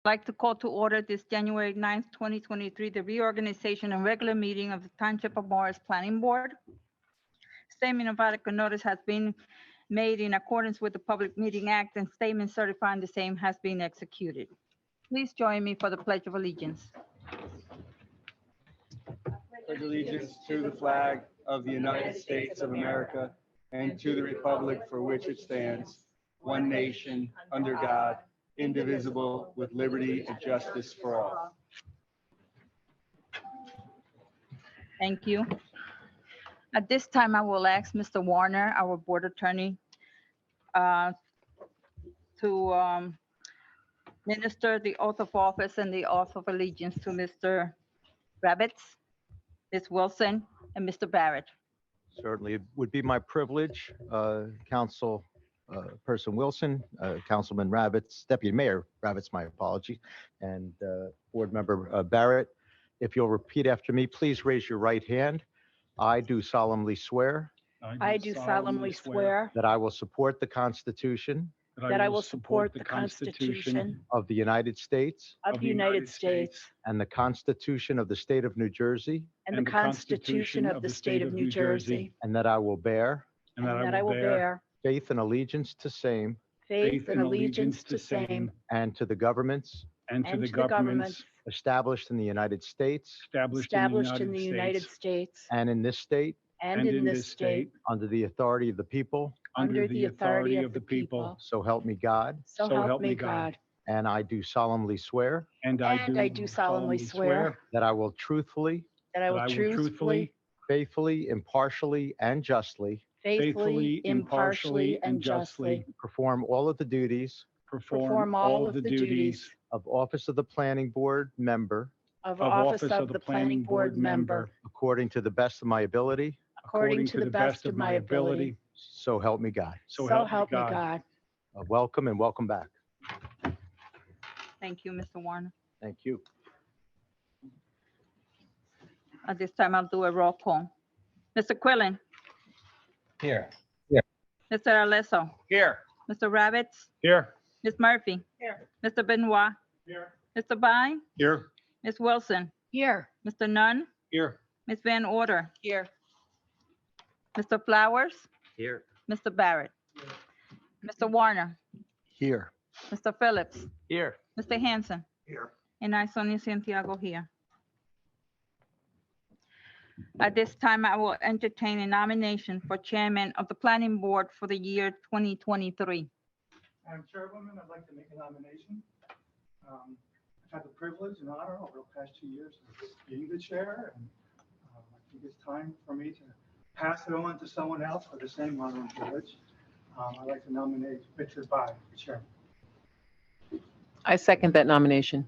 I'd like to call to order this January 9th, 2023, the reorganization and regular meeting of the Township of Morris Planning Board. Statement of adequate notice has been made in accordance with the Public Meeting Act, and statement certifying the same has been executed. Please join me for the Pledge of Allegiance. Pledge allegiance to the flag of the United States of America and to the republic for which it stands, one nation, under God, indivisible, with liberty and justice for all. Thank you. At this time, I will ask Mr. Warner, our board attorney, to minister the oath of office and the oath of allegiance to Mr. Rabbits, Ms. Wilson, and Mr. Barrett. Certainly, it would be my privilege, Council Person Wilson, Councilman Rabbits, Deputy Mayor Rabbits, my apology, and Board Member Barrett. If you'll repeat after me, please raise your right hand. I do solemnly swear I do solemnly swear that I will support the Constitution that I will support the Constitution of the United States of the United States and the Constitution of the State of New Jersey, and the Constitution of the State of New Jersey, and that I will bear and that I will bear faith and allegiance to same faith and allegiance to same and to the governments and to the governments established in the United States established in the United States and in this state and in this state under the authority of the people, under the authority of the people. so help me God. So help me God. And I do solemnly swear And I do solemnly swear that I will truthfully, that I will truthfully, faithfully, impartially, and justly faithfully, impartially, and justly perform all of the duties perform all of the duties of Office of the Planning Board member of office of the Planning Board member according to the best of my ability, according to the best of my ability. so help me God. So help me God. Welcome and welcome back. Thank you, Mr. Warner. Thank you. At this time, I'll do a roll call. Mr. Quillen, Here. Mr. Alesso, Here. Mr. Rabbits, Here. Ms. Murphy, Mr. Benoit, Here. Mr. Bai, Here. Ms. Wilson, Here. Mr. Nunn, Here. Ms. Van Order, Here. Mr. Flowers, Here. Mr. Barrett, Mr. Warner, Here. Mr. Phillips, Here. Mr. Hanson, Here. and I, Sonia Santiago, here. At this time, I will entertain a nomination for chairman of the planning board for the year 2023. Madam Chairwoman, I'd like to make a nomination. I've had the privilege and honor over the past 2 years of being the chair, and I think it's time for me to pass it on to someone else for the same honor and privilege. I'd like to nominate Richard Bai for chairman. I second that nomination.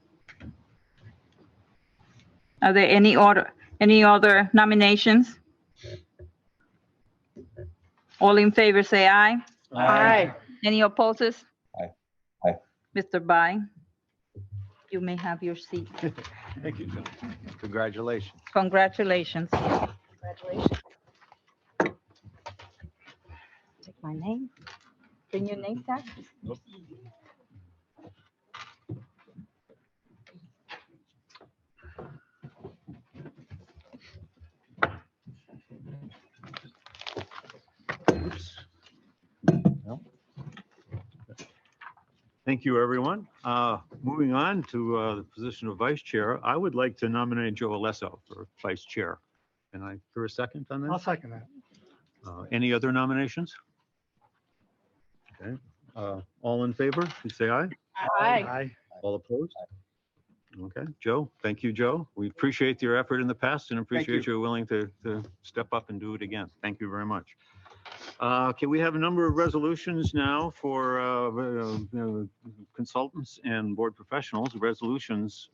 Are there any other nominations? All in favor, say aye. Aye. Any opposes? Aye. Aye. Mr. Bai, you may have your seat. Thank you, John. Congratulations. Congratulations. Congratulations. Take my name. Bring your name tag. Oops. Thank you, everyone. Moving on to the position of vice chair, I would like to nominate Joe Alesso for vice chair. Can I hear a second on I'll that? second that. Any other nominations? Okay, all in favor, please say aye. Aye. All opposed? Okay, Joe, thank you, Joe. We appreciate your effort in the past and appreciate you willing to step up and do it again. Thank you very much. Okay, we have a number of resolutions now for consultants and board professionals. Resolutions,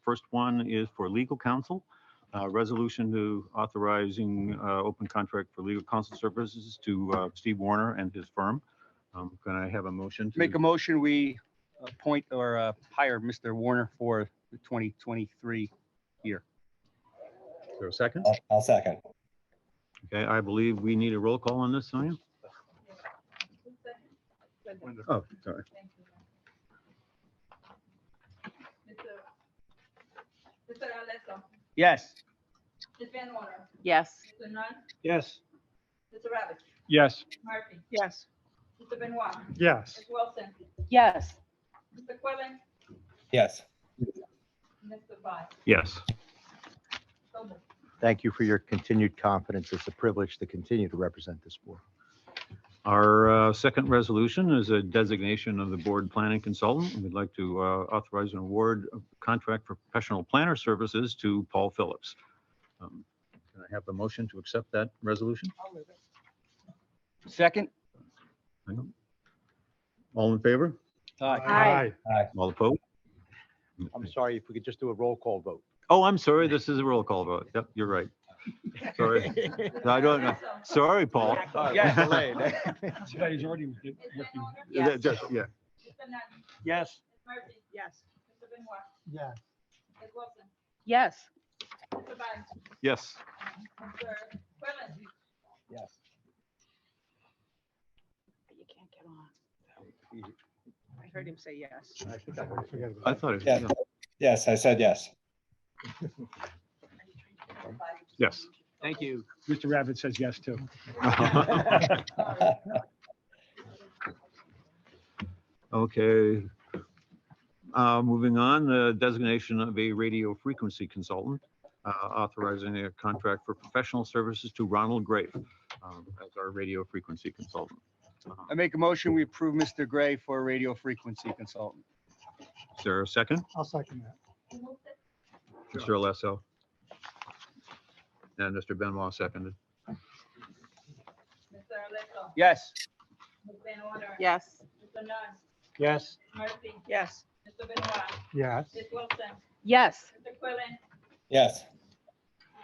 first one is for legal counsel. Resolution to authorizing open contract for legal counsel services to Steve Warner and his firm. Can I have a motion? Make a motion, we appoint or hire Mr. Warner for the 2023 year. Is there a second? I'll second. Okay, I believe we need a roll call on this, Sonia? Oh, sorry. Mr. Alonso, Yes. Ms. Van Order, Yes. Mr. Nunn, Yes. Mr. Rabbit, Yes. Murphy, Yes. Mr. Benoit, Yes. Ms. Wilson, Yes. Mr. Quillen, Yes. Mr. Vine. Yes. So moved. Thank you for your continued confidence. It's a privilege to continue to represent this board. Our second resolution is a designation of the board planning consultant. We'd like to authorize an award of contract for professional planner services to Paul Phillips. Can I have a motion to accept that resolution? Second? All in favor? Aye. All opposed? I'm sorry, if we could just do a roll call vote. Oh, I'm sorry. This is a roll call vote. Yep, you're right. Sorry. No, I don't know. Sorry, Paul. Yes. He's already Ms. Van working. Order, Yeah, Yes. yeah. Mr. Nunn, Yes. Ms. Murphy, Yes. Mr. Benoit, Yes. Ms. Wilson, Yes. Mr. Vine, Yes. Mr. Quillen, Yes. You can't get on. I heard him say yes. I thought it. Yes. Yes, I said yes. Yes. Thank you. Mr. Rabbit says yes too. Okay. Moving on, the designation of a radio frequency consultant, authorizing a contract for professional services to Ronald Grafe as our radio frequency consultant. I make a motion, we approve Mr. Gray for a radio frequency consultant. Is there a second? I'll second that. Mr. Alesso? And Mr. Benoit seconded. Mr. Alonso, Yes. Ms. Van Order, Yes. Mr. Nunn, Yes. Murphy, Yes. Mr. Benoit, Yes. Ms. Wilson, Yes. Mr. Quillen, Yes.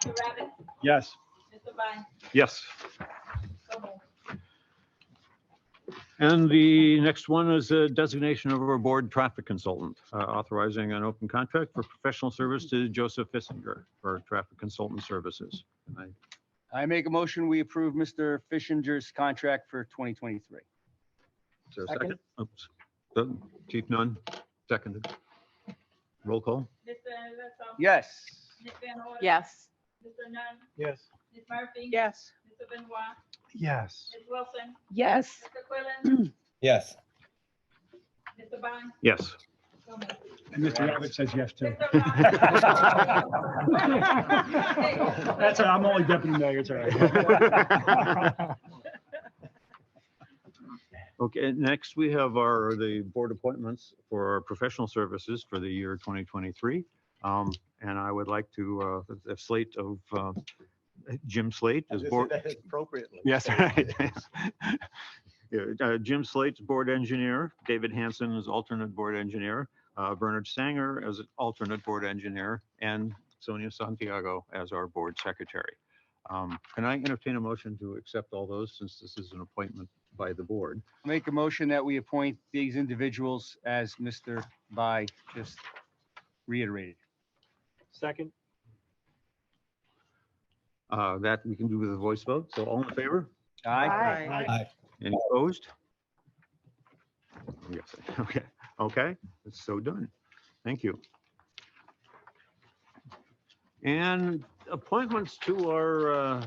Mr. Rabbit, Yes. Mr. Vine. Yes. So moved. And the next one is a designation of our board traffic consultant, authorizing an open contract for professional service to Joseph Fissinger for traffic consultant services. And I make a motion, we approve Mr. Fishinger's contract for 2023. Is there a second? Oops. Chief Nunn, seconded. Roll call? Mr. Alonso, Yes. Ms. Van Order, Yes. Mr. Nunn, Yes. Ms. Murphy, Yes. Mr. Benoit, Yes. Ms. Wilson, Yes. Mr. Quillen, Yes. Mr. Vine. Yes. So moved. And Mr. Rabbit says yes too. Mr. Vine. That's all right. I'm only deputy mayor. It's all right. Okay, next we have the board appointments for our professional services for the year 2023. And I would like to, a slate of Jim Slate as board. Appropriately. Yes, right. Yeah, Jim Slate's board engineer, David Hanson as alternate board engineer, Bernard Sanger as alternate board engineer, and Sonia Santiago as our board secretary. Can I entertain a motion to accept all those since this is an appointment by the board? Make a motion that we appoint these individuals as Mr. Bai just reiterated. Second. That we can do with a voice vote. So all in favor? Aye. Aye. Any opposed? Yes. Okay. Okay. It's so done. Thank you. And appointments to our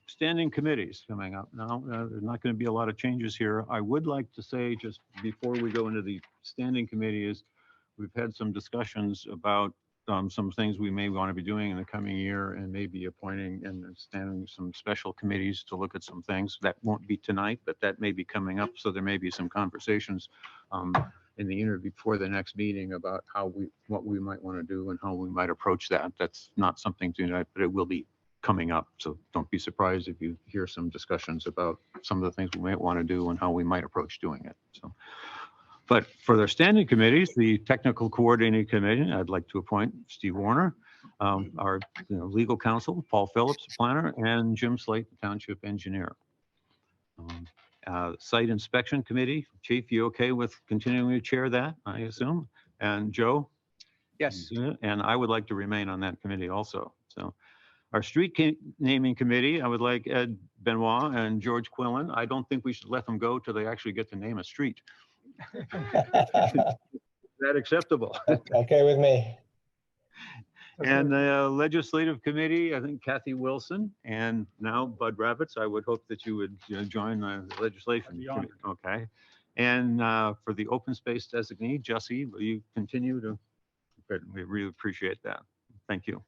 standing committees coming up. Now, there's not going to be a lot of changes here. I would like to say, just before we go into the standing committees, we've had some discussions about some things we may want to be doing in the coming year and maybe appointing and standing some special committees to look at some things. That won't be tonight, but that may be coming up. So there may be some conversations in the interview before the next meeting about what we might want to do and how we might approach that. That's not something tonight, but it will be coming up. So don't be surprised if you hear some discussions about some of the things we might want to do and how we might approach doing it. So. But for their standing committees, the Technical Coordinating Committee, I'd like to appoint Steve Warner, our legal counsel, Paul Phillips, planner, and Jim Slate, the Township engineer. Site Inspection Committee, Chief, you okay with continuing to chair that, I assume? And Joe? Yes. And I would like to remain on that committee also. So our Street Naming Committee, I would like Ed Benoit and George Quillen. I don't think we should let them go till they actually get to name a street. Is that acceptable? Okay with me. And the legislative committee, I think Kathy Wilson and now Bud Rabbits. I would hope that you would join the legislation. I'd be honored. committee. Okay. And for the open space designee, Jesse, will you continue to? Good. We really appreciate that. Thank you.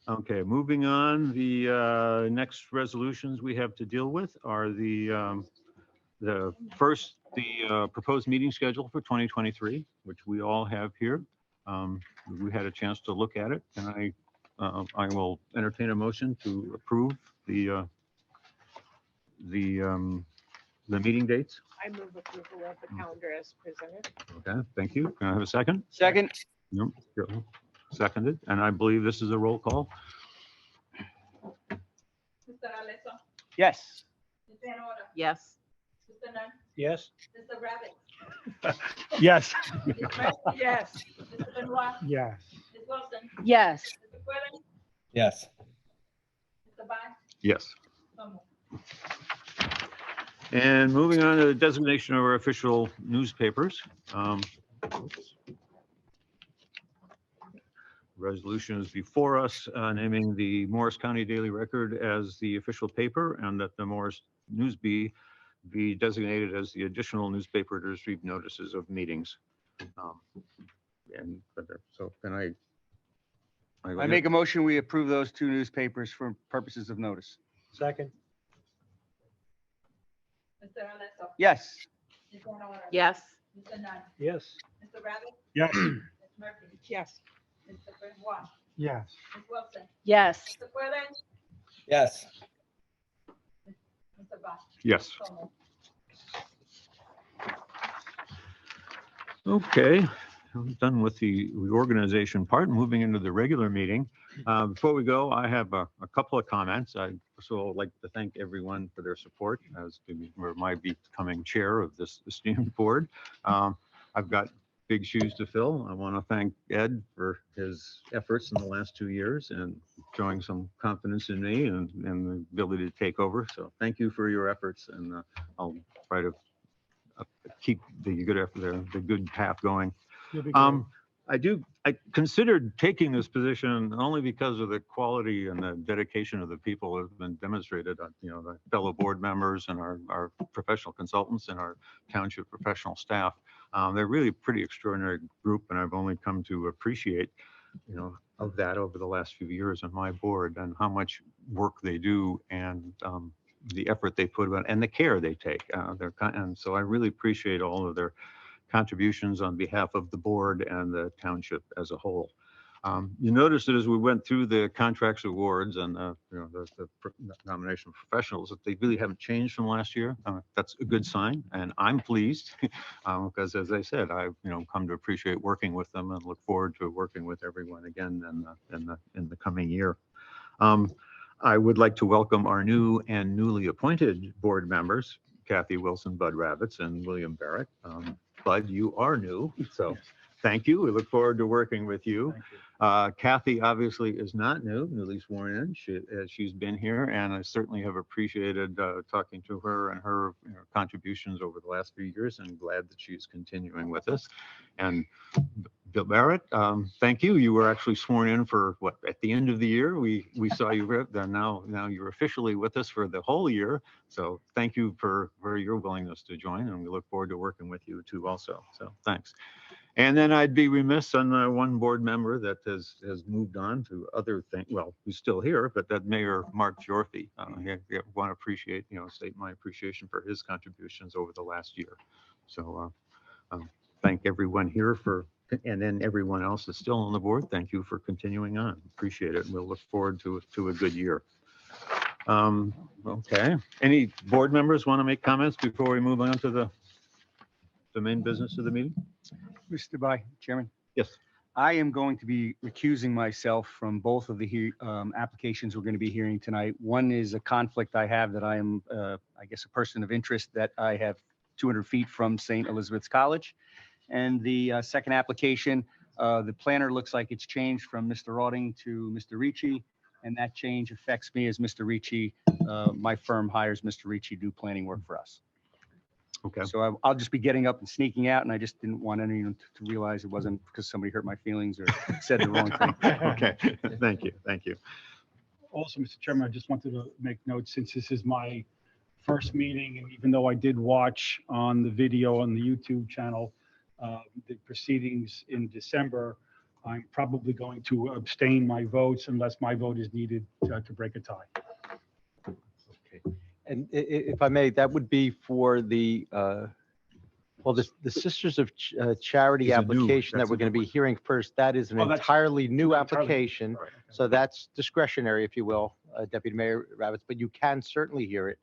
Okay, moving on. The next resolutions we have to deal with are the proposed meeting schedule for 2023, which we all have here. We had a chance to look at it, and I will entertain a motion to approve the meeting dates. I move approval of the calendar as presented. Okay, thank you. Can I have a second? Second. No, seconded, and I believe this is a roll call. Mr. Alonso, Yes. Ms. Canora, Yes. Mr. Nun, Yes. Mr. Rabbit, Yes. Ms. Mercy, Yes. Mr. Benoit, Yes. Ms. Wilson, Yes. Mr. Quillen, Yes. Mr. Bond, Yes. so moved. And moving on to the designation of our official newspapers. Resolution is before us, naming the Morris County Daily Record as the official paper, and that the Morris Newsbee be designated as the additional newspaper to receive notices of meetings. And so can I make a motion, we approve those two newspapers for purposes of notice. Second. Mr. Alonso, Yes. Ms. Canora, Yes. Mr. Nun, Yes. Mr. Rabbit, Yes. Ms. Murphy, Yes. Mr. Benoit, Yes. Ms. Wilson, Yes. Mr. Quillen, Yes. Mr. Bond, Yes. so moved. Okay, I'm done with the reorganization part, moving into the regular meeting. Before we go, I have a couple of comments. I also would like to thank everyone for their support as for my becoming chair of this esteemed board. I've got big shoes to fill. I want to thank Ed for his efforts in the last 2 years and showing some confidence in me and the ability to take over. So thank you for your efforts, and I'll try to keep the good path going. You'll be great. I considered taking this position only because of the quality and the dedication of the people that have been demonstrated, the fellow board members and our professional consultants and our township professional staff. They're really a pretty extraordinary group, and I've only come to appreciate, of that over the last few years on my board, and how much work they do, and the effort they put about and the care they take. And so I really appreciate all of their contributions on behalf of the board and the township as a whole. You notice that as we went through the contracts awards and the nomination of professionals, that they really haven't changed from last year. That's a good sign, and I'm pleased because, as I said, I've come to appreciate working with them and look forward to working with everyone again in the coming year. I would like to welcome our new and newly appointed board members, Kathy Wilson, Bud Rabbits, and William Barrett. Bud, you are new, so thank you. We look forward to working with you. Kathy obviously is not new, newly sworn in. She's been here, and I certainly have appreciated talking to her and her contributions over the last few years, and glad that she's continuing with us. And Bill Barrett, thank you. You were actually sworn in for at the end of the year. We saw you now you're officially with us for the whole year. So thank you for your willingness to join, and we look forward to working with you too also. So thanks. And then I'd be remiss on one board member that has moved on to other things. Well, he's still here, but that Mayor Mark Jorthy. I want to appreciate, state my appreciation for his contributions over the last year. So thank everyone here and then everyone else that's still on the board. Thank you for continuing on. Appreciate it. We'll look forward to a good year. Okay. Any board members want to make comments before we move on to the main business of the meeting? Mr. Chairman? Yes. I am going to be recusing myself from both of the applications we're going to be hearing tonight. One is a conflict I have that I am, I guess, a person of interest that I have 200 feet from St. Elizabeth's College. And the second application, the planner looks like it's changed from Mr. Rawding to Mr. Ricci, and that change affects me as Mr. Ricci. My firm hires Mr. Ricci to do planning work for us. Okay. So I'll just be getting up and sneaking out, and I just didn't want anyone to realize it wasn't because somebody hurt my feelings or said the wrong thing. Okay, thank you, thank you. Also, Mr. Chairman, I just wanted to make note, since this is my first meeting, and even though I did watch on the video on the YouTube channel, the proceedings in December, I'm probably going to abstain my votes unless my vote is needed to break a tie. Okay. And if I may, that would be for the, well, the Sisters of Charity It's a new- application that that's we're a going to new be one. hearing first. That is an Oh, that's entirely new entirely- application. All right, okay. So that's discretionary, if you will, Deputy Mayor Ravitz, but you can certainly hear it.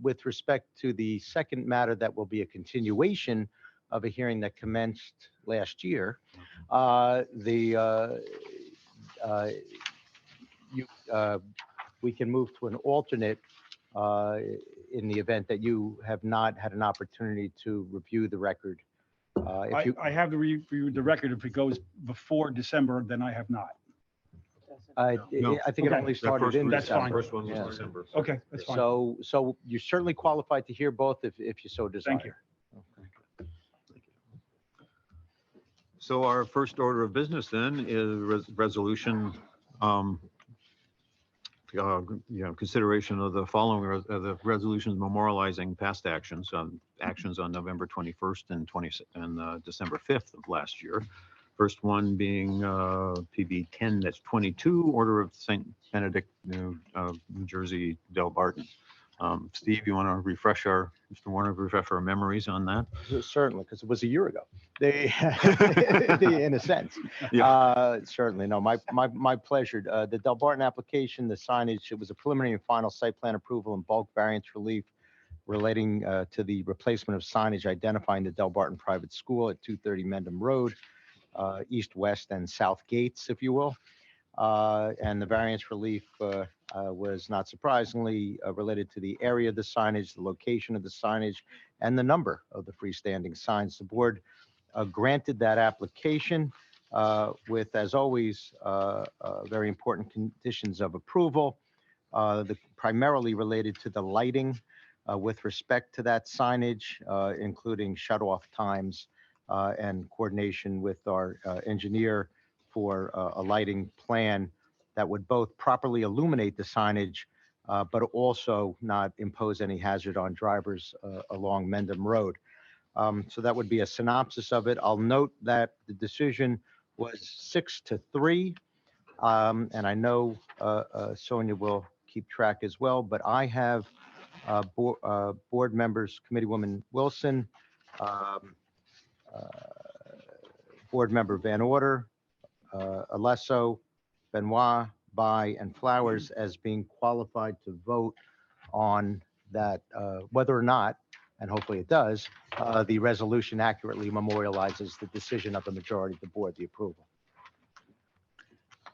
With respect to the second matter, that will be a continuation of a hearing that commenced last year. We can move to an alternate in the event that you have not had an opportunity to review the record. If you, I have to review the record. If it goes before December, then I have not. No. I think it Okay. only That started first in one- That's fine. December. First one was Yeah. December. Okay, that's fine. So you're certainly qualified to hear both if you so desire. Thank you. So our first order of business then is resolution, consideration of the following, the resolutions memorializing past actions on November 21st and December 5th of last year. First one being PB 10-22, Order of St. Benedict, New Jersey, Del Barton. Steve, you want to refresh our memories on that? Certainly, because it was a year ago. In a sense. Certainly, no, my pleasure. The Del Barton application, the signage, it was a preliminary and final site plan approval and bulk variance relief relating to the replacement of signage identifying the Del Barton Private School at 230 Mendham Road, east, west, and south gates, if you will. And the variance relief was not surprisingly related to the area of the signage, the location of the signage, and the number of the freestanding signs. The board granted that application with, as always, very important conditions of approval, primarily related to the lighting with respect to that signage, including shut-off times and coordination with our engineer for a lighting plan that would both properly illuminate the signage, but also not impose any hazard on drivers along Mendham Road. So that would be a synopsis of it. I'll note that the decision was 6-3. And I know Sonia will keep track as well, but I have board members, Committeewoman Wilson, Board Member Van Order, Alesso, Benoit, Bai, and Flowers as being qualified to vote on that, whether or not, and hopefully it does, the resolution accurately memorializes the decision of the majority of the board, the approval.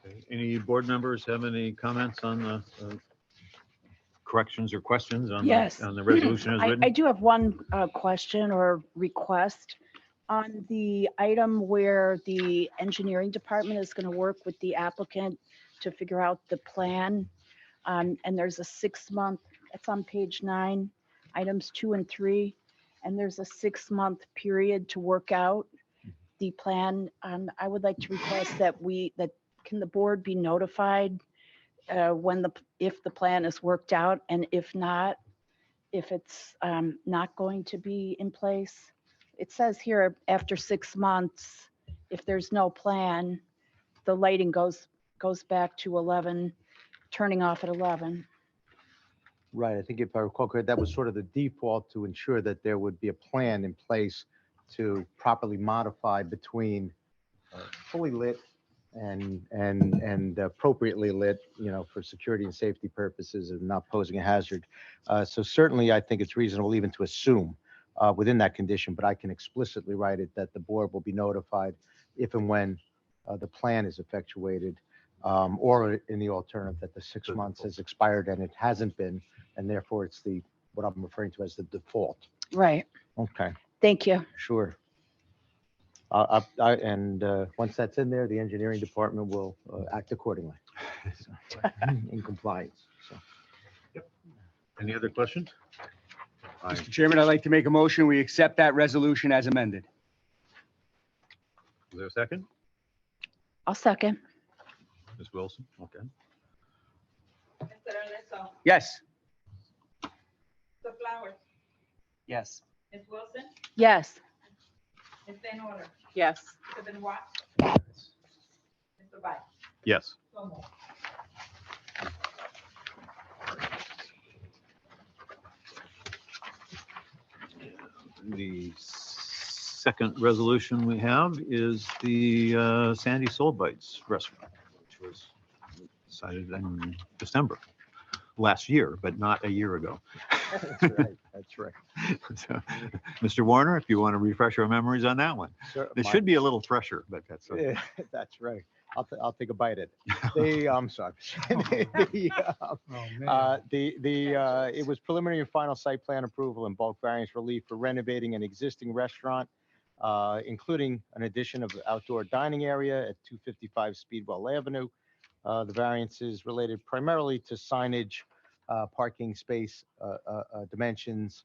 Okay. Any board members have any comments on the corrections or questions on Yes. on the resolution as I written? do have one question or request on the item where the engineering department is going to work with the applicant to figure out the plan. And there's a 6-month, it's on page 9, items 2 and 3. And there's a 6-month period to work out the plan. I would like to request that can the board be notified if the plan is worked out, and if not, if it's not going to be in place. It says here, after 6 months, if there's no plan, the lighting goes back to 11, turning off at 11. Right, I think if I recall correctly, that was sort of the default to ensure that there would be a plan in place to properly modify between fully lit and appropriately lit, for security and safety purposes and not posing a hazard. So certainly, I think it's reasonable even to assume within that condition, but I can explicitly write it that the board will be notified if and when the plan is effectuated, or in the alternative that the 6 months has expired and it hasn't been, and therefore it's what I'm referring to as the default. Right. Okay, Thank you. sure. Once that's in there, the engineering department will act accordingly in compliance. So. Any other questions? Aye. Mr. Chairman, I'd like to make a motion. We accept that resolution as amended. Is there a second? I'll second. Ms. Wilson? Okay. Mr. Arleso, Yes. Mr. Flowers, Yes. Ms. Wilson, Yes. Ms. Van Order, Yes. Mr. Benoit, Mr. White. Yes. So moved. The second resolution we have is the Sandy Soul Bites Restaurant, which was decided in December last year, but not a year ago. That's right. That's right. So, Mr. Warner, if you want to refresh our memories on that one. Sir, It my- should be a little fresher, but that's, Yeah, that's right. I'll take a bite at it. I'm sorry. It was preliminary and final site plan approval and bulk variance relief for renovating an existing restaurant, including an addition of outdoor dining area at 255 Speedwell Avenue. The variance is related primarily to signage, parking space dimensions,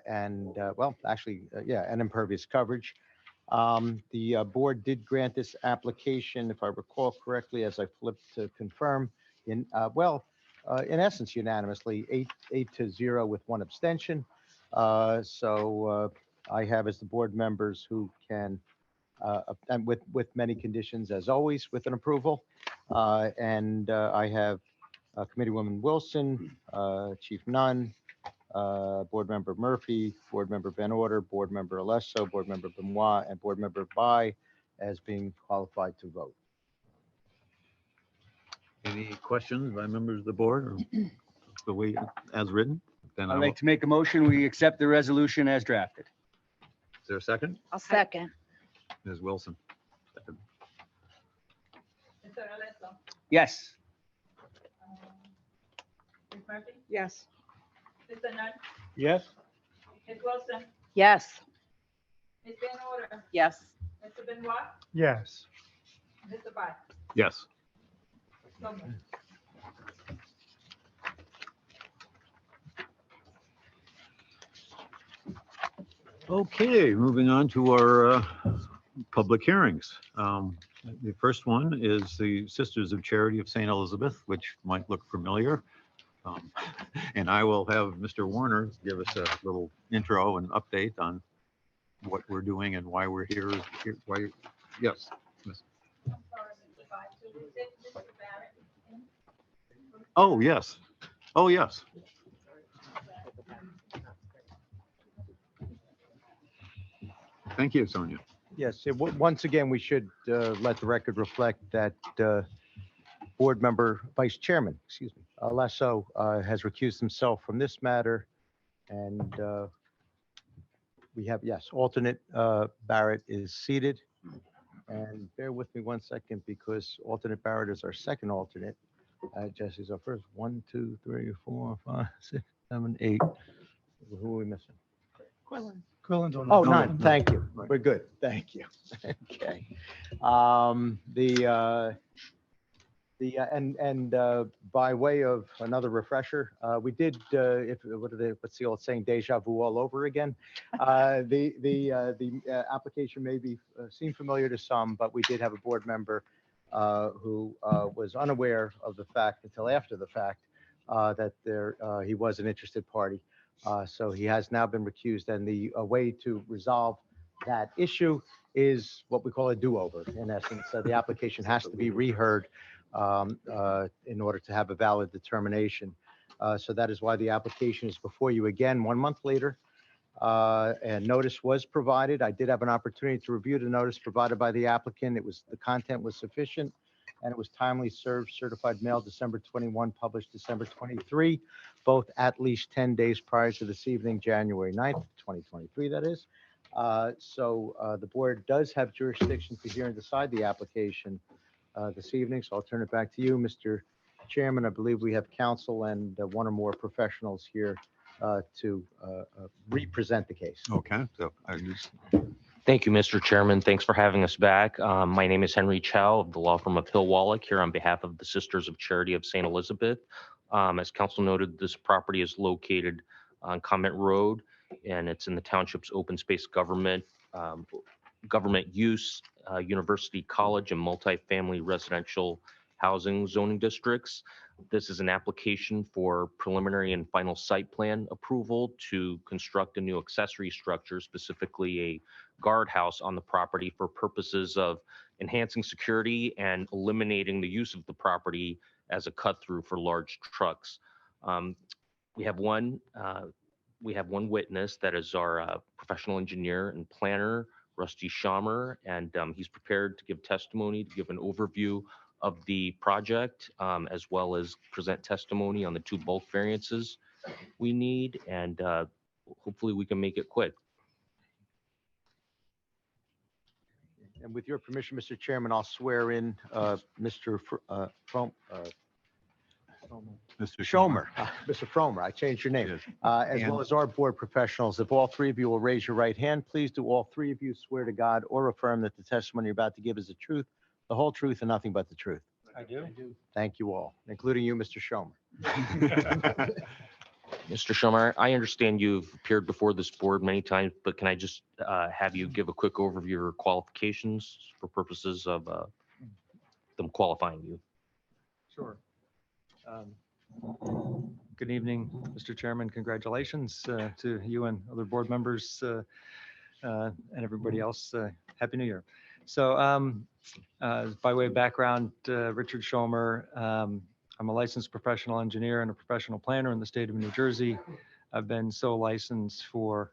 and and impervious coverage. The board did grant this application, if I recall correctly, as I flipped to confirm, in essence unanimously, 8-0 with one abstention. So I have as the board members who can, and with many conditions as always, with an approval. I have Committeewoman Wilson, Chief Nunn, Board Member Murphy, Board Member Van Order, Board Member Alesso, Board Member Benoit, and Board Member Bai as being qualified to vote. any questions by members of the board or the way as written? Then I'd is like to make a motion. We accept the resolution as drafted. there a second? I'll second. Ms. Wilson? Second. Mr. Arleso, Yes. Ms. Murphy, Yes. Mr. Nunn, Yes. Ms. Wilson, Yes. Ms. Van Order, Yes. Mr. Benoit, Yes. Mr. White. Yes. So moved. Okay, moving on to our public hearings. The first one is the Sisters of Charity of St. Elizabeth, which might look familiar. And I will have Mr. Warner give us a little intro and update on what we're doing and why we're here. Yes. Oh, yes. Oh, yes. Thank you, Sonia. Yes, once again, we should let the record reflect that Board Member Vice Chairman, Alesso has recused himself from this matter. And we have, yes, alternate Barrett is seated. And bear with me 1 second because alternate Barrett is our second alternate. Jesse's our first. 1, 2, 3, 4, 5, 6, 7, 8. Who are we missing? Quillen's on. Oh, No, none. no. Thank you. We're good. Thank you. Okay. By way of another refresher, we did, what's the old saying, deja vu all over again. The application may seem familiar to some, but we did have a board member who was unaware of the fact until after the fact that he was an interested party. So he has now been recused, and the way to resolve that issue is what we call a do-over. In essence, the application has to be reheard in order to have a valid determination. So that is why the application is before you again 1 month later. And notice was provided. I did have an opportunity to review the notice provided by the applicant. The content was sufficient, and it was timely served, certified mail December 21, published December 23, both at least 10 days prior to this evening, January 9th, 2023, that is. So the board does have jurisdiction to hear and decide the application this evening. So I'll turn it back to you, Mr. Chairman. I believe we have counsel and one or more professionals here to represent the case. Okay, so I just, Thank you, Mr. Chairman. Thanks for having us back. My name is Henry Chow of the law firm of Hill Wallach here on behalf of the Sisters of Charity of St. Elizabeth. As council noted, this property is located on Comment Road, and it's in the township's open space government use, university, college, and multifamily residential housing zoning districts. This is an application for preliminary and final site plan approval to construct a new accessory structure, specifically a guardhouse on the property for purposes of enhancing security and eliminating the use of the property as a cut-through for large trucks. We have one witness that is our professional engineer and planner, Rusty Schamer, and he's prepared to give testimony, to give an overview of the project, as well as present testimony on the 2 bulk variances we need, and hopefully we can make it quick. And with your permission, Mr. Chairman, I'll swear in Mr. Mr. Schomer, Mr. Fromer, I changed your name, as well as our board professionals. If all 3 of you will raise your right hand, please do all 3 of you swear to God or affirm that the testimony you're about to give is the truth, the whole truth, and nothing but the truth. I do. Thank you all, including you, Mr. Schomer. Mr. Schumer, I understand you've appeared before this board many times, but can I just have you give a quick overview of your qualifications for purposes of them qualifying you? Sure. Good evening, Mr. Chairman. Congratulations to you and other board members and everybody else. Happy New Year. So by way of background, Richard Schomer. I'm a licensed professional engineer and a professional planner in the state of New Jersey. I've been so licensed for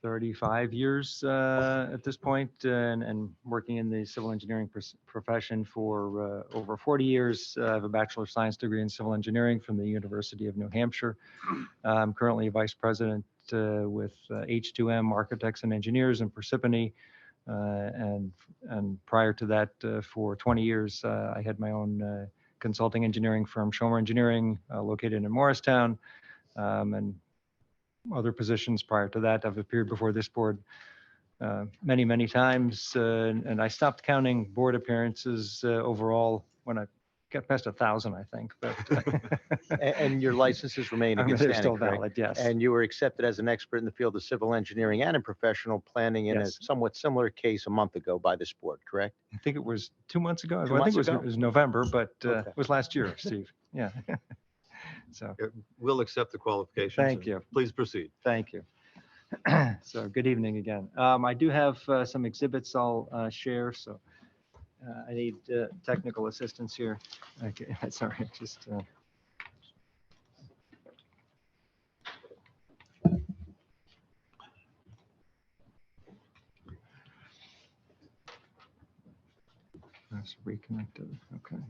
35 years at this point, and working in the civil engineering profession for over 40 years. I have a Bachelor of Science degree in civil engineering from the University of New Hampshire. I'm currently a vice president with H2M Architects and Engineers in Parsippany. And prior to that, for 20 years, I had my own consulting engineering firm, Schomer Engineering, located in Morristown, and other positions prior to that. I've appeared before this board many, many times, and I stopped counting board appearances overall when I got past 1,000, I think. But And your licenses remain in good they're standing, still correct? valid, yes. And you were accepted as an expert in the field of civil engineering and in professional planning in a Yes. somewhat similar case a month ago by this board, correct? I think it was 2 months ago. 2 Well, I think months it ago? was November, but Okay. it was last year, Steve. Yeah. So, We'll accept the qualifications. Thank and you. Please proceed. thank you. So good evening again. I do have some exhibits I'll share, so I need technical assistance here. Okay, sorry, just. That's reconnected, okay.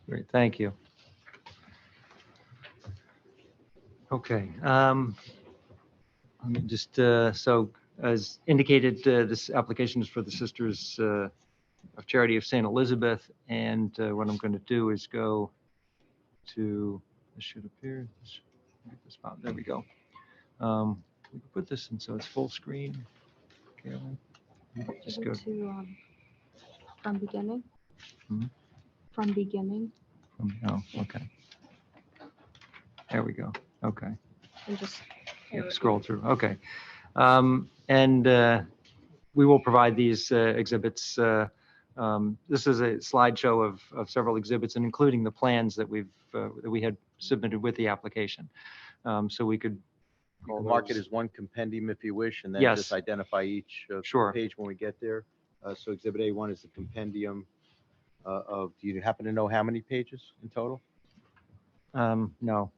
Great, thank you. Okay, let me just, so as indicated, this application is for the Sisters of Charity of St. Elizabeth, and what I'm going to do is go to, this should appear, get the spot, there we go. We can put this in so it's full screen. Carolyn, just go. To, from beginning? Hmm? From beginning Oh, okay. There we go. Okay. and just. Yep, scroll through. Okay. And we will provide these exhibits. This is a slideshow of several exhibits, and including the plans that we had submitted with the application. So we could You can mark it as one compendium if you wish, and then Yes. just identify each Sure. page when we get there. So Exhibit A1 is the compendium of, do you happen to know how many pages in total? No.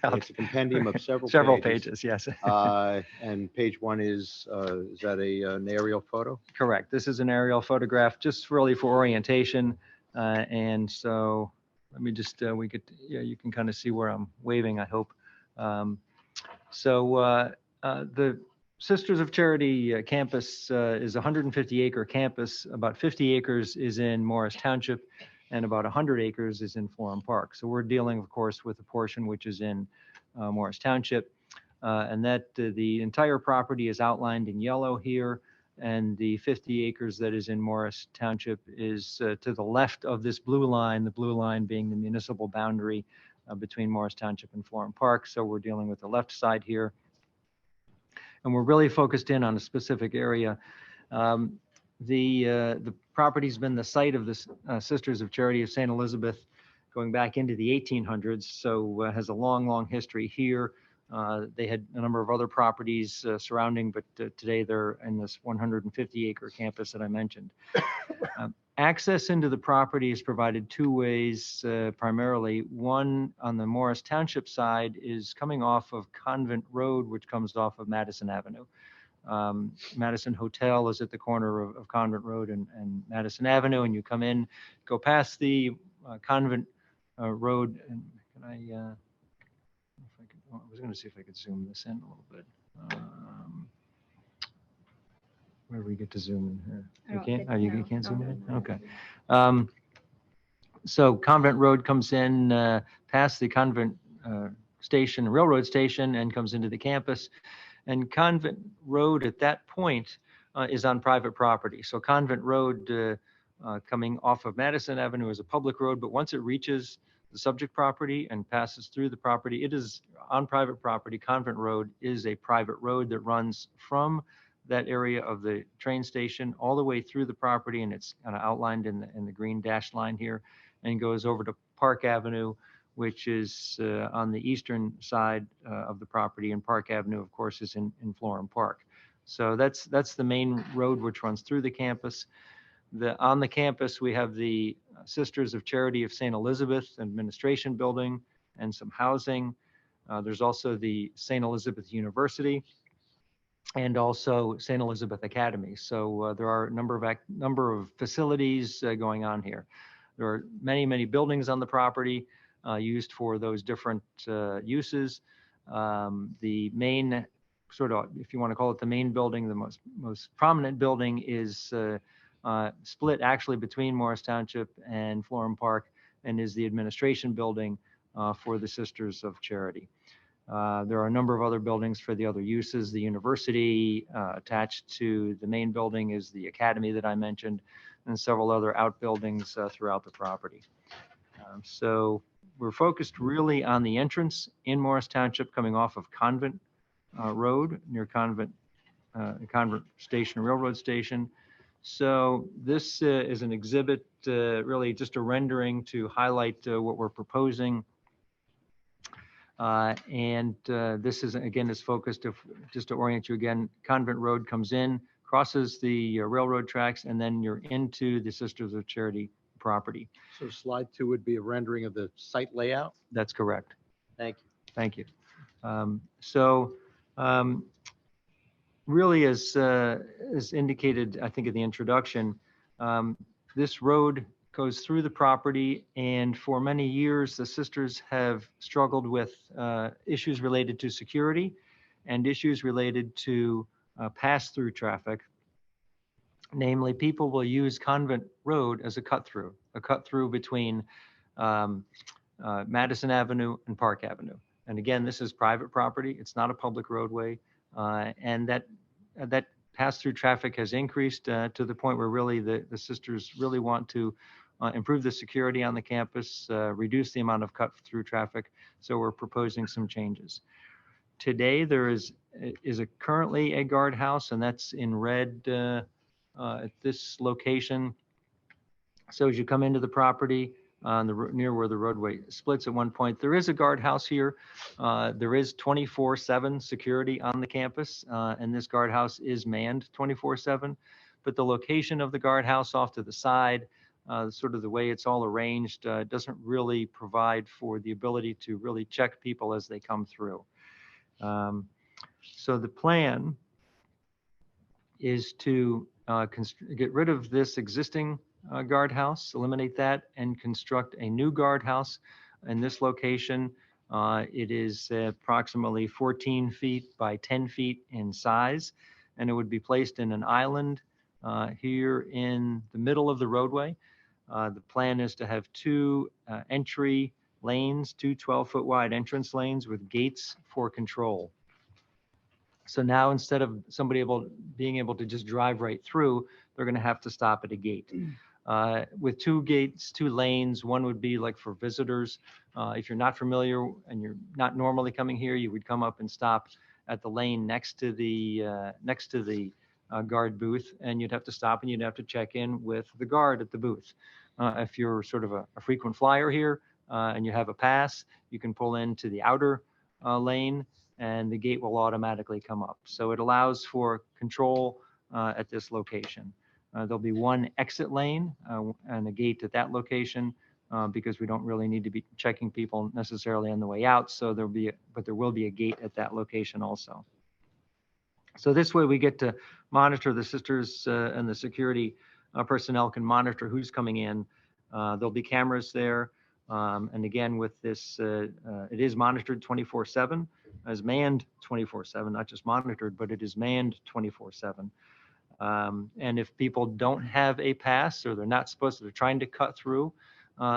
It's a compendium of several Several pages. pages, yes. And page 1 is that an aerial photo? Correct. This is an aerial photograph just really for orientation. And so let me just, yeah, you can kind of see where I'm waving, I hope. So the Sisters of Charity campus is a 150-acre campus. About 50 acres is in Morris Township, and about 100 acres is in Florham Park. So we're dealing, of course, with a portion which is in Morris Township, and that the entire property is outlined in yellow here. And the 50 acres that is in Morris Township is to the left of this blue line, the blue line being the municipal boundary between Morris Township and Florham Park. So we're dealing with the left side here. And we're really focused in on a specific area. The property's been the site of the Sisters of Charity of St. Elizabeth going back into the 1800s, so has a long, long history here. They had a number of other properties surrounding, but today they're in this 150-acre campus that I mentioned. Access into the property is provided two ways, primarily. One on the Morris Township side is coming off of Convent Road, which comes off of Madison Avenue. Madison Hotel is at the corner of Convent Road and Madison Avenue, and you come in, go past the Convent Road, and can I, if I could, I was going to see if I could zoom this in a little bit. Where do we get to zoom in here? You can't? Oh, you can't zoom in? Okay. So Convent Road comes in past the Convent station, railroad station, and comes into the campus. And Convent Road at that point is on private property. So Convent Road coming off of Madison Avenue is a public road, but once it reaches the subject property and passes through the property, it is on private property. Convent Road is a private road that runs from that area of the train station all the way through the property, and it's kind of outlined in the green dashed line here, and goes over to Park Avenue, which is on the eastern side of the property, and Park Avenue, of course, is in Florham Park. So that's the main road which runs through the campus. On the campus, we have the Sisters of Charity of St. Elizabeth Administration Building and some housing. There's also the St. Elizabeth University and also St. Elizabeth Academy. So there are a number of facilities going on here. There are many, many buildings on the property used for those different uses. The main sort of, if you want to call it the main building, the most prominent building is split actually between Morris Township and Florham Park, and is the administration building for the Sisters of Charity. There are a number of other buildings for the other uses. The university attached to the main building is the academy that I mentioned, and several other outbuildings throughout the property. So we're focused really on the entrance in Morris Township coming off of Convent Road near Convent Station, Railroad Station. So this is an exhibit, really just a rendering to highlight what we're proposing. This is, again, is focused, just to orient you again, Convent Road comes in, crosses the railroad tracks, and then you're into the Sisters of Charity property. So slide 2 would be a rendering of the site layout? That's correct. Thank you. Thank you. Really, as indicated, I think in the introduction, this road goes through the property, and for many years, the sisters have struggled with issues related to security and issues related to pass-through traffic. Namely, people will use Convent Road as a cut-through between Madison Avenue and Park Avenue. And again, this is private property. It's not a public roadway. And that pass-through traffic has increased to the point where really the sisters really want to improve the security on the campus, reduce the amount of cut-through traffic. So we're proposing some changes. Today, there is currently a guardhouse, and that's in red at this location. So as you come into the property, near where the roadway splits at one point, there is a guardhouse here. There is 24/7 security on the campus, and this guardhouse is manned 24/7. But the location of the guardhouse off to the side, sort of the way it's all arranged, doesn't really provide for the ability to really check people as they come through. So the plan is to get rid of this existing guardhouse, eliminate that, and construct a new guardhouse in this location. It is approximately 14 feet by 10 feet in size, and it would be placed in an island here in the middle of the roadway. The plan is to have two entry lanes, two 12-foot wide entrance lanes with gates for control. So now instead of being able to just drive right through, they're going to have to stop at a gate. With two gates, two lanes, one would be like for visitors. If you're not familiar and you're not normally coming here, you would come up and stop at the lane next to the guard booth, and you'd have to stop and you'd have to check in with the guard at the booth. If you're sort of a frequent flyer here and you have a pass, you can pull into the outer lane and the gate will automatically come up. So it allows for control at this location. There'll be one exit lane and a gate at that location because we don't really need to be checking people necessarily on the way out. So but there will be a gate at that location also. So this way we get to monitor the sisters and the security personnel can monitor who's coming in. There'll be cameras there. And again, with this, it is monitored 24/7, as manned 24/7, not just monitored, but it is manned 24/7. And if people don't have a pass or they're not supposed to, they're trying to cut through,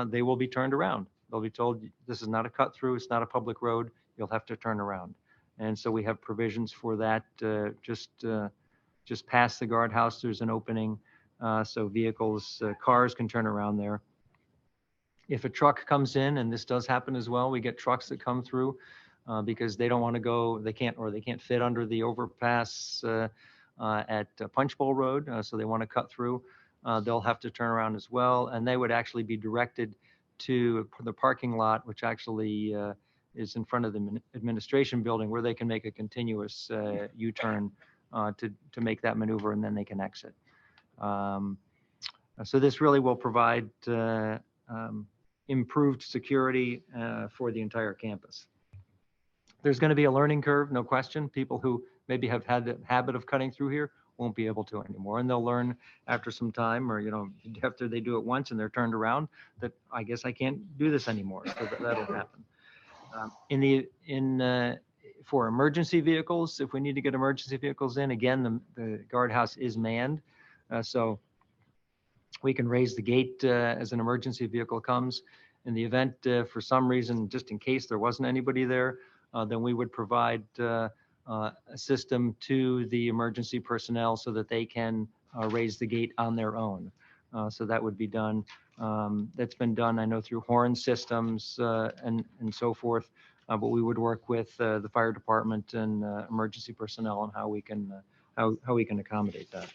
they will be turned around. They'll be told, this is not a cut through, it's not a public road, you'll have to turn around. And so we have provisions for that. Just past the guardhouse, there's an opening. So vehicles, cars can turn around there. If a truck comes in, and this does happen as well, we get trucks that come through because they don't want to go, they can't fit under the overpass at Punch Bowl Road, so they want to cut through. They'll have to turn around as well, and they would actually be directed to the parking lot, which actually is in front of the administration building, where they can make a continuous U-turn to make that maneuver, and then they can exit. So this really will provide improved security for the entire campus. There's going to be a learning curve, no question. People who maybe have had the habit of cutting through here won't be able to anymore. And they'll learn after some time, or, after they do it once and they're turned around, that I guess I can't do this anymore. So that'll happen. For emergency vehicles, if we need to get emergency vehicles in, again, the guardhouse is manned. So we can raise the gate as an emergency vehicle comes. In the event, for some reason, just in case there wasn't anybody there, then we would provide a system to the emergency personnel so that they can raise the gate on their own. So that would be done. That's been done, I know, through horn systems and so forth. But we would work with the fire department and emergency personnel on how we can accommodate that.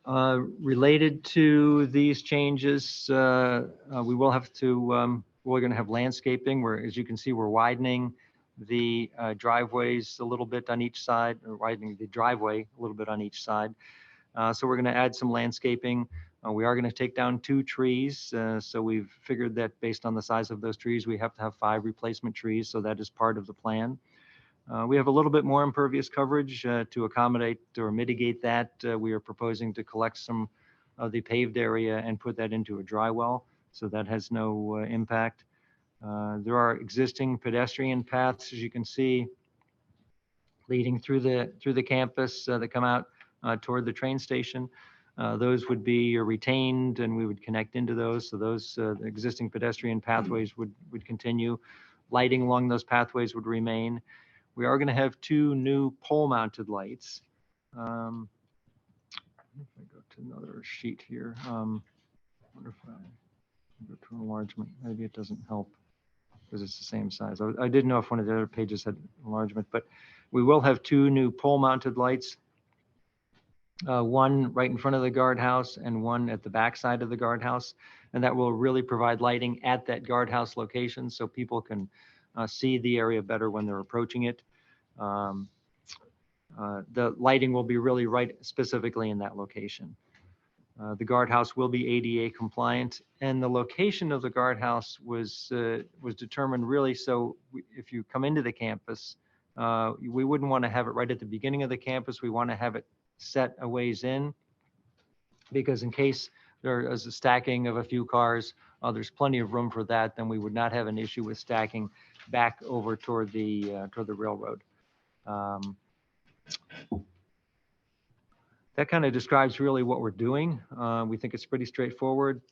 Related to these changes, we will have to, we're going to have landscaping where, as you can see, we're widening the driveways a little bit on each side, or widening the driveway a little bit on each side. So we're going to add some landscaping. We are going to take down 2 trees. So we've figured that based on the size of those trees, we have to have 5 replacement trees. So that is part of the plan. We have a little bit more impervious coverage to accommodate or mitigate that. We are proposing to collect some of the paved area and put that into a dry well. So that has no impact. There are existing pedestrian paths, as you can see, leading through the campus that come out toward the train station. Those would be retained, and we would connect into those. So those existing pedestrian pathways would continue. Lighting along those pathways would remain. We are going to have 2 new pole-mounted lights. If I go to another sheet here, I wonder if I go to enlargement. Maybe it doesn't help because it's the same size. I didn't know if one of the other pages had enlargement, but we will have 2 new pole-mounted lights. One right in front of the guardhouse and one at the back side of the guardhouse. And that will really provide lighting at that guardhouse location so people can see the area better when they're approaching it. The lighting will be really right specifically in that location. The guardhouse will be ADA compliant, and the location of the guardhouse was determined really so if you come into the campus, we wouldn't want to have it right at the beginning of the campus. We want to have it set a ways in, because in case there is a stacking of a few cars, there's plenty of room for that. Then we would not have an issue with stacking back over toward the railroad. That kind of describes really what we're doing. We think it's pretty straightforward.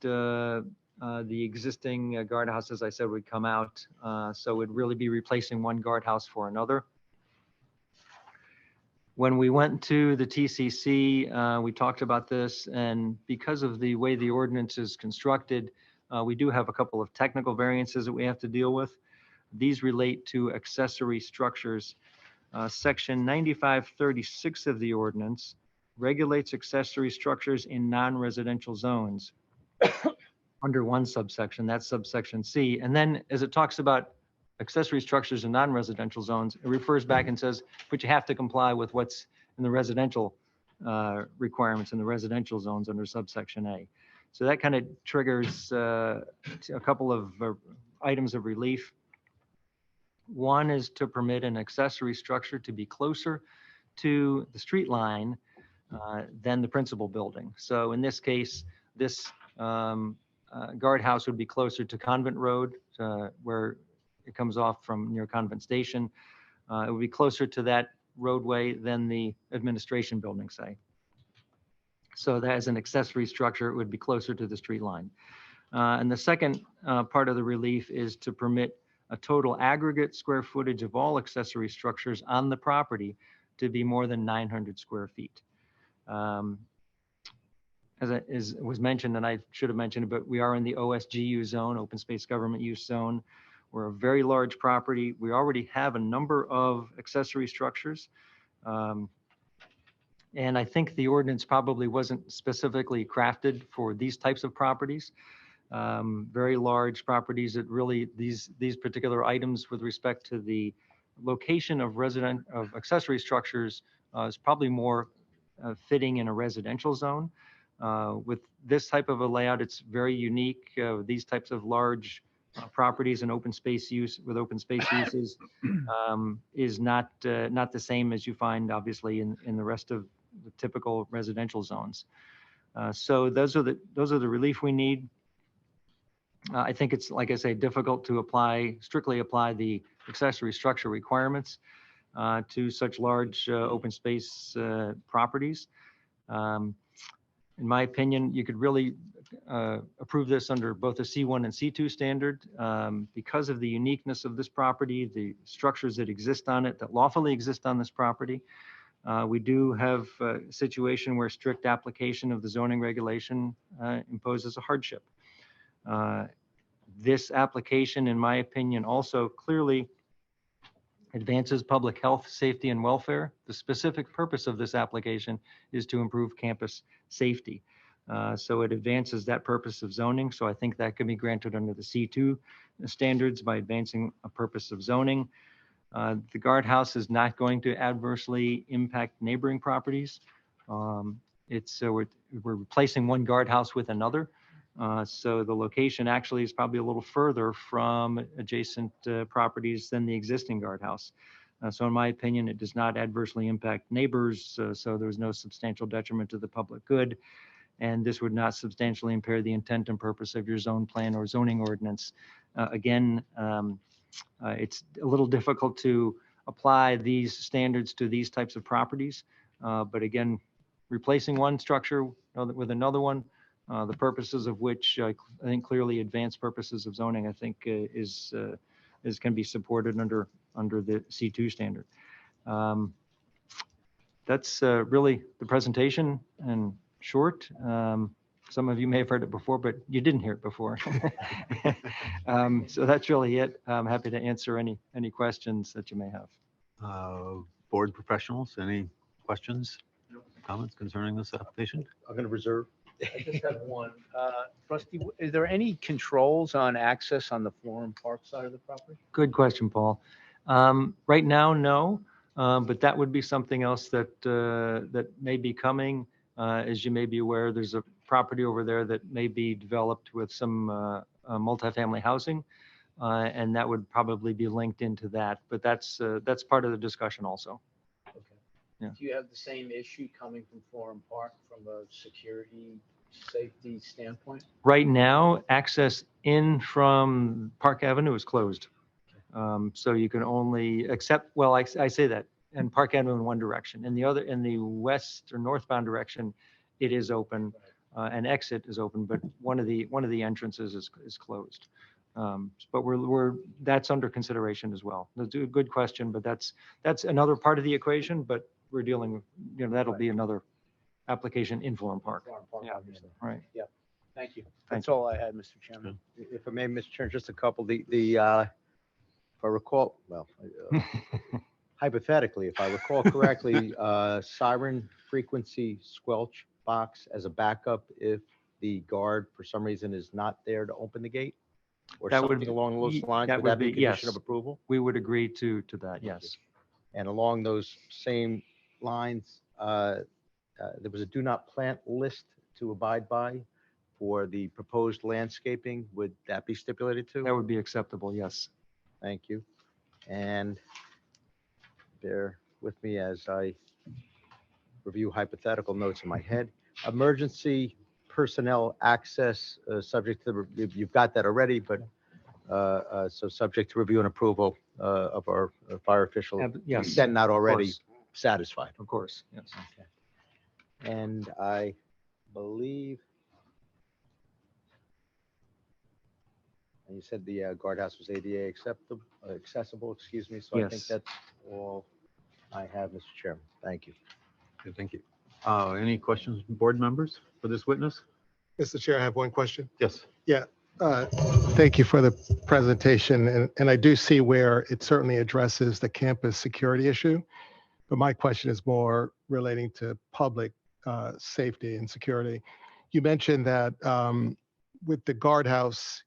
The existing guardhouse, as I said, would come out. So it would really be replacing one guardhouse for another. When we went to the TCC, we talked about this, and because of the way the ordinance is constructed, we do have a couple of technical variances that we have to deal with. These relate to accessory structures. Section 9536 of the ordinance regulates accessory structures in non-residential zones under one subsection, that's subsection C. And then as it talks about accessory structures in non-residential zones, it refers back and says, but you have to comply with what's in the residential requirements in the residential zones under subsection A. So that kind of triggers a couple of items of relief. One is to permit an accessory structure to be closer to the street line than the principal building. So in this case, this guardhouse would be closer to Convent Road, where it comes off from near Convent Station. It would be closer to that roadway than the administration building, say. So that as an accessory structure, it would be closer to the street line. And the second part of the relief is to permit a total aggregate square footage of all accessory structures on the property to be more than 900 square feet. As was mentioned, and I should have mentioned it, but we are in the OSGU zone, open space government use zone. We're a very large property. We already have a number of accessory structures. And I think the ordinance probably wasn't specifically crafted for these types of properties. Very large properties that really, these particular items with respect to the location of accessory structures is probably more fitting in a residential zone. With this type of a layout, it's very unique. These types of large properties and open space use with open space uses is not the same as you find obviously in the rest of the typical residential zones. So those are the relief we need. I think it's, like I say, difficult to strictly apply the accessory structure requirements to such large open space properties. In my opinion, you could really approve this under both a C1 and C2 standard because of the uniqueness of this property, the structures that exist on it, that lawfully exist on this property. We do have a situation where strict application of the zoning regulation imposes a hardship. This application, in my opinion, also clearly advances public health, safety, and welfare. The specific purpose of this application is to improve campus safety. So it advances that purpose of zoning. So I think that can be granted under the C2 standards by advancing a purpose of zoning. The guardhouse is not going to adversely impact neighboring properties. We're replacing one guardhouse with another. So the location actually is probably a little further from adjacent properties than the existing guardhouse. So in my opinion, it does not adversely impact neighbors. So there's no substantial detriment to the public good. And this would not substantially impair the intent and purpose of your zone plan or zoning ordinance. Again, it's a little difficult to apply these standards to these types of properties. But again, replacing one structure with another one, the purposes of which I think clearly advanced purposes of zoning, I think can be supported under the C2 standard. That's really the presentation in short. Some of you may have heard it before, but you didn't hear it before. So that's really it. I'm happy to answer any questions that you may have. Board professionals, any questions, comments concerning this application? I'm going to reserve. I just have one. Rusty, is there any controls on access on the Florham Park side of the property? Good question, Paul. Right now, no, but that would be something else that may be coming. As you may be aware, there's a property over there that may be developed with some multifamily housing, and that would probably be linked into that. But that's part of the discussion also. Okay. Yeah. Do you have the same issue coming from Florham Park from a security, safety standpoint? Right now, access in from Park Avenue is closed. So you can only accept, well, I say that, and Park Avenue in one direction. In the other, in the west or northbound direction, it is open. and exit is open, but one of the entrances is closed. But that's under consideration as well. That's a good question, but that's another part of the equation, but we're dealing with, that'll be another application in Florham Park. Yeah, right. Thank you. That's all I had, Mr. Chairman. If I may, Mr. Chairman, just a couple, if I recall, well, hypothetically, if I recall correctly, siren frequency squelch box as a backup if the guard for some reason is not there to open the gate? Or That would something along those lines? that Would would that be a be- condition of yes. approval? We would agree to that, yes. And along those same lines, there was a do not plant list to abide by for the proposed landscaping. Would that be stipulated too? That would be acceptable, yes. Thank you. And bear with me as I review hypothetical notes in my head. Emergency personnel access, subject to, you've got that already, but so subject to review and approval of our fire official. Yes. Extent not already course. satisfied. Of course, yes. And I believe, and you said the guardhouse was ADA accessible, excuse me. So I think Yes. that's all I have, Mr. Chairman. Thank you. Okay, thank you. Any questions, from board members, for this witness? Mr. Chair, I have one question. Yes. Thank you for the presentation. And I do see where it certainly addresses the campus security issue. But my question is more relating to public safety and security. You mentioned that with the guardhouse,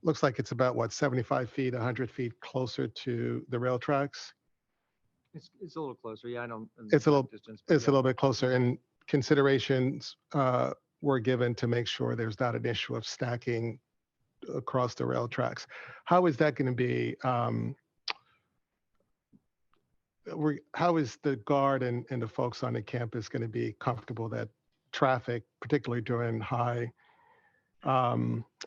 looks like it's about, 75 feet, 100 feet closer to the rail tracks? It's a little closer, yeah, I don't. It's a little- distance, but It's a little bit closer, and considerations were given to make sure there's not an issue of stacking across the rail tracks. How is that going to be? How is the guard and the folks on the campus going to be comfortable that traffic, particularly during high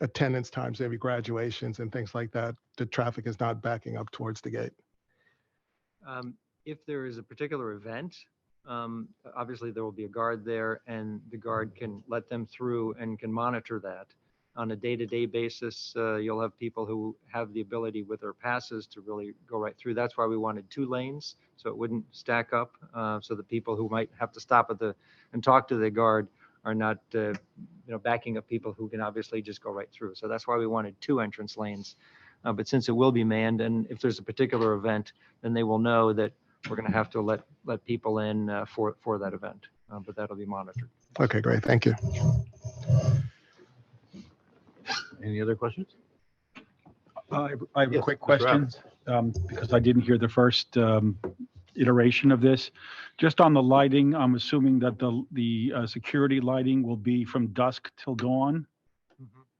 attendance times, maybe graduations and things like that, the traffic is not backing up towards the gate? If there is a particular event, obviously there will be a guard there and the guard can let them through and can monitor that. On a day-to-day basis, you'll have people who have the ability with their passes to really go right through. That's why we wanted 2 lanes, so it wouldn't stack up, so the people who might have to stop and talk to the guard are not, backing up people who can obviously just go right through. So that's why we wanted 2 entrance lanes. But since it will be manned, and if there's a particular event, then they will know that we're going to have to let people in for that event, but that'll be monitored. Okay, great. Thank you. Any other questions? I have a Yes, quick Mr. question, because I didn't hear the first iteration of this. Just on the lighting, I'm assuming that the security lighting will be from dusk till dawn.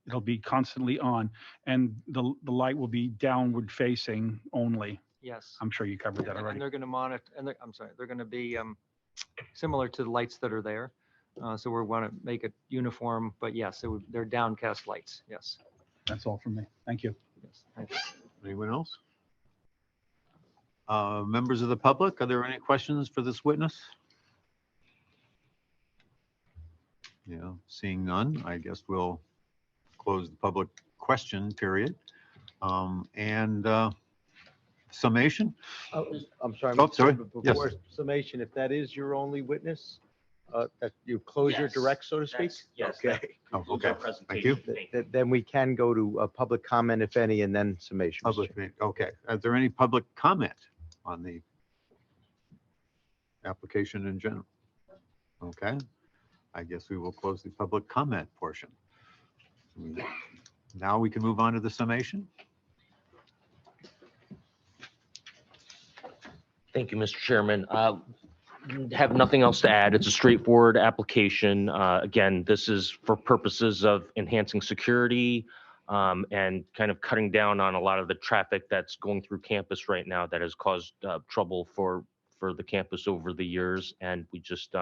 It'll be constantly on, and the light will be downward facing only. Yes. I'm sure you covered that And already. they're going to monitor, they're going to be similar to the lights that are there. So we want to make it uniform, but yes, they're downcast lights, yes. That's all from me. Thank you. Yes, thank you. Anyone else? Members of the public, are there any questions for this witness? Yeah, seeing none, I guess we'll close the public question period. And summation? I'm sorry. Oh, Mr. sorry. Chairman, Yes. Before summation, if that is your only witness, that you close your direct, so to speak? Yes. Okay. Oh, concludes okay. our Thank you. presentation. Thank you. Then we can go to public comment, if any, and then summation. Mr. Public, Chairman. okay. Is there any public comment on the application in general? Okay. I guess we will close the public comment portion. Now we can move on to the summation. Thank you, Mr. Chairman. Have nothing else to add. It's a straightforward application. Again, this is for purposes of enhancing security and kind of cutting down on a lot of the traffic that's going through campus right now that has caused trouble for the campus over the years. And we just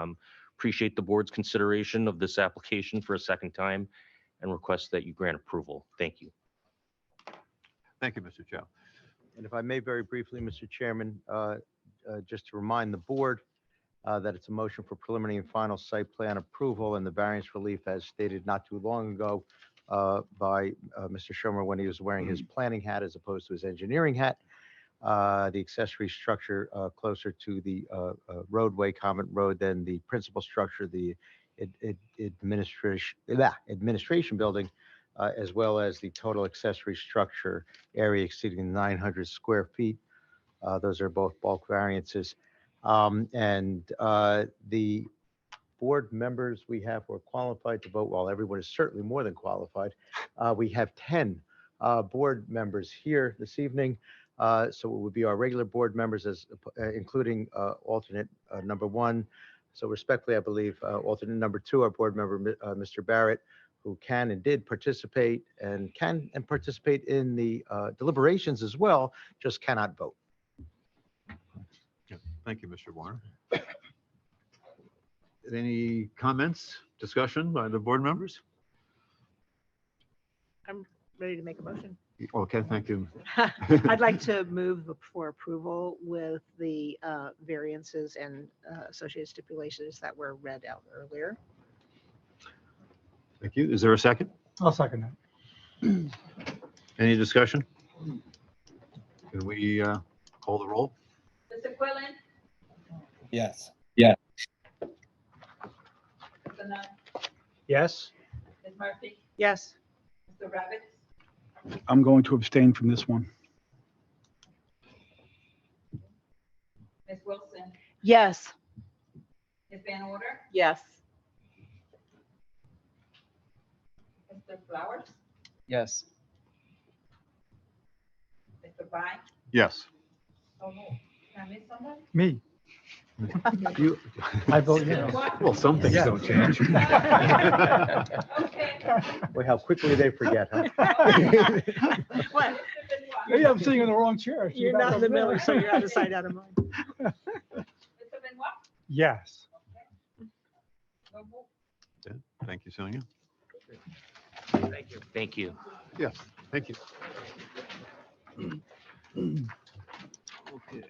appreciate the board's consideration of this application for a second time and request that you grant approval. Thank you. Thank you, Mr. Chow. And if I may very briefly, Mr. Chairman, just to remind the board, that it's a motion for preliminary and final site plan approval and the variance relief as stated not too long ago by Mr. Schumer when he was wearing his planning hat as opposed to his engineering hat. The accessory structure closer to the roadway, common road, than the principal structure, the administration building, as well as the total accessory structure area exceeding 900 square feet. Those are both bulk variances. The board members we have who are qualified to vote, while everyone is certainly more than qualified, we have 10 board members here this evening. So it would be our regular board members, including alternate number 1. So respectfully, I believe alternate number 2, our board member, Mr. Barrett, who can and did participate and participate in the deliberations as well, just cannot vote. Thank you, Mr. Warner. Any comments, discussion by the board members? I'm ready to make a motion. Okay, thank you. I'd like to move for approval with the variances and associated stipulations that were read out earlier. Thank you. Is there a second? I'll second that. Any discussion? Can we call the roll? Mr. Quillen? Yes. Mr. Nunn? Yes. Ms. Murphy? Yes. Mr. Rabbit? I'm going to abstain from this one. Ms. Wilson? Yes. Ms. Van Order? Yes. Mr. Flowers? Yes. Mr. Vine? Yes. Oh, no. Can I miss somebody? Me. You, I vote yes. well, some things Yeah. don't change. Okay. Boy, how quickly they forget, huh? What? Maybe I'm sitting in the wrong chair. You're not in the middle, so you're out of sight, out of mind. Mr. Benoit? Yes. So moved. Thank you, Sonia. Thank you. Thank you. Yes, thank you. Okay.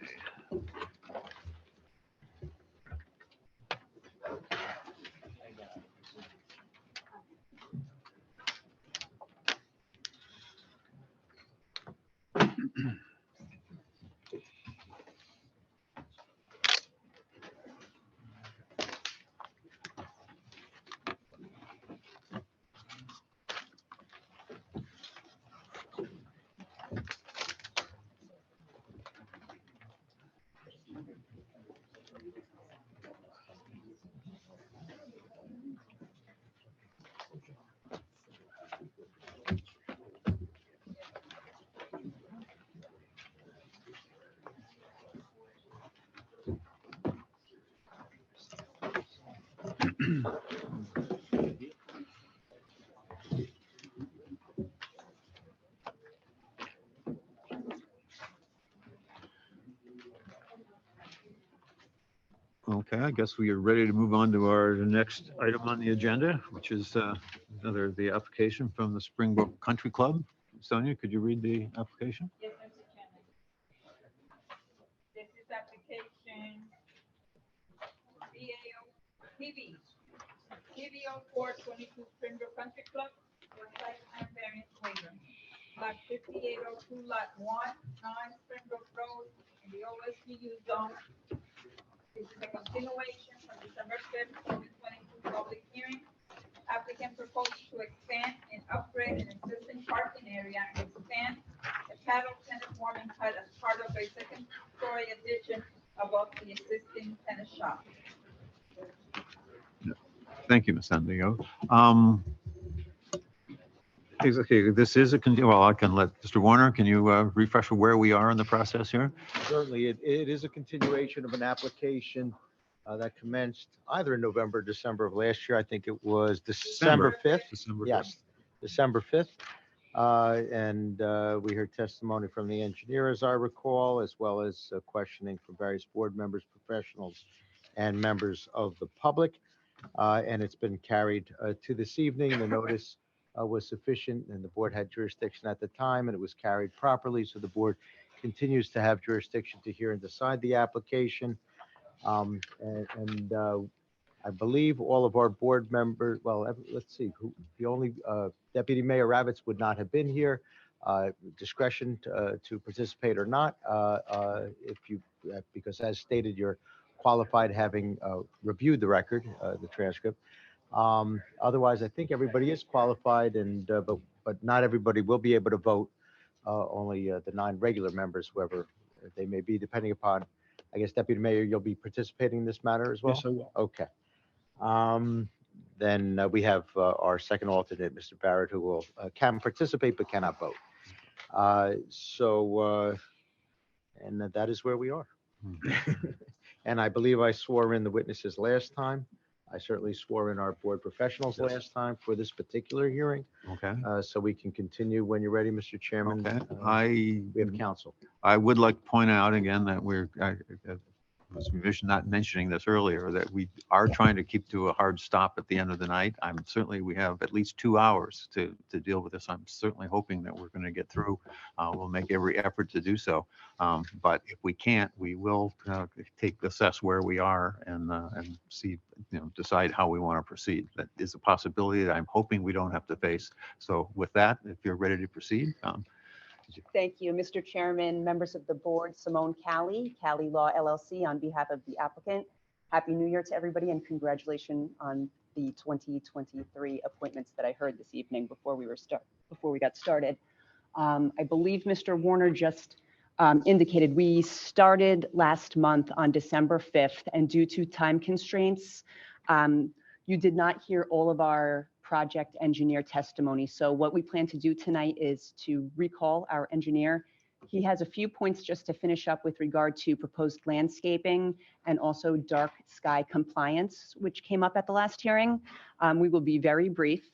Okay, I guess we are ready to move on to our next item on the agenda, which is the application from the Springbrook Country Club. Sonia, could you read the application? Yes, Mr. Chairman. This is application PBO 422 Springbrook Country Club for site plan variance waiver. Block 5802, lot 1, 9 Springbrook Road in the OSGU zone. This is a continuation from December 5th, 2022 public hearing. Applicant proposes to expand and upgrade an existing parking area and expand a paddle tennis warming hut as part of a second-story addition above the existing tennis shop. Thank you, Ms. Sandiego. Okay, this is well, I can let Mr. Warner, can you refresh where we are in the process here? Certainly, it is a continuation of an application that commenced either in November or December of last year. I think it was December 5th. December 5th. Yes, December 5th. We heard testimony from the engineer, as I recall, as well as questioning from various board members, professionals, and members of the public. And it's been carried to this evening. The notice was sufficient and the board had jurisdiction at the time and it was carried properly. So the board continues to have jurisdiction to hear and decide the application. I believe all of our board members, well, let's see, the only Deputy Mayor Ravitz would not have been here. Discretion to participate or not, if you, because as stated, you're qualified having reviewed the record, the transcript. Otherwise, I think everybody is qualified, but not everybody will be able to vote. Only the 9 regular members, whoever they may be, depending upon, I guess, Deputy Mayor, you'll be participating in this matter as well? Yes, I will. Okay. Then we have our second alternate, Mr. Barrett, who will can participate but cannot vote. And that is where we are. And I believe I swore in the witnesses last time. I certainly swore in our board professionals Yes. last time for this particular hearing. Okay. So we can continue when you're ready, Mr. Chairman. Okay. We have counsel. I would like to point out again that I was not mentioning this earlier, that we are trying to keep to a hard stop at the end of the night. We have at least 2 hours to deal with this. I'm certainly hoping that we're going to get through. We'll make every effort to do so. But if we can't, we will assess where we are and see, decide how we want to proceed. That is a possibility that I'm hoping we don't have to face. So with that, if you're ready to proceed. Thank you, Mr. Chairman, members of the board, Simone Cali Law LLC, on behalf of the applicant. Happy New Year to everybody and congratulations on the 2023 appointments that I heard this evening before we got started. I believe Mr. Warner just indicated we started last month on December 5th, and due to time constraints, you did not hear all of our project engineer testimony. So what we plan to do tonight is to recall our engineer. He has a few points just to finish up with regard to proposed landscaping and also dark sky compliance, which came up at the last hearing. We will be very brief.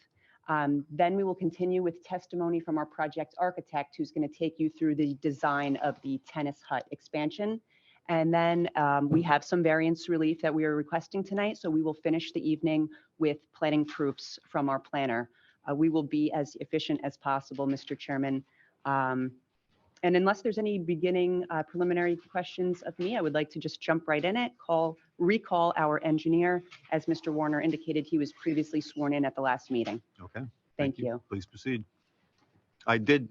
Then we will continue with testimony from our project architect, who's going to take you through the design of the tennis hut expansion. And then we have some variance relief that we are requesting tonight. So we will finish the evening with planning proofs from our planner. We will be as efficient as possible, Mr. Chairman. And unless there's any beginning preliminary questions of me, I would like to just jump right in it, recall our engineer. As Mr. Warner indicated, he was previously sworn in at the last meeting. Okay. Thank you. Please proceed. I did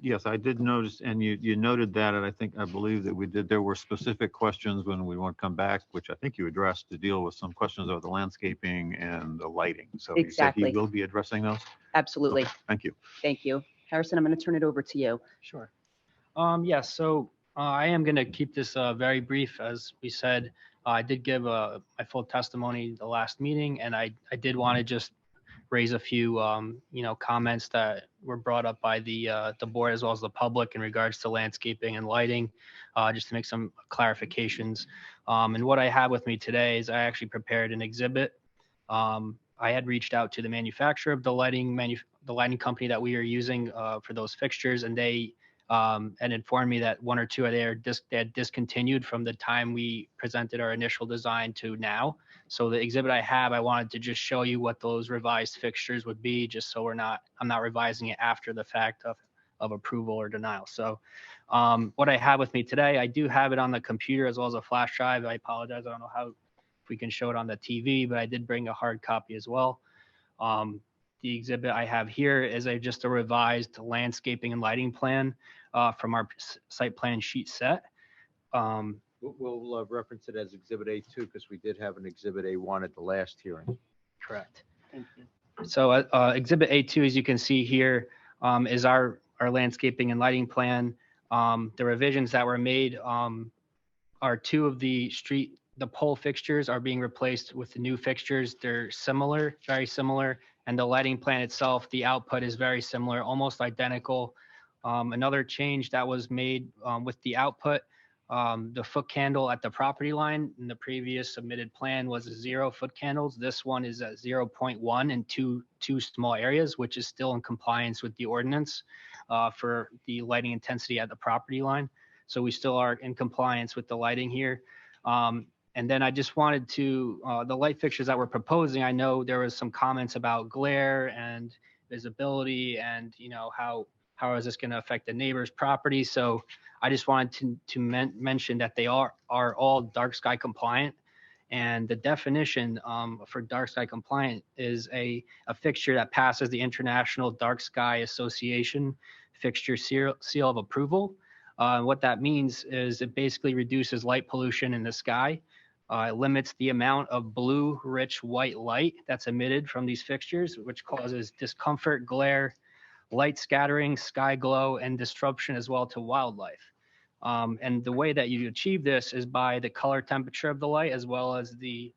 notice, and you noted that, and I believe that there were specific questions when we want to come back, which I think you addressed, to deal with some questions about the landscaping and the lighting. So Exactly. You said you will be addressing those? Absolutely. Okay, thank you. Thank you. Harrison, I'm going to turn it over to you. Sure. Yes, so I am going to keep this very brief. As we said, I did give my full testimony the last meeting, and I did want to just raise a few, comments that were brought up by the board as well as the public in regards to landscaping and lighting, just to make some clarifications. And what I have with me today is I actually prepared an exhibit. I had reached out to the manufacturer of the lighting company that we are using for those fixtures, and they and informed me that 1 or 2 of they had discontinued from the time we presented our initial design to now. So the exhibit I have, I wanted to just show you what those revised fixtures would be, just so I'm not revising it after the fact of approval or denial. So what I have with me today, I do have it on the computer as well as a flash drive. I apologize, I don't know if we can show it on the TV, but I did bring a hard copy as well. The exhibit I have here is just a revised landscaping and lighting plan from our site plan sheet set. We'll reference it as Exhibit A2 because we did have an Exhibit A1 at the last hearing. Correct. Thank you. So Exhibit A2, as you can see here, is our landscaping and lighting plan. The revisions that were made are 2 of the pole fixtures are being replaced with the new fixtures. They're similar, very similar. And the lighting plan itself, the output is very similar, almost identical. Another change that was made with the output, the foot candle at the property line in the previous submitted plan was 0 foot candles. This one is at 0.1 in two small areas, which is still in compliance with the ordinance for the lighting intensity at the property line. So we still are in compliance with the lighting here. And then I just wanted to, the light fixtures that we're proposing, I know there was some comments about glare and visibility and, how is this going to affect the neighbor's property? So I just wanted to mention that they are all dark sky compliant. And the definition for dark sky compliant is a fixture that passes the International Dark Sky Association fixture seal of approval. What that means is it basically reduces light pollution in the sky. It limits the amount of blue, rich white light that's emitted from these fixtures, which causes discomfort, glare, light scattering, sky glow, and disruption as well to wildlife. And the way that you achieve this is by the color temperature of the light, as well as the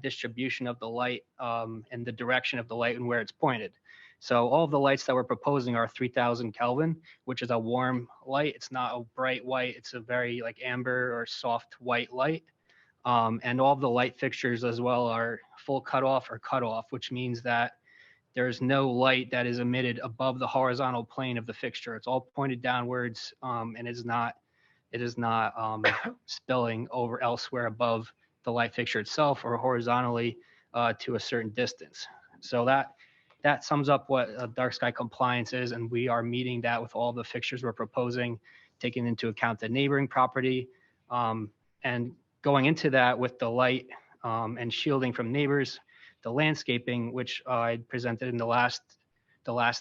distribution of the light and the direction of the light and where it's pointed. So all of the lights that we're proposing are 3000 Kelvin, which is a warm light. It's not a bright white. It's a very like amber or soft white light. And all of the light fixtures as well are full cutoff or cutoff, which means that there's no light that is emitted above the horizontal plane of the fixture. It's all pointed downwards, and it is not spilling over elsewhere above the light fixture itself or horizontally to a certain distance. So that sums up what dark sky compliance is, and we are meeting that with all the fixtures we're proposing, taking into account the neighboring property, and going into that with the light and shielding from neighbors, the landscaping, which I presented in the last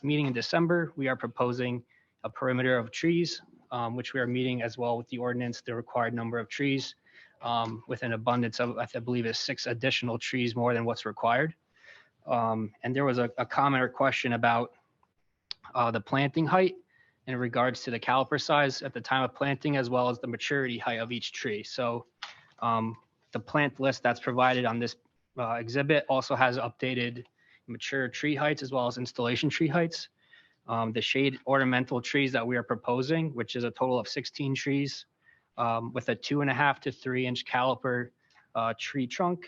meeting in December. We are proposing a perimeter of trees, which we are meeting as well with the ordinance, the required number of trees, with an abundance of, I believe, is 6 additional trees more than what's required. And there was a comment or question about the planting height in regards to the caliper size at the time of planting, as well as the maturity height of each tree. So the plant list that's provided on this exhibit also has updated mature tree heights as well as installation tree heights. The shade ornamental trees that we are proposing, which is a total of 16 trees with a 2.5 to 3 inch caliper tree trunk.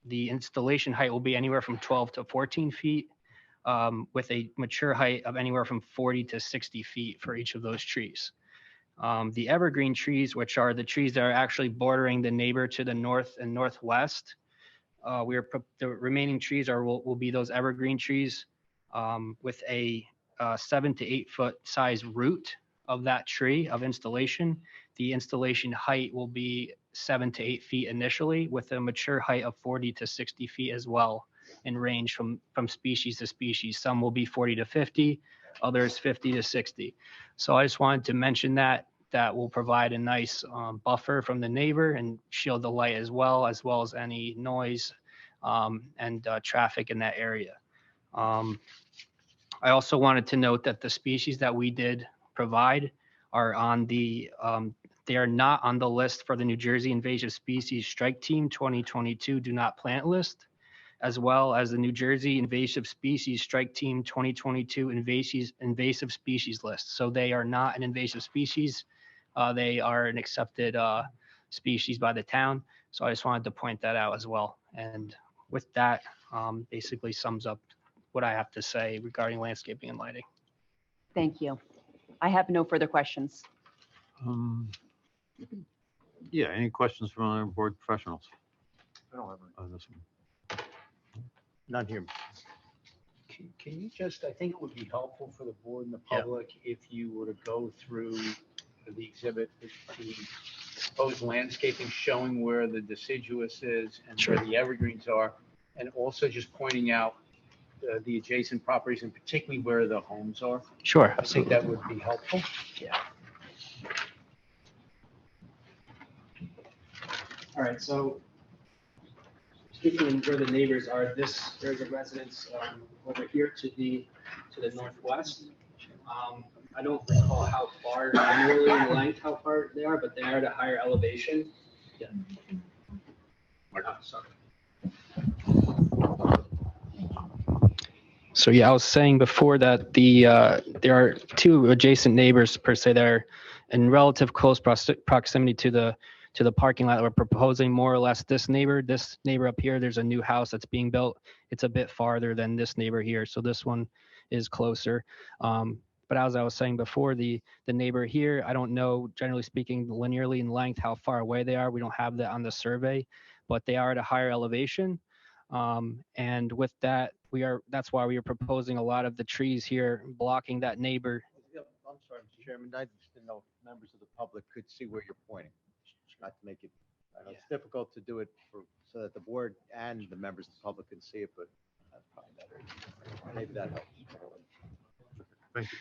The installation height will be anywhere from 12 to 14 feet with a mature height of anywhere from 40 to 60 feet for each of those trees. The evergreen trees, which are the trees that are actually bordering the neighbor to the north and northwest, the remaining trees will be those evergreen trees with a 7 to 8 foot size root of that tree of installation. The installation height will be 7 to 8 feet initially, with a mature height of 40 to 60 feet as well, and range from species to species. Some will be 40 to 50, others 50 to 60. So I just wanted to mention that will provide a nice buffer from the neighbor and shield the light as well as any noise and traffic in that area. I also wanted to note that the species that we did provide are on they are not on the list for the New Jersey Invasive Species Strike Team 2022 Do Not Plant list, as well as the New Jersey Invasive Species Strike Team 2022 invasive species list. So they are not an invasive species. They are an accepted species by the town. So I just wanted to point that out as well. And with that, basically sums up what I have to say regarding landscaping and lighting. Thank you. I have no further questions. Yeah, any questions from our board professionals? I don't have on this one? None here. Can you just, I think it would be helpful for the board and the public if you were to go through the exhibit, the proposed landscaping showing where the deciduous is and where the evergreens are, and also just pointing out the adjacent properties and particularly where the homes are. Sure, I think that would be helpful. Yeah. All right, so speaking where the neighbors are, there's a residence over here to the northwest. I don't recall how far generally in length, how far they are, but they are at a higher elevation. Yeah. Sorry. So yeah, I was saying before that there are 2 adjacent neighbors per se that are in relative close proximity to the parking lot. We're proposing more or less this neighbor up here. There's a new house that's being built. It's a bit farther than this neighbor here. So this one is closer. But as I was saying before, the neighbor here, I don't know, generally speaking, linearly in length, how far away they are. We don't have that on the survey, but they are at a higher elevation. And with that, that's why we are proposing a lot of the trees here blocking that neighbor. I'm sorry, Mr. Chairman, I just didn't know if members of the public could see where you're pointing, not to make it I know it's difficult to do it so that the board and the members of the public can see it, but that's probably better. Maybe that helps. Thank you.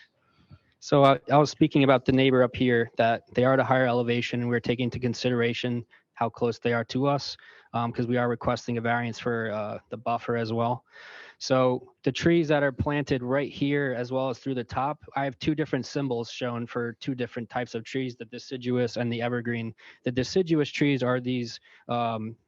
So I was speaking about the neighbor up here, that they are at a higher elevation, and we're taking into consideration how close they are to us, because we are requesting a variance for the buffer as well. So the trees that are planted right here, as well as through the top, I have two different symbols shown for two different types of trees, the deciduous and the evergreen. The deciduous trees are these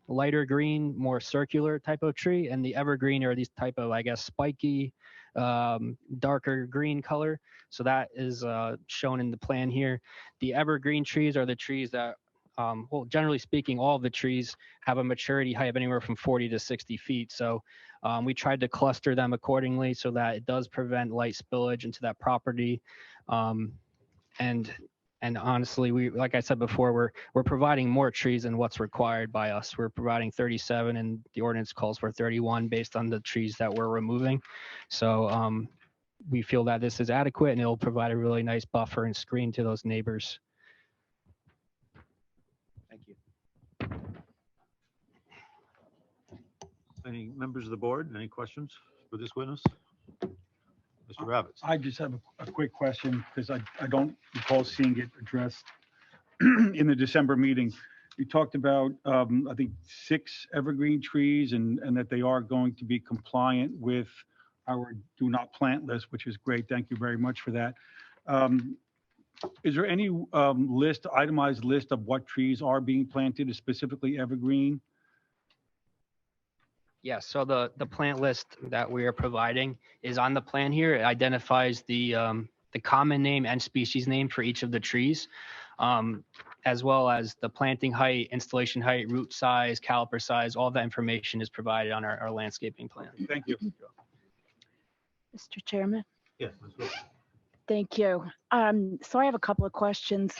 lighter green, more circular type of tree, and the evergreen are these type of, I guess, spiky, darker green color. So that is shown in the plan here. The evergreen trees are the trees that, well, generally speaking, all of the trees have a maturity height of anywhere from 40 to 60 feet. So we tried to cluster them accordingly so that it does prevent light spillage into that property. And honestly, like I said before, we're providing more trees than what's required by us. We're providing 37, and the ordinance calls for 31 based on the trees that we're removing. So we feel that this is adequate, and it'll provide a really nice buffer and screen to those neighbors. Thank you. Any members of the board, any questions for this witness? Mr. Ravitz? I just have a quick question because I don't recall seeing it addressed in the December meeting. You talked about, I think, 6 evergreen trees and that they are going to be compliant with our do not plant list, which is great. Thank you very much for that. Is there any itemized list of what trees are being planted, specifically evergreen? Yeah, so the plant list that we are providing is on the plan here. It identifies the common name and species name for each of the trees, as well as the planting height, installation height, root size, caliper size. All that information is provided on our landscaping plan. Thank you. Mr. Chairman, Yes, Ms. Wilson. thank you. So I have a couple of questions.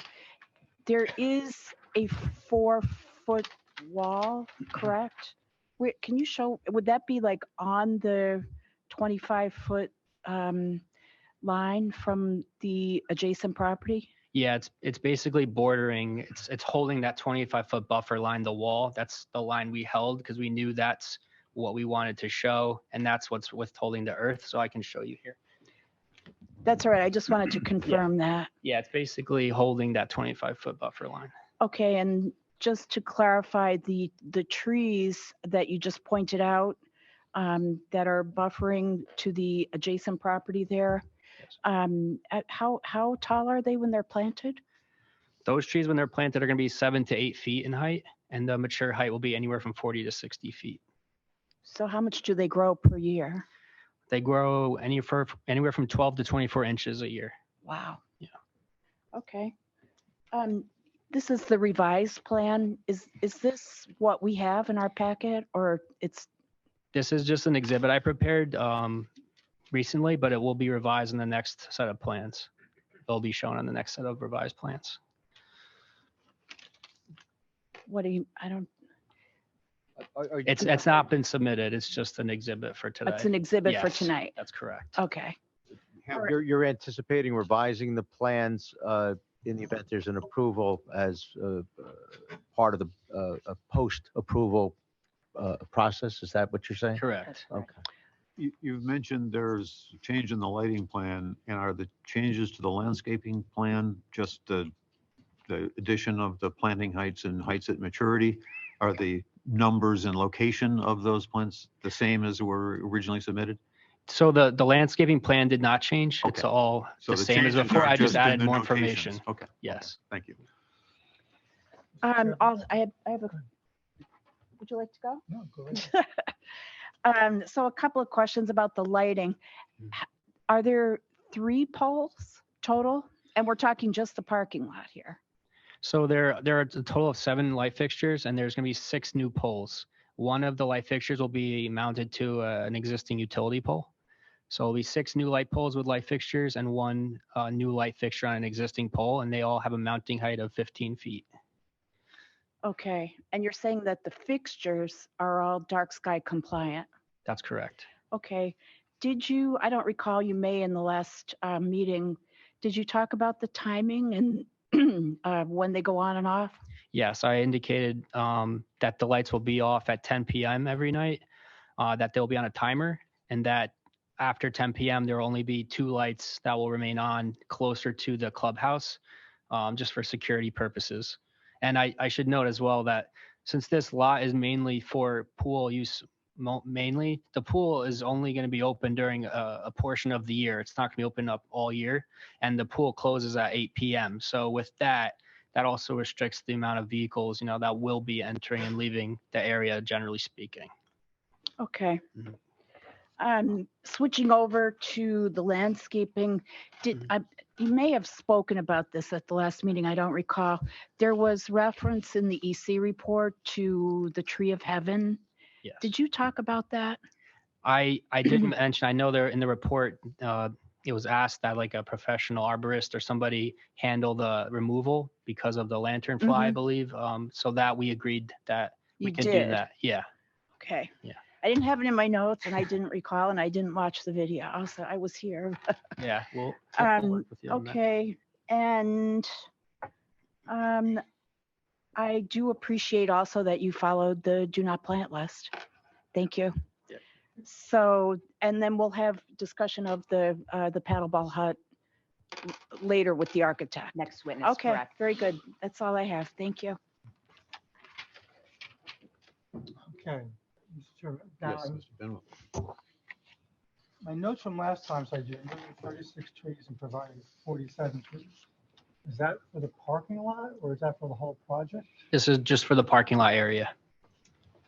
There is a 4-foot wall, correct? Wait, can you show, would that be like on the 25-foot line from the adjacent property? Yeah, it's basically bordering. It's holding that 25-foot buffer line, the wall. That's the line we held because we knew that's what we wanted to show, and that's what's withholding the earth. So I can show you here. That's all right. I just wanted to confirm that. Yeah, it's basically holding that 25-foot buffer line. Okay, and just to clarify, the trees that you just pointed out that are buffering to the adjacent property there, how tall are they when they're planted? Those trees, when they're planted, are going to be 7 to 8 feet in height, and the mature height will be anywhere from 40 to 60 feet. So how much do they grow per year? They grow anywhere from 12 to 24 inches a year. Wow. Yeah. Okay. This is the revised plan. Is this what we have in our packet, or it's? This is just an exhibit I prepared recently, but it will be revised in the next set of plans. They'll be shown on the next set of revised plans. What do you? I don't. It's not been submitted. It's just an exhibit for today. It's an exhibit for Yes, tonight. That's correct. Okay. You're anticipating revising the plans in the event there's an approval as part of the post-approval process? Is that what you're saying? Correct. Okay. You've mentioned there's a change in the lighting plan, and are the changes to the landscaping plan just the addition of the planting heights and heights at maturity? Are the numbers and location of those plants the same as were originally submitted? So the landscaping plan did not change. It's Okay. all So the the same as changes before. are I just in added the more notations. information. Okay. Yes. Thank you. I have a. Would you like to go? No, go ahead. So a couple of questions about the lighting. Are there 3 poles total? And we're talking just the parking lot here. So there are a total of 7 light fixtures, and there's going to be 6 new poles. One of the light fixtures will be mounted to an existing utility pole. So it'll be 6 new light poles with light fixtures and 1 new light fixture on an existing pole, and they all have a mounting height of 15 feet. Okay. And you're saying that the fixtures are all dark sky compliant? That's correct. Okay. Did you, I don't recall, you may in the last meeting, did you talk about the timing and when they go on and off? Yes, I indicated that the lights will be off at 10 p.m. every night, that they'll be on a timer, and that after 10 p.m. there will only be 2 lights that will remain on closer to the clubhouse, just for security purposes. And I should note as well that since this lot is mainly for pool use, mainly, the pool is only going to be open during a portion of the year. It's not going to be open up all year, and the pool closes at 8 p.m. So with that also restricts the amount of vehicles, that will be entering and leaving the area, generally speaking. Okay. Switching over to the landscaping, you may have spoken about this at the last meeting, I don't recall. There was reference in the EC report to the Tree of Heaven. Yes. Did you talk about that? I did mention, I know there in the report, it was asked that like a professional arborist or somebody handle the removal because of the lanternfly, I believe. So that we agreed that we can do that. Yeah. Okay. Yeah. I didn't have it in my notes and I didn't recall and I didn't watch the video. Also, I was here. Yeah. We'll work with you on that. Okay. And I do appreciate also that you followed the do not plant list. Thank you. Yeah. So, and then we'll have discussion of the paddleball hut later with the architect. Next witness, Okay, correct. very good. That's all I have. Thank you. Okay. Mr. Chairman, now, Yes, Mr. Benwell. my notes from last time said you removed 36 trees and provided 47 trees. Is that for the parking lot or is that for the whole project? This is just for the parking lot area.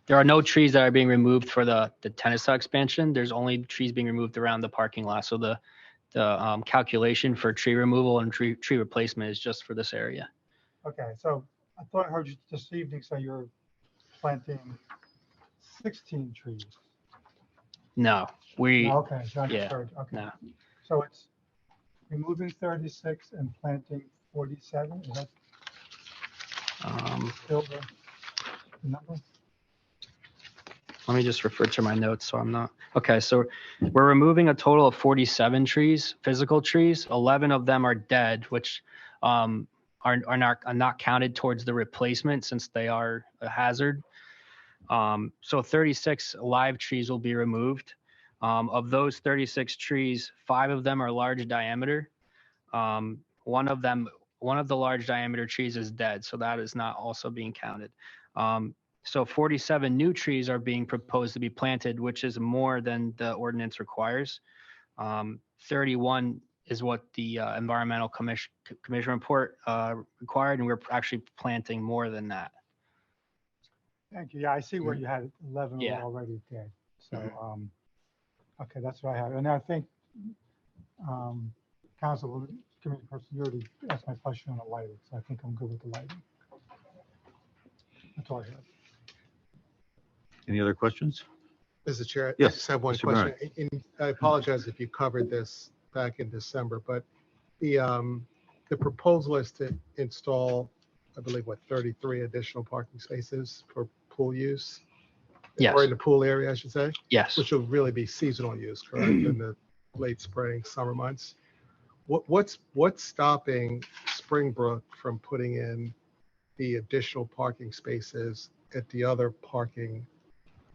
There are no trees that are being removed for the tennis hut expansion. There's only trees being removed around the parking lot. So the calculation for tree removal and tree replacement is just for this area. Okay, so I thought I heard you this evening say you're planting 16 trees. No, we. No, okay, so I Yeah, misheard. Okay. no. So it's removing 36 and planting 47? Is that still the number? Let me just refer to my notes so I'm not. Okay, so we're removing a total of 47 trees, physical trees. 11 of them are dead, which are not counted towards the replacement since they are a hazard. So 36 live trees will be removed. Of those 36 trees, 5 of them are large diameter. One of the large diameter trees is dead, so that is not also being counted. So 47 new trees are being proposed to be planted, which is more than the ordinance requires. 31 is what the environmental commission report required, and we're actually planting more than that. Thank you. Yeah, I see where you had 11 were Yeah. already dead. So, okay, that's what I have. And I think, Council, Committee person, you already asked my question on the lighting, so I think I'm good with the lighting. That's all I have. Any other questions? Mr. Chair, I Yes, just have one Mr. question. And I apologize if you covered this back in December, but the proposal is to install, I believe, 33 additional parking spaces for pool use? Yes. Or in the pool area, I should say? Yes. Which will really be seasonal use, correct, in the late spring, summer months? What's stopping Springbrook from putting in the additional parking spaces at the other parking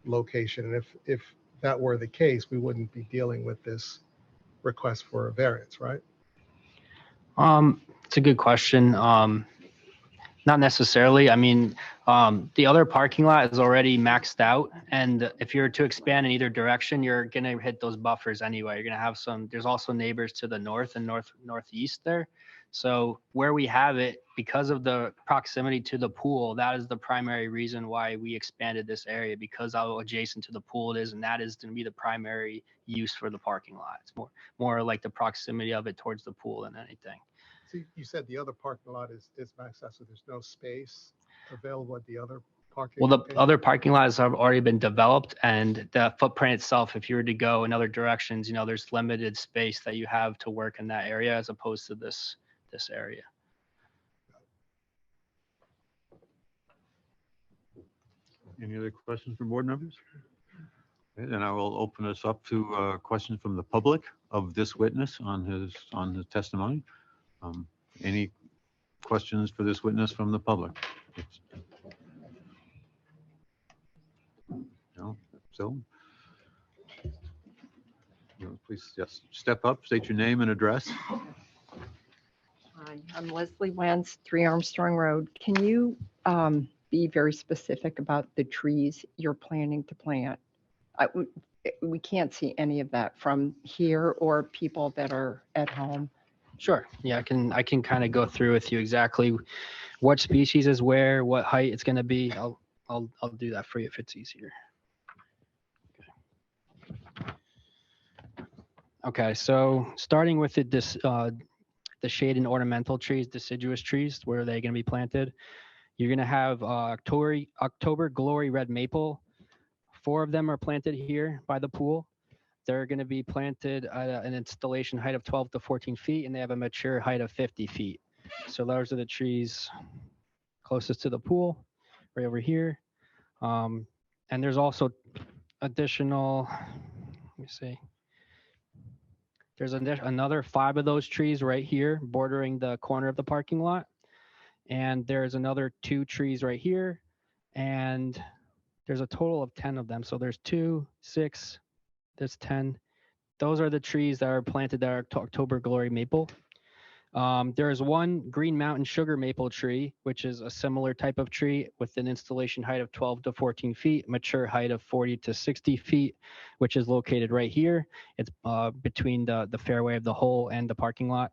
location? And if that were the case, we wouldn't be dealing with this request for a variance, right? It's a good question. Not necessarily. I mean, the other parking lot is already maxed out, and if you're to expand in either direction, you're gonna hit those buffers anyway. You're gonna have some. There's also neighbors to the north and northeast there. So where we have it, because of the proximity to the pool, that is the primary reason why we expanded this area, because how adjacent to the pool it is, and that is going to be the primary use for the parking lot. It's more like the proximity of it towards the pool than anything. See, you said the other parking lot is maxed out, so there's no space available at the other parking? Well, the location? other parking lots have already been developed, and the footprint itself, if you were to go in other directions, there's limited space that you have to work in that area as opposed to this area. Any other questions from board members? Okay, then I will open this up to questions from the public of this witness on his testimony. Any questions for this witness from the public? No, so. Please, yes, step up, state your name and address. Hi, I'm Leslie Wentz, 3 Armstrong Road. Can you be very specific about the trees you're planning to plant? We can't see any of that from here or people that are at home. Sure. Yeah, I can kind of go through with you exactly what species is where, what height it's going to be. I'll do that for you if it's easier. Okay, so starting with the shade and ornamental trees, deciduous trees, where are they going to be planted? You're going to have October Glory Red Maple. 4 of them are planted here by the pool. They're going to be planted at an installation height of 12 to 14 feet, and they have a mature height of 50 feet. So those are the trees closest to the pool, right over here. And there's also additional, let me see. There's another 5 of those trees right here bordering the corner of the parking lot. And there's another 2 trees right here. And there's a total of 10 of them. So there's 2, 6, there's 10. Those are the trees that are planted that are October Glory Maple. There's one Green Mountain Sugar Maple tree, which is a similar type of tree with an installation height of 12 to 14 feet, mature height of 40 to 60 feet, which is located right here. It's between the fairway of the hole and the parking lot.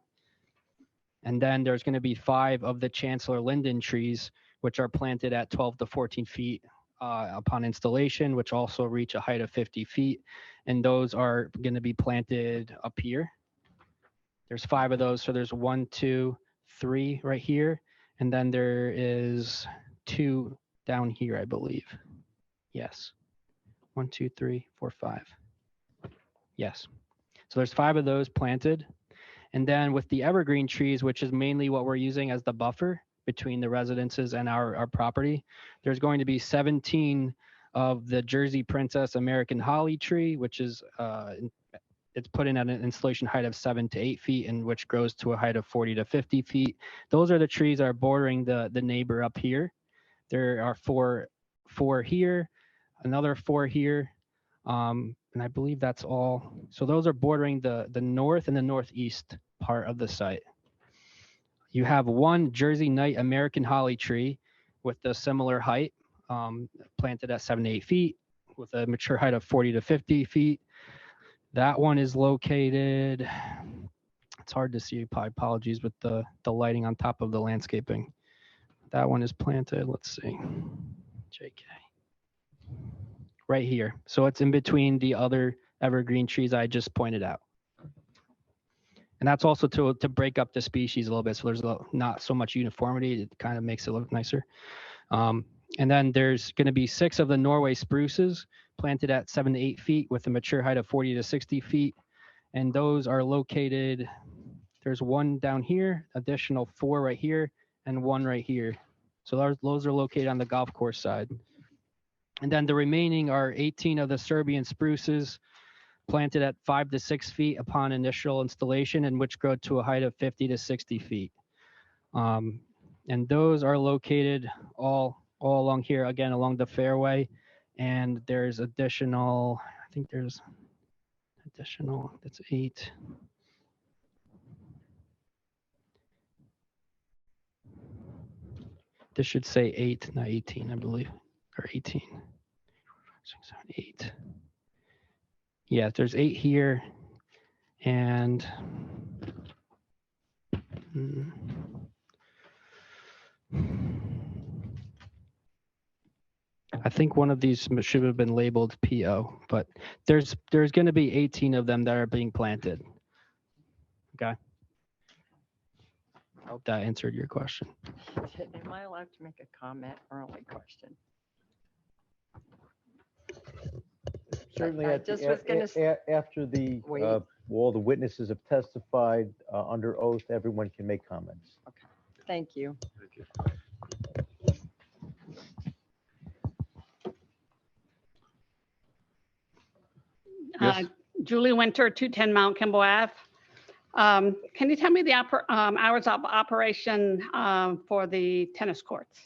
And then there's going to be 5 of the Chancellor Linden trees, which are planted at 12 to 14 feet upon installation, which also reach a height of 50 feet. And those are going to be planted up here. There's 5 of those. So there's 1, 2, 3 right here. And then there is 2 down here, I believe. Yes. 1, 2, 3, 4, 5. Yes. So there's 5 of those planted. And then with the evergreen trees, which is mainly what we're using as the buffer between the residences and our property, there's going to be 17 of the Jersey Princess American Holly tree, which is it's put in at an installation height of 7 to 8 feet, and which grows to a height of 40 to 50 feet. Those are the trees that are bordering the neighbor up here. There are four here, another 4 here, and I believe that's all. So those are bordering the north and the northeast part of the site. You have 1 Jersey Night American Holly tree with a similar height, planted at 7 to 8 feet, with a mature height of 40 to 50 feet. That one is located, it's hard to see, apologies with the lighting on top of the landscaping. That one is planted, let's see, JK. Right here. So it's in between the other evergreen trees I just pointed out. And that's also to break up the species a little bit. So there's not so much uniformity. It kind of makes it look nicer. And then there's going to be 6 of the Norway spruces planted at 7 to 8 feet with a mature height of 40 to 60 feet. And those are located, there's 1 down here, additional 4 right here, and 1 right here. So those are located on the golf course side. And then the remaining are 18 of the Serbian spruces planted at 5 to 6 feet upon initial installation, and which grow to a height of 50 to 60 feet. And those are located all along here, again, along the fairway. And there's additional, I think there's additional, that's 8. This should say 8, not 18, I believe, or 18. 6, 7, 8. Yeah, there's 8 here, and I think one of these should have been labeled PO, but there's going to be 18 of them that are being planted. Okay. I hope that answered your question. Am I allowed to make a comment or only question? Certainly, I just was gonna after the Wait. all the witnesses have testified under oath, everyone can make comments. Okay, thank you. Thank you. Yes. Julie Winter, 210 Mount Kimball Ave. Can you tell me the hours of operation for the tennis courts?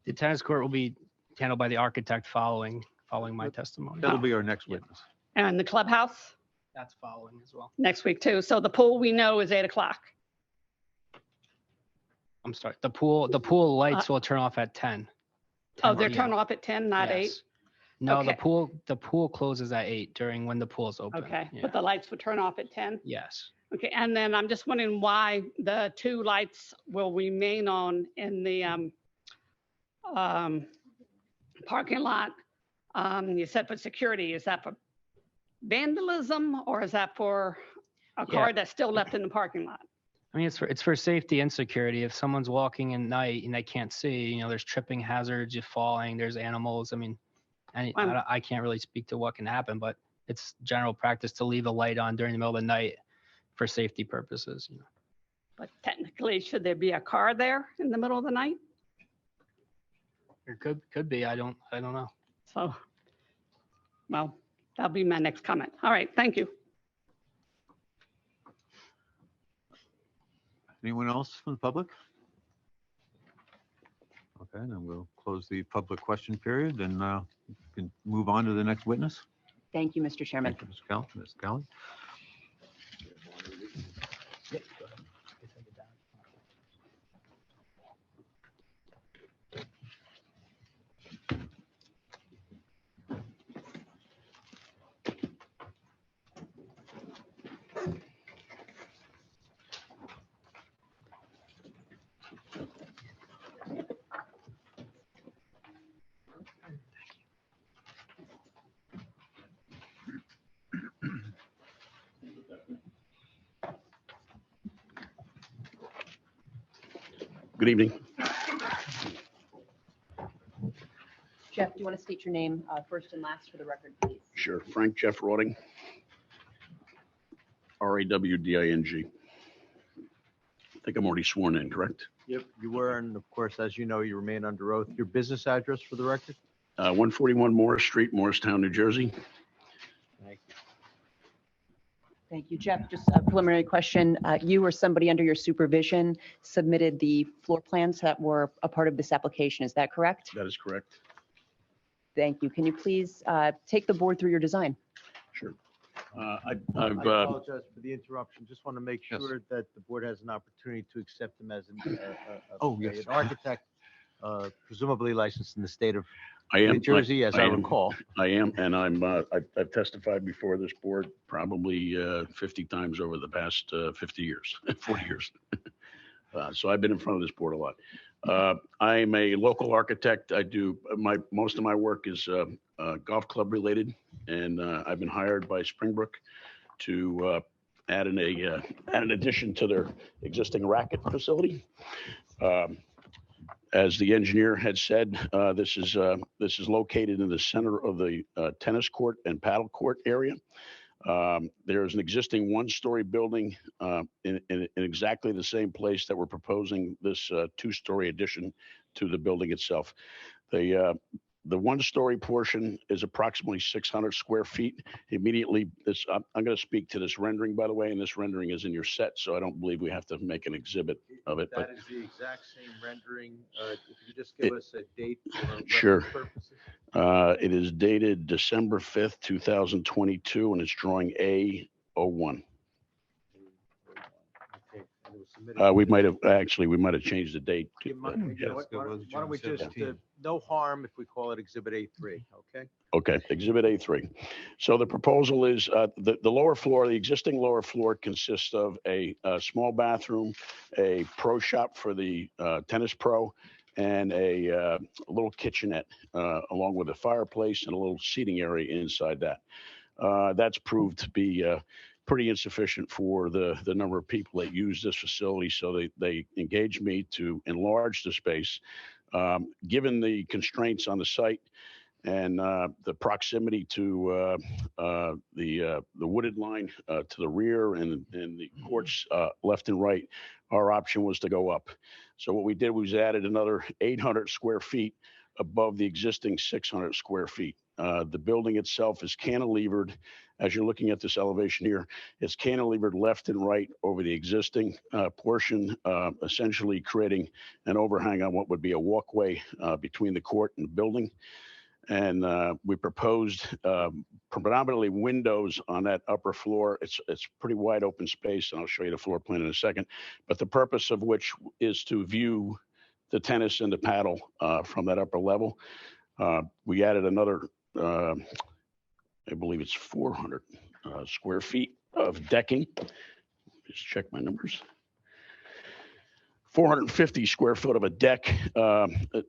The tennis court will be handled by the architect following my testimony. That'll be our next witness. And the clubhouse That's following as well. next week too. So the pool we know is 8 o'clock. I'm sorry. The pool lights will turn off at 10. Oh, 10 they're p.m. turned off at 10, not 8? Yes. No, Okay. the pool closes at 8 during when the pool's open. Okay, Yeah. but the lights will turn off at 10? Yes. Okay, and then I'm just wondering why the 2 lights will remain on in the parking lot. You said for security, is that for vandalism or is that for a car Yeah. that's still left in the parking lot? I mean, it's for safety and security. If someone's walking at night and they can't see, there's tripping hazards, you're falling, there's animals. I mean, I can't really speak to what can happen, but it's general practice to leave a light on during the middle of the night for safety purposes. But technically, should there be a car there in the middle of the night? There could be. I don't know. So, well, that'll be my next comment. All right, thank you. Anyone else from the public? Okay, then we'll close the public question period and we can move on to the next witness. Thank you, Mr. Chairman. Thank you, Ms. Kelly. Good evening. Jeff, do you want to state your name first and last for the record, please? Sure. Frank Jeff Rawding. Rawding. I think I'm already sworn in, correct? Yep, you were, and of course, as you know, you remain under oath. Your business address for the record? 141 Morris Street, Morristown, New Jersey. Thank you. Thank you, Jeff. Just a preliminary question. You or somebody under your supervision submitted the floor plans that were a part of this application. Is that correct? That is correct. Thank you. Can you please take the board through your design? Sure. I I've, apologize for the interruption. Just want to make Yes. sure that the board has an opportunity to accept him as Oh, yes. an architect, presumably licensed in the state of I am. New Jersey, as I am. recall. I am, and I've testified before this board probably 50 times over the past 50 years, 40 years. So I've been in front of this board a lot. I'm a local architect. I do most of my work is golf club related, and I've been hired by Springbrook to add an addition to their existing racket facility. As the engineer had said, this is located in the center of the tennis court and paddle court area. There is an existing one-story building in exactly the same place that we're proposing this two-story addition to the building itself. The one-story portion is approximately 600 square feet. Immediately, I'm going to speak to this rendering, by the way, and this rendering is in your set, so I don't believe we have to make an exhibit of it. That is the exact same rendering. If you could just give us a date for reference Sure. purposes. It is dated December 5th, 2022, and it's drawing A01. We might have changed the date. You know what, Why don't we just, no harm if we call it Exhibit A3, okay? Okay, Exhibit A3. So the proposal is the lower floor, the existing lower floor consists of a small bathroom, a pro shop for the tennis pro, and a little kitchenette, along with a fireplace and a little seating area inside that. That's proved to be pretty insufficient for the number of people that use this facility, so they engaged me to enlarge the space. Given the constraints on the site and the proximity to the wooded line to the rear and the courts left and right, our option was to go up. So what we did was added another 800 square feet above the existing 600 square feet. The building itself is cantilevered as you're looking at this elevation here, it's cantilevered left and right over the existing portion, essentially creating an overhang on what would be a walkway between the court and the building. And we proposed predominantly windows on that upper floor. It's pretty wide open space, and I'll show you the floor plan in a second. But the purpose of which is to view the tennis and the paddle from that upper level. We added another, I believe it's 400 square feet of decking. Just check my numbers. 450 square foot of a deck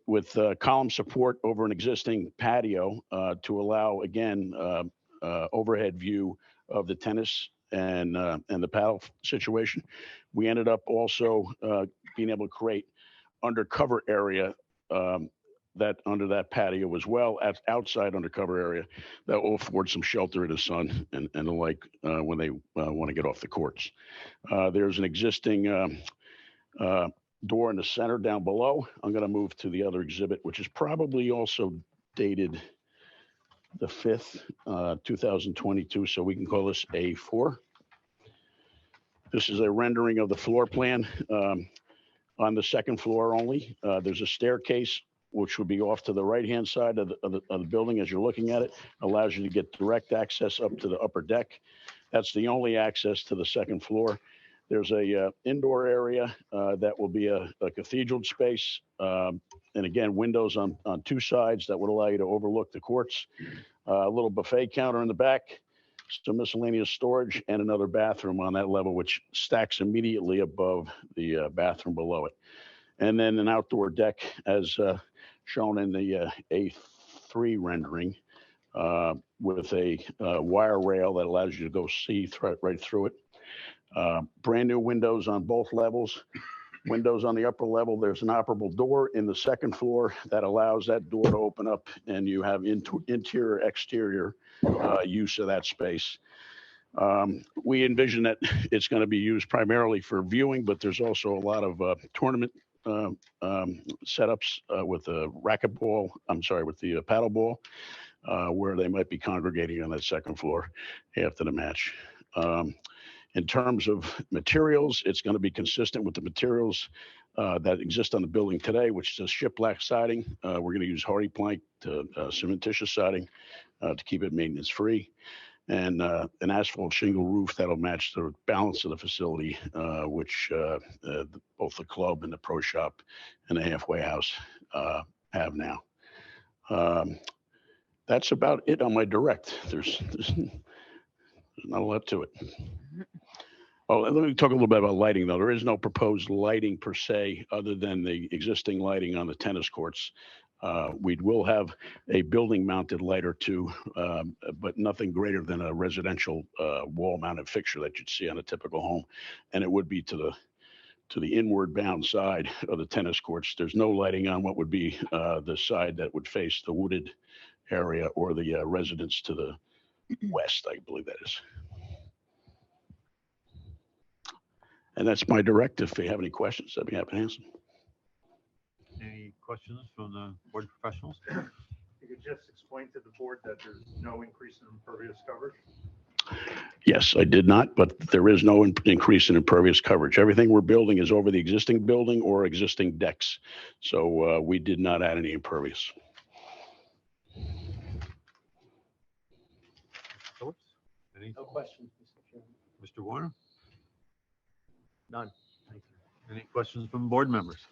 with column support over an existing patio to allow, again, overhead view of the tennis and the paddle situation. We ended up also being able to create undercover area that under that patio as well as outside undercover area that will afford some shelter in the sun and the like when they want to get off the courts. There's an existing door in the center down below. I'm going to move to the other exhibit, which is probably also dated the 5th, 2022. So we can call this A4. This is a rendering of the floor plan on the second floor only. There's a staircase, which would be off to the right-hand side of the building as you're looking at it. Allows you to get direct access up to the upper deck. That's the only access to the second floor. There's a indoor area that will be a cathedral space. And again, windows on two sides that would allow you to overlook the courts. A little buffet counter in the back, some miscellaneous storage, and another bathroom on that level, which stacks immediately above the bathroom below it. And then an outdoor deck as shown in the A3 rendering with a wire rail that allows you to go see right through it. Brand new windows on both levels. Windows on the upper level. There's an operable door in the second floor that allows that door to open up, and you have interior, exterior use of that space. We envision that it's going to be used primarily for viewing, but there's also a lot of tournament setups with the racquetball. I'm sorry, with the paddle ball, where they might be congregating on that second floor after the match. In terms of materials, it's going to be consistent with the materials that exist on the building today, which is shiplap siding. We're going to use hardy plank to cementitious siding to keep it maintenance free, and an asphalt shingle roof that'll match the balance of the facility, which both the club and the pro shop and the halfway house have now. That's about it on my direct. There's not a lot to it. Oh, let me talk a little bit about lighting, though. There is no proposed lighting per se, other than the existing lighting on the tennis courts. We will have a building-mounted light or two, but nothing greater than a residential wall-mounted fixture that you'd see on a typical home, and it would be to the inward-bound side of the tennis courts. There's no lighting on what would be the side that would face the wooded area or the residence to the west, I believe that is. And that's my direct. If you have any questions, I'd be happy to answer. Any questions from the board professionals? You could just explain to the board that there's no increase in impervious coverage. Yes, I did not, but there is no increase in impervious coverage. Everything we're building is over the existing building or existing decks. So we did not add any impervious. Any? No questions, Mr. Chairman. Mr. Warner? None. Thank you. Any questions from board members?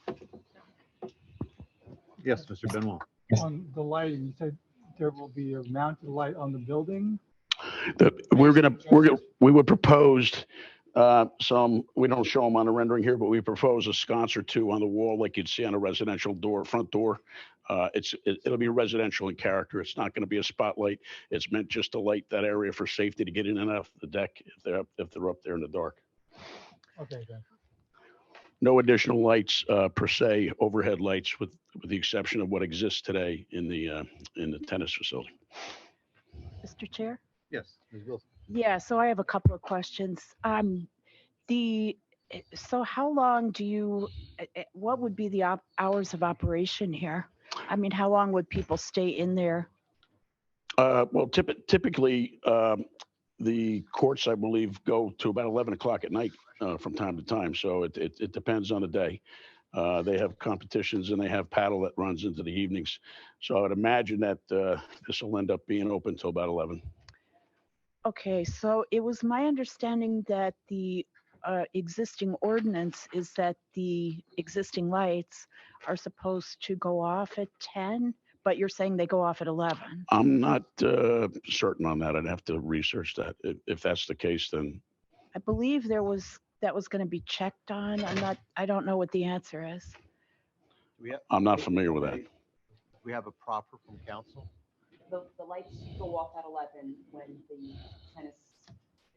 Yes, Mr. Benoit. On the lighting, you said there will be a mounted light on the building. We would propose some, we don't show them on the rendering here, but we propose a sconce or two on the wall like you'd see on a residential door, front door. It'll be residential in character. It's not going to be a spotlight. It's meant just to light that area for safety to get in and out of the deck if they're up there in the dark. Okay, then. No additional lights per se, overhead lights with the exception of what exists today in the tennis facility. Mr. Chair? Yes, Ms. Wilson. Yeah, so I have a couple of questions. So how long do you, what would be the hours of operation here? I mean, how long would people stay in there? Well, typically, The courts, I believe, go to about 11 o'clock at night from time to time. So it depends on the day. They have competitions and they have paddle that runs into the evenings. So I would imagine that this will end up being open till about 11. Okay, so it was my understanding that the existing ordinance is that the existing lights are supposed to go off at 10, but you're saying they go off at 11. I'm not certain on that. I'd have to research that. If that's the case, then I believe that was going to be checked on. I don't know what the answer is. I'm not familiar with that. We have a proffer from council. The lights go off at 11 when the tennis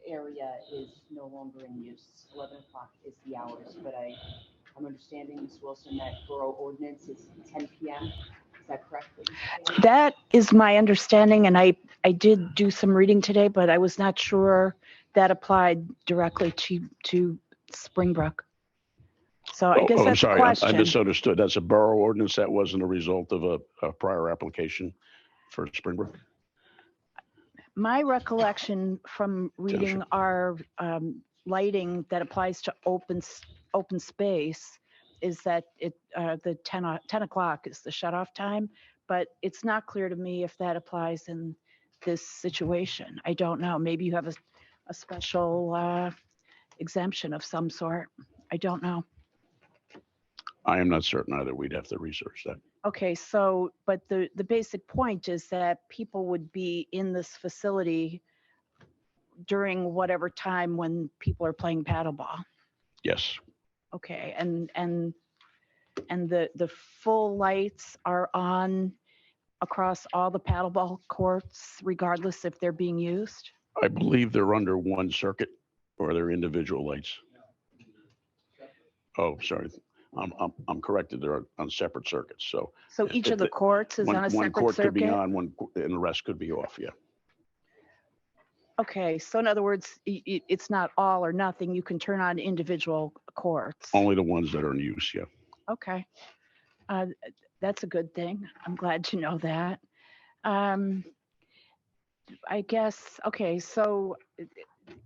area is no longer in use. 11 o'clock is the hours, but I'm understanding, Ms. Wilson, that borough ordinance is 10 p.m. Is that correct? That is my understanding, and I did do some reading today, but I was not sure that applied directly to Springbrook. So I guess I'm that's sorry, a question. I misunderstood. That's a borough ordinance that wasn't a result of a prior application for Springbrook. My recollection from reading Township. our lighting that applies to open space is that the 10 o'clock is the shut-off time, but it's not clear to me if that applies in this situation. I don't know. Maybe you have a special exemption of some sort. I don't know. I am not certain either. We'd have to research that. Okay, so, but the basic point is that people would be in this facility during whatever time when people are playing paddleball. Yes. Okay, and the full lights are on across all the paddleball courts, regardless if they're being used? I believe they're under one circuit or they're individual lights. Oh, sorry. I'm corrected. They're on separate circuits. So each of the courts is on a one separate court could be circuit? on, and the rest could be off. Yeah. Okay, so in other words, it's not all or nothing. You can turn on individual courts. Only the ones that are in use. Yeah. Okay. That's a good thing. I'm glad to know that. I guess, okay, so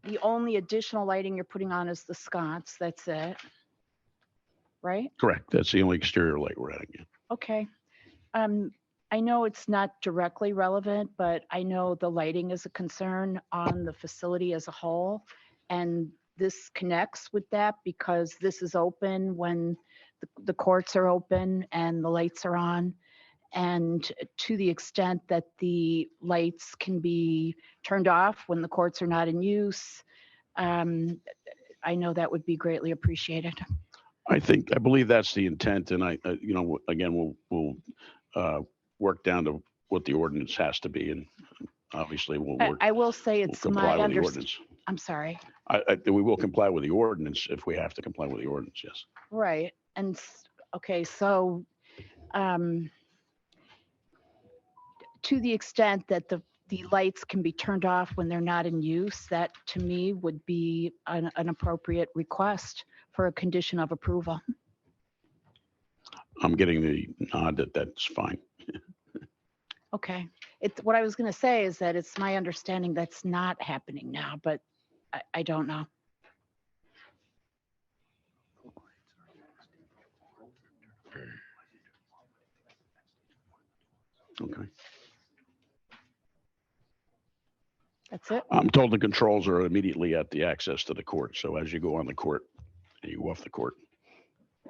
the only additional lighting you're putting on is the sconce. That's it. Right? Correct. That's the only exterior light we're adding. Yeah. Okay. I know it's not directly relevant, but I know the lighting is a concern on the facility as a whole. And this connects with that because this is open when the courts are open and the lights are on. And to the extent that the lights can be turned off when the courts are not in use, I know that would be greatly appreciated. I believe that's the intent. And again, we'll work down to what the ordinance has to be. And obviously we'll work. I will say it's we'll my comply with the understanding. ordinance. I'm sorry. We will comply with the ordinance if we have to comply with the ordinance. Yes. Right. And okay, so to the extent that the lights can be turned off when they're not in use, that to me would be an appropriate request for a condition of approval. I'm getting the nod that that's fine. Okay. What I was going to say is that it's my understanding that's not happening now, but I don't know. Okay. That's it? I'm told the controls are immediately at the access to the court. So as you go on the court and you go off the court,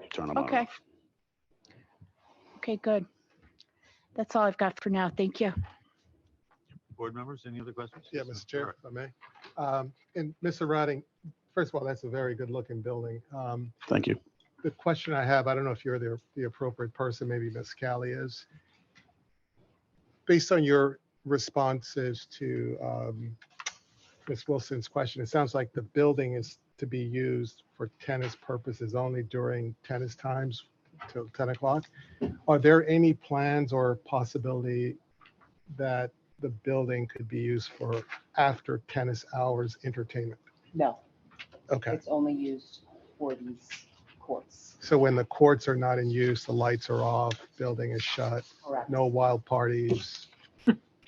you turn them on and Okay. off. Okay, good. That's all I've got for now. Thank you. Board members, any other questions? Yeah, Mr. Chair, if I may. And Mr. Rodding, first of all, that's a very good looking building. Thank you. The question I have, I don't know if you're the appropriate person, maybe Ms. Callie is. Based on your responses to Ms. Wilson's question, it sounds like the building is to be used for tennis purposes only during tennis times till 10 o'clock. Are there any plans or possibility that the building could be used for after tennis hours entertainment? No. Okay. It's only used for these courts. So when the courts are not in use, the lights are off, building is shut, Correct. no wild parties,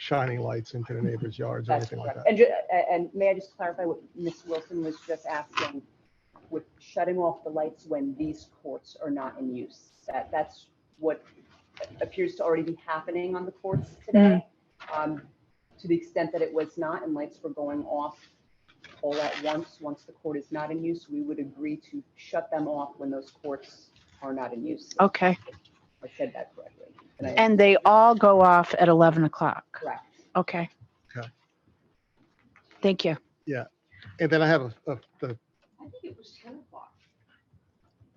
shining lights into the neighbors' yards or That's anything like correct. that. And may I just clarify what Ms. Wilson was just asking? With shutting off the lights when these courts are not in use. That's what appears to already be happening on the courts today. To the extent that it was not and lights were going off all at once the court is not in use, we would agree to shut them off when those courts are not in use. Okay. I said that correctly. And they all go off at 11 o'clock. Correct. Okay. Okay. Thank you. Yeah. And then I have the I think it was 10 o'clock.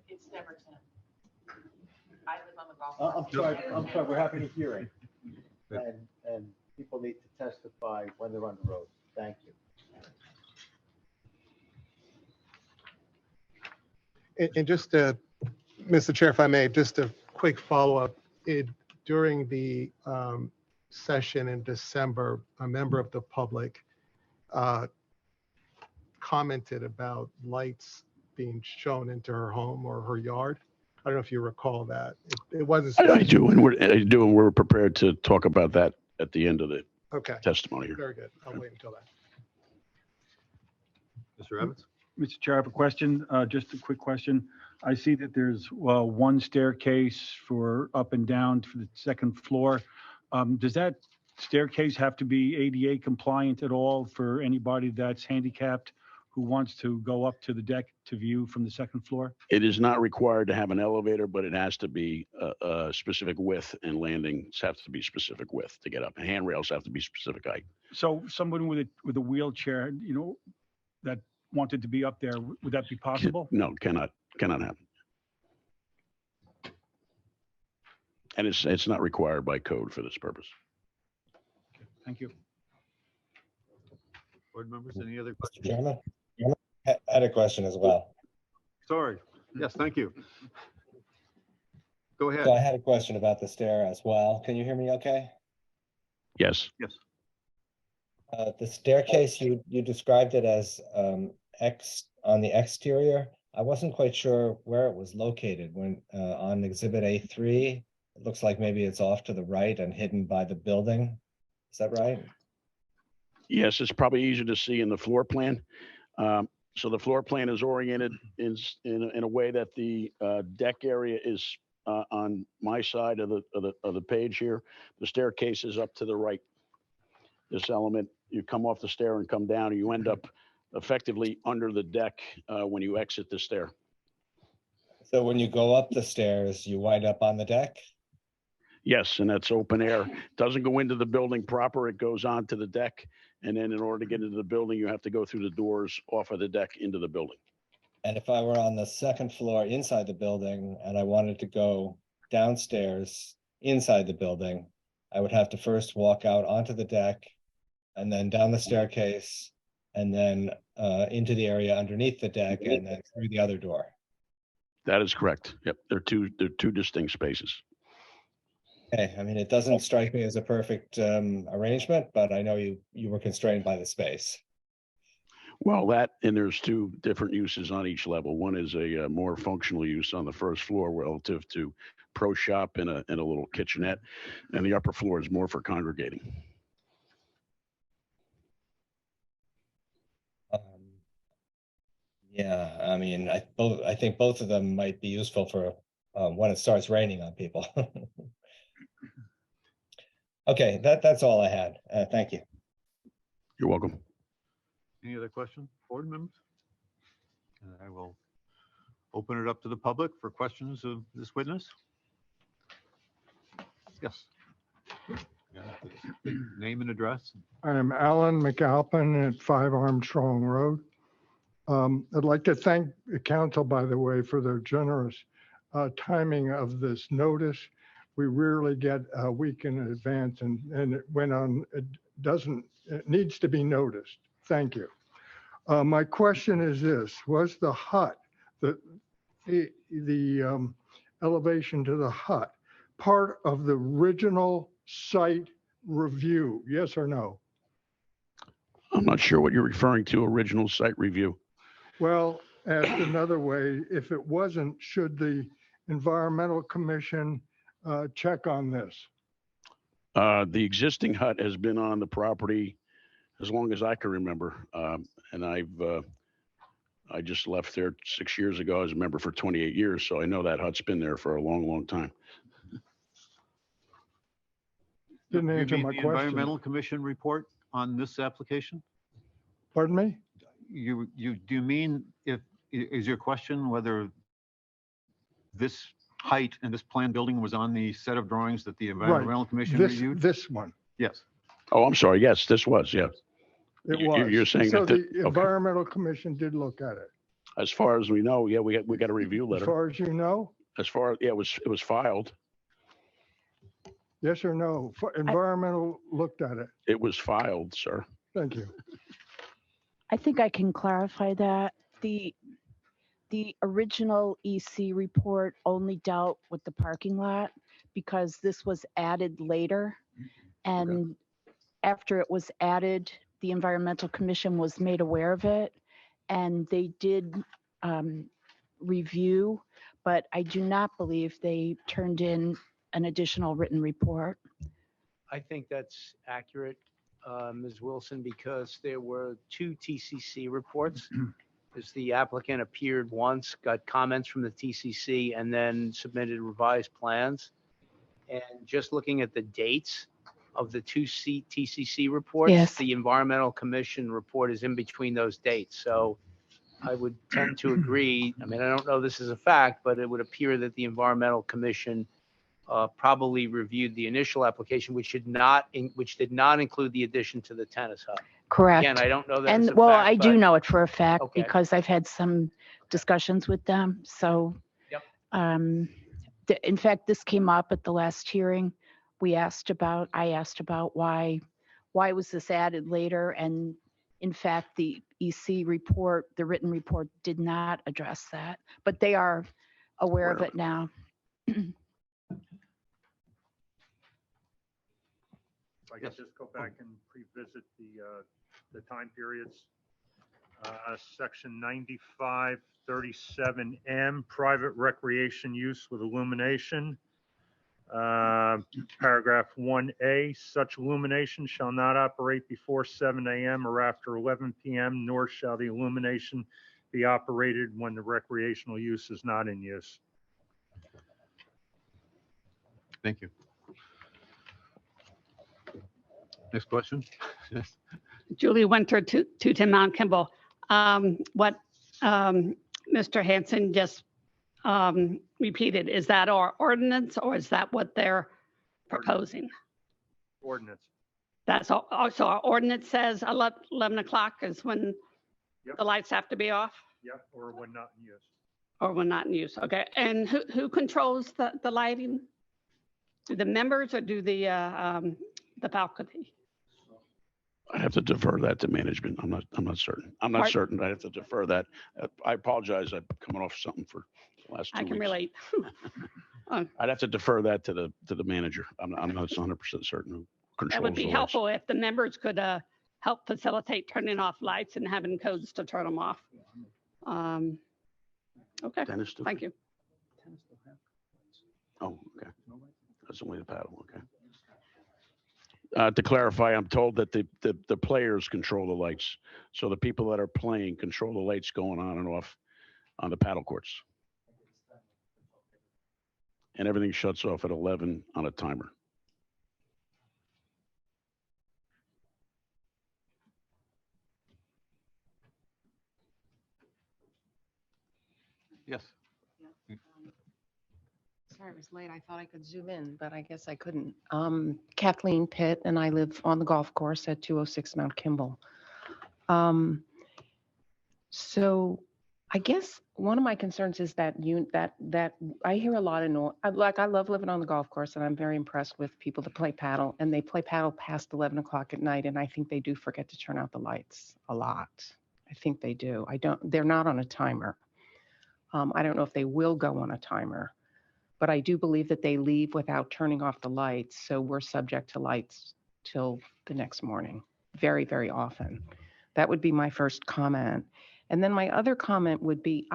It's never 10. I live on the golf I'm sorry, we're having a hearing. And people need to testify when they're on the road. Thank you. And just, Mr. Chair, if I may, just a quick follow-up. During the session in December, a member of the public commented about lights being shown into her home or her yard. I don't know if you recall that. It wasn't. I do, and we're prepared to talk about that at the end of the Okay. testimony here. Very good. I'll wait until then. Mr. Evans? Mr. Chair, I have a question, just a quick question. I see that there's, well, one staircase for up and down for the second floor. Does that staircase have to be ADA compliant at all for anybody that's handicapped who wants to go up to the deck to view from the second floor? It is not required to have an elevator, but it has to be a specific width, and landings have to be specific width to get up. Handrails have to be specific height. So someone with a wheelchair, that wanted to be up there, would that be possible? No, cannot happen. And it's not required by code for this purpose. Thank you. Board members, any other questions? Chairman, I had a question as well. Sorry. Yes, thank you. Go ahead. So I had a question about the stair as well. Can you hear me okay? Yes. Yes. The staircase, you described it as on the exterior. I wasn't quite sure where it was located when on Exhibit A3. It looks like maybe it's off to the right and hidden by the building. Is that right? Yes, it's probably easier to see in the floor plan. So the floor plan is oriented in a way that the deck area is on my side of the page here. The staircase is up to the right. This element, you come off the stair and come down, and you end up effectively under the deck when you exit the stair. So when you go up the stairs, you wind up on the deck? Yes, and that's open air. It doesn't go into the building proper. It goes onto the deck. And then in order to get into the building, you have to go through the doors off of the deck into the building. And if I were on the second floor inside the building and I wanted to go downstairs inside the building, I would have to first walk out onto the deck and then down the staircase and then into the area underneath the deck and then through the other door. That is correct. Yep, they're two distinct spaces. Okay, I mean, it doesn't strike me as a perfect arrangement, but I know you were constrained by the space. Well, and there's two different uses on each level. One is a more functional use on the first floor relative to pro shop and a little kitchenette, and the upper floor is more for congregating. Yeah, I mean, I think both of them might be useful for when it starts raining on people. Okay, that's all I had. Thank you. You're welcome. Any other questions, board members? I will open it up to the public for questions of this witness. Yes. Name and address. I'm Alan McAlpin at 5 Armstrong Road. I'd like to thank the council, by the way, for their generous timing of this notice. We rarely get a week in advance, and it went on. It needs to be noticed. Thank you. My question is this: was the hut, the elevation to the hut, part of the original site review? Yes or no? I'm not sure what you're referring to, original site review. Well, asked another way, if it wasn't, should the Environmental Commission check on this? The existing hut has been on the property as long as I can remember. And I just left there 6 years ago. I was a member for 28 years, so I know that hut's been there for a long, long time. Didn't You answer mean my the question. Environmental Commission report on this application? Pardon me? Do you mean is your question whether this height and this planned building was on the set of drawings that the Environmental Commission reviewed? This one. Yes. Oh, I'm sorry. Yes, this was, yes. It You- was. you're saying So that the- the okay. Environmental Commission did look at it. As far as we know, yeah, we got a review As letter. far as you know, Yeah, it was filed. yes or no? Environmental looked at it. It was filed, sir. Thank you. I think I can clarify that. The original EC report only dealt with the parking lot because this was added later. And after it was added, the Environmental Commission was made aware of it and they did review, but I do not believe they turned in an additional written report. I think that's accurate, Ms. Wilson, because there were two TCC reports. As the applicant appeared once, got comments from the TCC, and then submitted revised plans. And just looking at the dates of the two TCC reports, Yes. the Environmental Commission report is in between those dates. So I would tend to agree. I mean, I don't know this is a fact, but it would appear that the Environmental Commission probably reviewed the initial application, which did not include the addition to the tennis hut. Correct. Again, I don't know that And it's a well, fact, I do but- know it for a fact Okay. because I've had some discussions with them. So, Yep. in fact, this came up at the last hearing. I asked about why was this added later? And in fact, the EC report, the written report did not address that, but they are aware of it now. If I could just go back and revisit the time periods. Section 9537M, private recreation use with illumination. Paragraph 1A, such illumination shall not operate before 7 a.m. or after 11 p.m., nor shall the illumination be operated when the recreational use is not in use. Thank you. Next question. Julie Winter to Mount Kimball. What Mr. Hanson just repeated, is that our ordinance or is that what they're proposing? Ordinance. That's also our ordinance says 11 o'clock is when the lights have to be off Yep, or when not in use. or when not in use. Okay. And who controls the lighting? Do the members or do the faculty? I'd have to defer that to management. I'm not certain. I'm not Pardon? certain. I have to defer that. I apologize. I'm coming off something for the last 2 I weeks. can relate. I'd have to defer that to the manager. I'm not 100% certain who controls That would be the lights. helpful if the members could help facilitate turning off lights and having codes to turn them off. Okay, Dennis, do thank you. Oh, okay. That's only the paddle, okay. To clarify, I'm told that the players control the lights. So the people that are playing control the lights going on and off on the paddle courts. And everything shuts off at 11 on a timer. Yes. Sorry, it was late. I thought I could zoom in, but I guess I couldn't. Kathleen Pitt, and I live on the golf course at 206 Mount Kimball. So I guess one of my concerns is that that I hear a lot of noise. I love living on the golf course, and I'm very impressed with people that play paddle, and they play paddle past 11 o'clock at night, and I think they do forget to turn out the lights a lot. I think they do. They're not on a timer. I don't know if they will go on a timer, but I do believe that they leave without turning off the lights. So we're subject to lights till the next morning, very, very often. That would be my first comment. And then my other comment would be,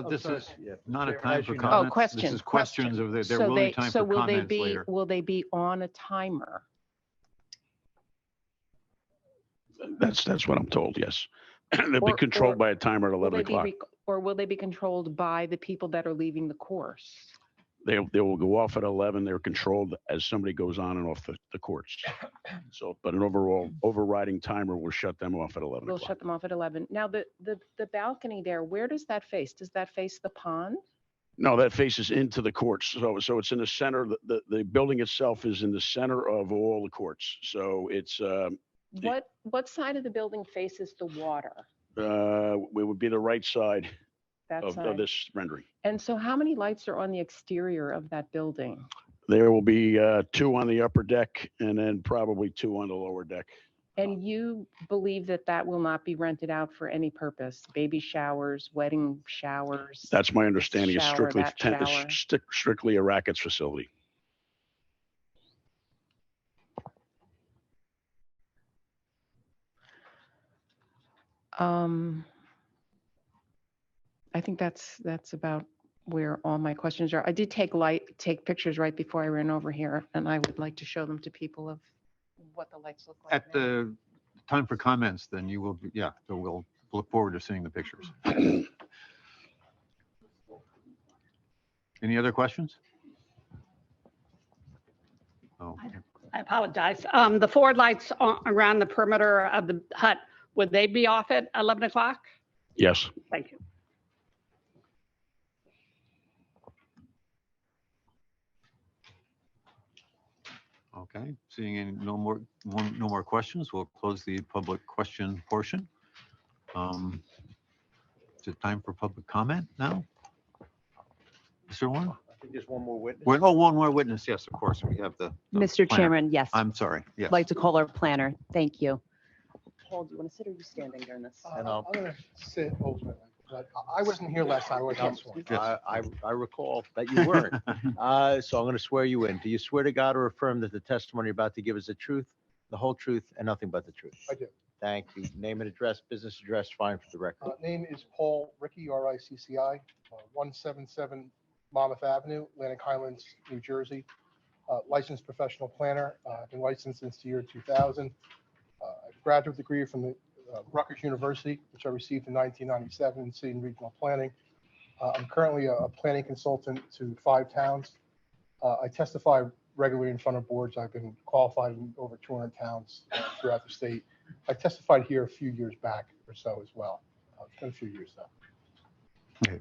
This is not a Chair, time as for you know- comments. Oh, question, This is questions of, there so will be time so for will they comments be, later. will they be on a timer? That's what I'm told, yes. They'll be Or- controlled or by a timer at Will 11 they be, o'clock. or will they be controlled by the people that are leaving the course? They will go off at 11. They're controlled as somebody goes on and off the courts. So, but an overall overriding timer will shut them off at 11 We'll o'clock. shut them off at 11. Now, the balcony there, where does that face? Does that face the pond? No, that faces into the courts. So it's in the center. The building itself is in the center of all the courts. So it's What side of the building faces the water? it would be the right side That of side? this rendering. And so how many lights are on the exterior of that building? There will be 2 on the upper deck and then probably 2 on the lower deck. And you believe that that will not be rented out for any purpose? Baby showers, wedding showers? That's my understanding. It's Shower, strictly that shower. strictly a rackets facility. I think that's about where all my questions are. I did take pictures right before I ran over here, and I would like to show them to people of what the lights look like. At the time for comments, then you will be, yeah, so we'll look forward to seeing the pictures. Any other questions? Oh, I apologize. The forward lights around the perimeter of the hut, would they be off at 11 o'clock? Yes. Thank you. okay. Seeing no more questions, we'll close the public question portion. Is it time for public comment now? Is there one? I think there's one more witness. One more witness. Yes, of course. We have the Mr. planner. Chairman, yes. I'm sorry. Yes. I'd like to call our planner. Thank you. Paul, do you want to sit or are you standing during this? I'm going to sit ultimately, but I wasn't here last time. I was not sworn. I recall that you weren't. So I'm going to swear you in. Do you swear to God or affirm that the testimony you're about to give is the truth, the whole truth, and nothing but the truth? I do. Thank you. Name and address, business address, fine for the record. Name is Paul Ricky, R-I-C-C-I, 177 Monmouth Avenue, Atlantic Highlands, New Jersey. Licensed professional planner. I've been licensed since the year 2000. I have a graduate degree from the Rutgers University, which I received in 1997 in city and regional planning. I'm currently a planning consultant to 5 towns. I testify regularly in front of boards. I've been qualified in over 200 towns throughout the state. I testified here a few years back or so as well. It's been a few years though. Okay.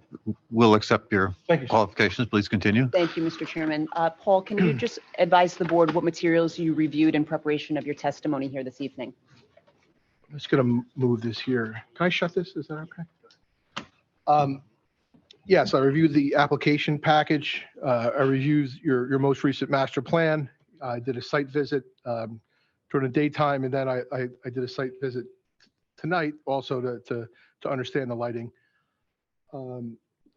We'll accept your Thank you, sir. qualifications. Please continue. Thank you, Mr. Chairman. Paul, can you just advise the board what materials you reviewed in preparation of your testimony here this evening? I'm just going to move this here. Can I shut this? Is that okay? Yes, I reviewed the application package. I reviewed your most recent master plan. I did a site visit during the daytime, and then I did a site visit tonight also to understand the lighting.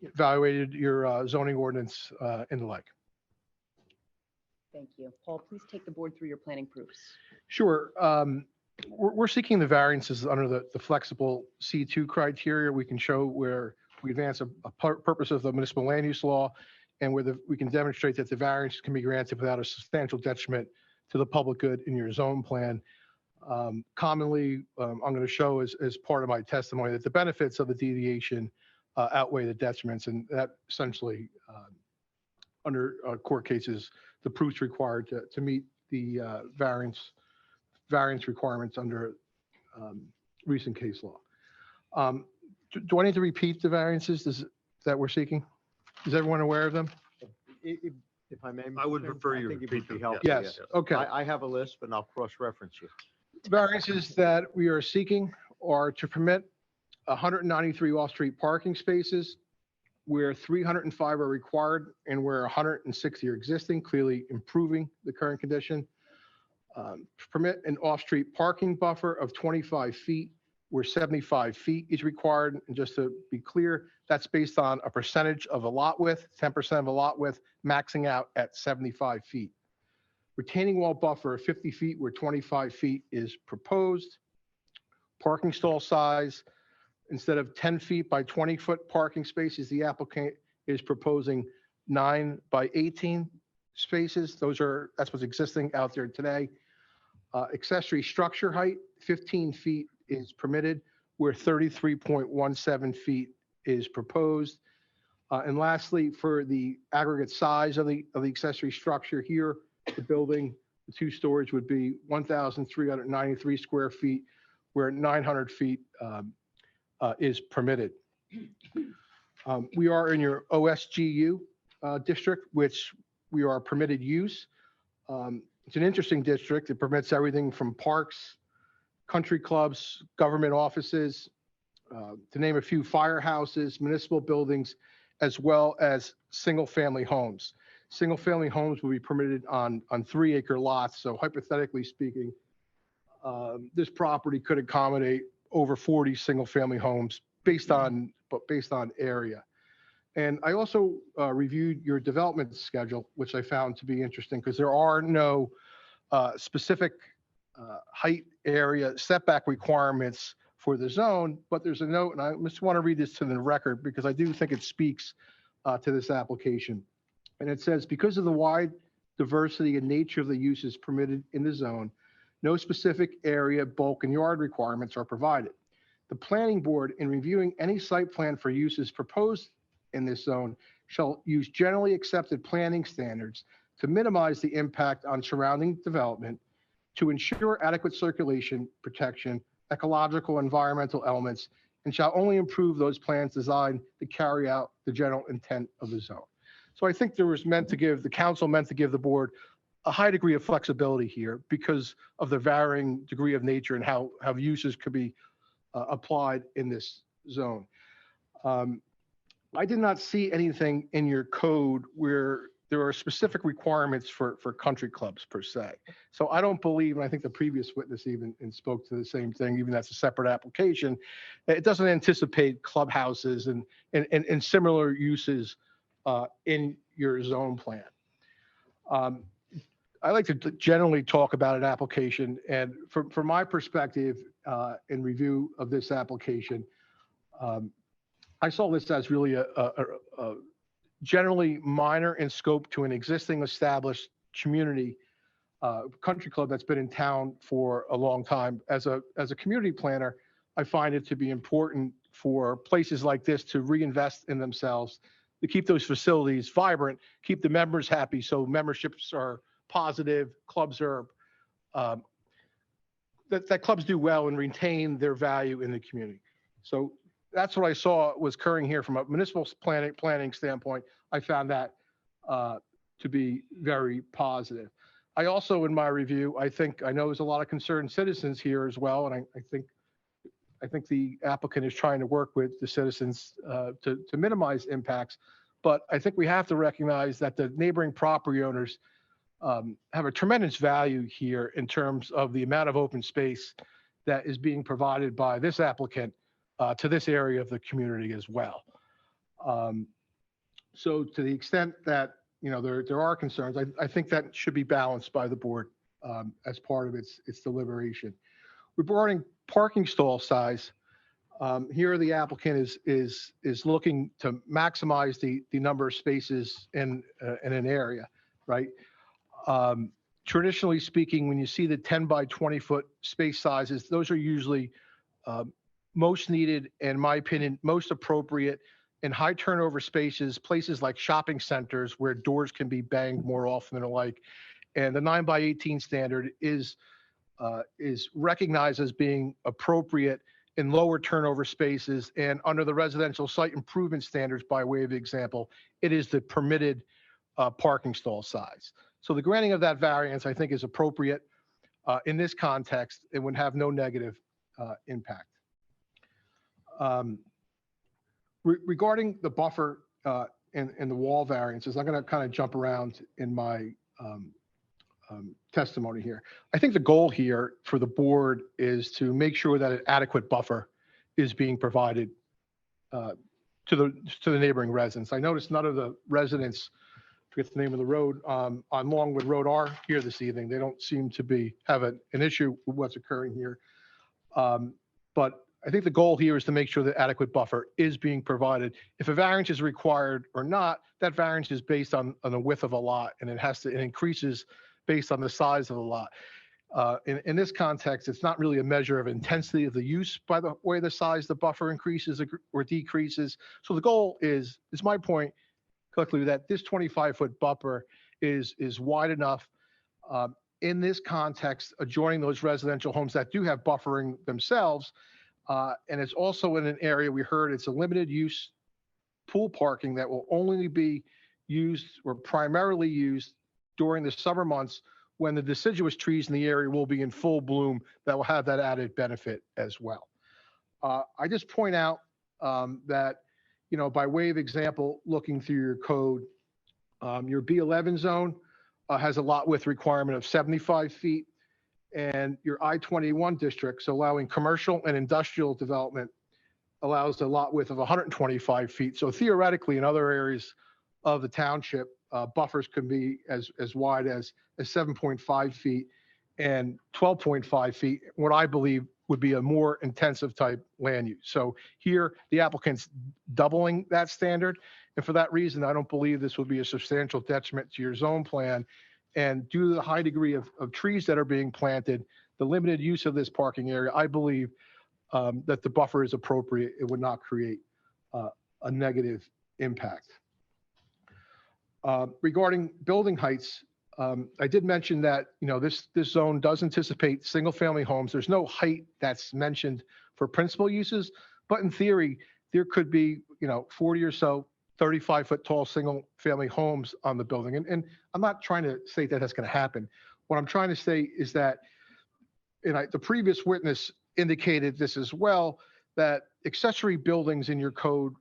Evaluated your zoning ordinance and the like. Thank you. Paul, please take the board through your planning proofs. Sure. We're seeking the variances under the flexible C2 criteria. We can show where we advance a purpose of the municipal land use law and where we can demonstrate that the variance can be granted without a substantial detriment to the public good in your zone plan. Commonly, I'm going to show as part of my testimony that the benefits of the deviation outweigh the detriments, and that essentially, under court cases, the proofs required to meet the variance requirements under recent case law. Do I need to repeat the variances that we're seeking? Is everyone aware of them? If I may. I would prefer you I think it repeat would be them, helpful. Yes, okay. I have a list, but I'll cross-reference you. Variances that we are seeking are to permit 193 off-street parking spaces where 305 are required and where 160 are existing, clearly improving the current condition. Permit an off-street parking buffer of 25 feet where 75 feet is required. And just to be clear, that's based on a percentage of a lot width, 10% of a lot width, maxing out at 75 feet. Retaining wall buffer of 50 feet where 25 feet is proposed. Parking stall size Instead of 10 feet by 20-foot parking spaces, the applicant is proposing 9 by 18 spaces. That's what's existing out there today. Accessory structure height, 15 feet is permitted, where 33.17 feet is proposed. And lastly, for the aggregate size of the accessory structure here, the building, the 2 stories would be 1,393 square feet, where 900 feet is permitted. We are in your OSGU district, which we are permitted use. It's an interesting district. It permits everything from parks, country clubs, government offices, to name a few, firehouses, municipal buildings, as well as single-family homes. Single-family homes will be permitted on 3-acre lots. So hypothetically speaking, this property could accommodate over 40 single-family homes based on area. And I also reviewed your development schedule, which I found to be interesting because there are no specific height area setback requirements for the zone, but there's a note, and I just want to read this to the record because I do think it speaks to this application. And it says, because of the wide diversity and nature of the uses permitted in the zone, no specific area, bulk, and yard requirements are provided. The planning board, in reviewing any site plan for uses proposed in this zone, shall use generally accepted planning standards to minimize the impact on surrounding development, to ensure adequate circulation protection, ecological, environmental elements, and shall only improve those plans designed to carry out the general intent of the zone. So I think the council meant to give the board a high degree of flexibility here because of the varying degree of nature and how uses could be applied in this zone. I did not see anything in your code where there are specific requirements for country clubs per se. So I don't believe, and I think the previous witness even spoke to the same thing, even that's a separate application, it doesn't anticipate clubhouses and similar uses in your zone plan. I like to generally talk about an application, and from my perspective in review of this application, I saw this as really a generally minor in scope to an existing established community country club that's been in town for a long time. As a community planner, I find it to be important for places like this to reinvest in themselves, to keep those facilities vibrant, keep the members happy, so memberships are positive, clubs are that clubs do well and retain their value in the community. So that's what I saw was occurring here from a municipal planning standpoint. I found that to be very positive. I also, in my review, I know there's a lot of concerned citizens here as well, and I think the applicant is trying to work with the citizens to minimize impacts. But I think we have to recognize that the neighboring property owners have a tremendous value here in terms of the amount of open space that is being provided by this applicant to this area of the community as well. So to the extent that there are concerns, I think that should be balanced by the board as part of its deliberation. Regarding parking stall size, here the applicant is looking to maximize the number of spaces in an area, right? Traditionally speaking, when you see the 10 by 20 foot space sizes, those are usually most needed, in my opinion, most appropriate in high turnover spaces, places like shopping centers where doors can be banged more often than the like. And the 9 by 18 standard is recognized as being appropriate in lower turnover spaces, and under the residential site improvement standards, by way of example, it is the permitted parking stall size. So the granting of that variance, I think, is appropriate in this context. It would have no negative impact. Regarding the buffer and the wall variances, I'm going to kind of jump around in my testimony here. I think the goal here for the board is to make sure that an adequate buffer is being provided to the neighboring residents. I noticed none of the residents, I forget the name of the road, on Longwood Road are here this evening. They don't seem to have an issue with what's occurring here. But I think the goal here is to make sure that adequate buffer is being provided. If a variance is required or not, that variance is based on the width of a lot, and it increases based on the size of the lot. In this context, it's not really a measure of intensity of the use by the way the size the buffer increases or decreases. So the goal is my point collectively, that this 25-foot buffer is wide enough in this context, adjoining those residential homes that do have buffering themselves. And it's also in an area, we heard it's a limited use pool parking that will only be used or primarily used during the summer months when the deciduous trees in the area will be in full bloom, that will have that added benefit as well. I just point out that, by way of example, looking through your code, your B11 zone has a lot width requirement of 75 feet, and your I-21 district, so allowing commercial and industrial development, allows a lot width of 125 feet. So theoretically, in other areas of the township, buffers can be as wide as 7.5 feet and 12.5 feet, what I believe would be a more intensive type land use. So here, the applicant's doubling that standard. And for that reason, I don't believe this will be a substantial detriment to your zone plan. And due to the high degree of trees that are being planted, the limited use of this parking area, I believe that the buffer is appropriate. It would not create a negative impact. Regarding building heights, I did mention that, this zone does anticipate single-family homes. There's no height that's mentioned for principal uses, but in theory, there could be, 40 or so 35-foot tall single-family homes on the building. And I'm not trying to say that that's going to happen. What I'm trying to say is that, the previous witness indicated this as well, that accessory buildings in your code,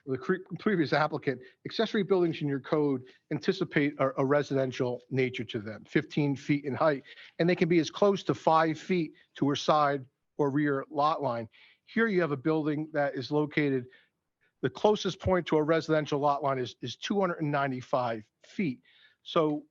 the previous applicant, accessory buildings in your code anticipate a residential nature to them, 15 feet in height, and they can be as close to 5 feet to a side or rear lot line. Here you have a building that is located, the closest point to a residential lot line is 295 feet. So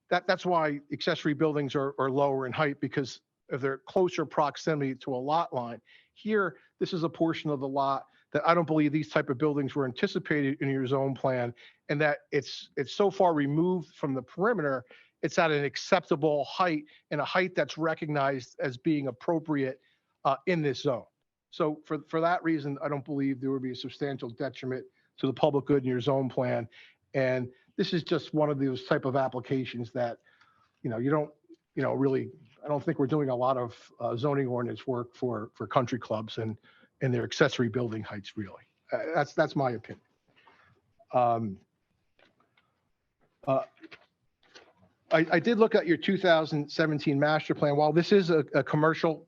that's why accessory buildings are lower in height, because of their closer proximity to a lot line. Here, this is a portion of the lot that I don't believe these type of buildings were anticipated in your zone plan, and that it's so far removed from the perimeter, it's at an acceptable height, and a height that's recognized as being appropriate in this zone. So for that reason, I don't believe there would be a substantial detriment to the public good in your zone plan. And this is just one of those type of applications that, you don't, really, I don't think we're doing a lot of zoning ordinance work for country clubs and their accessory building heights, really. That's my opinion. I did look at your 2017 master plan. While this is a commercial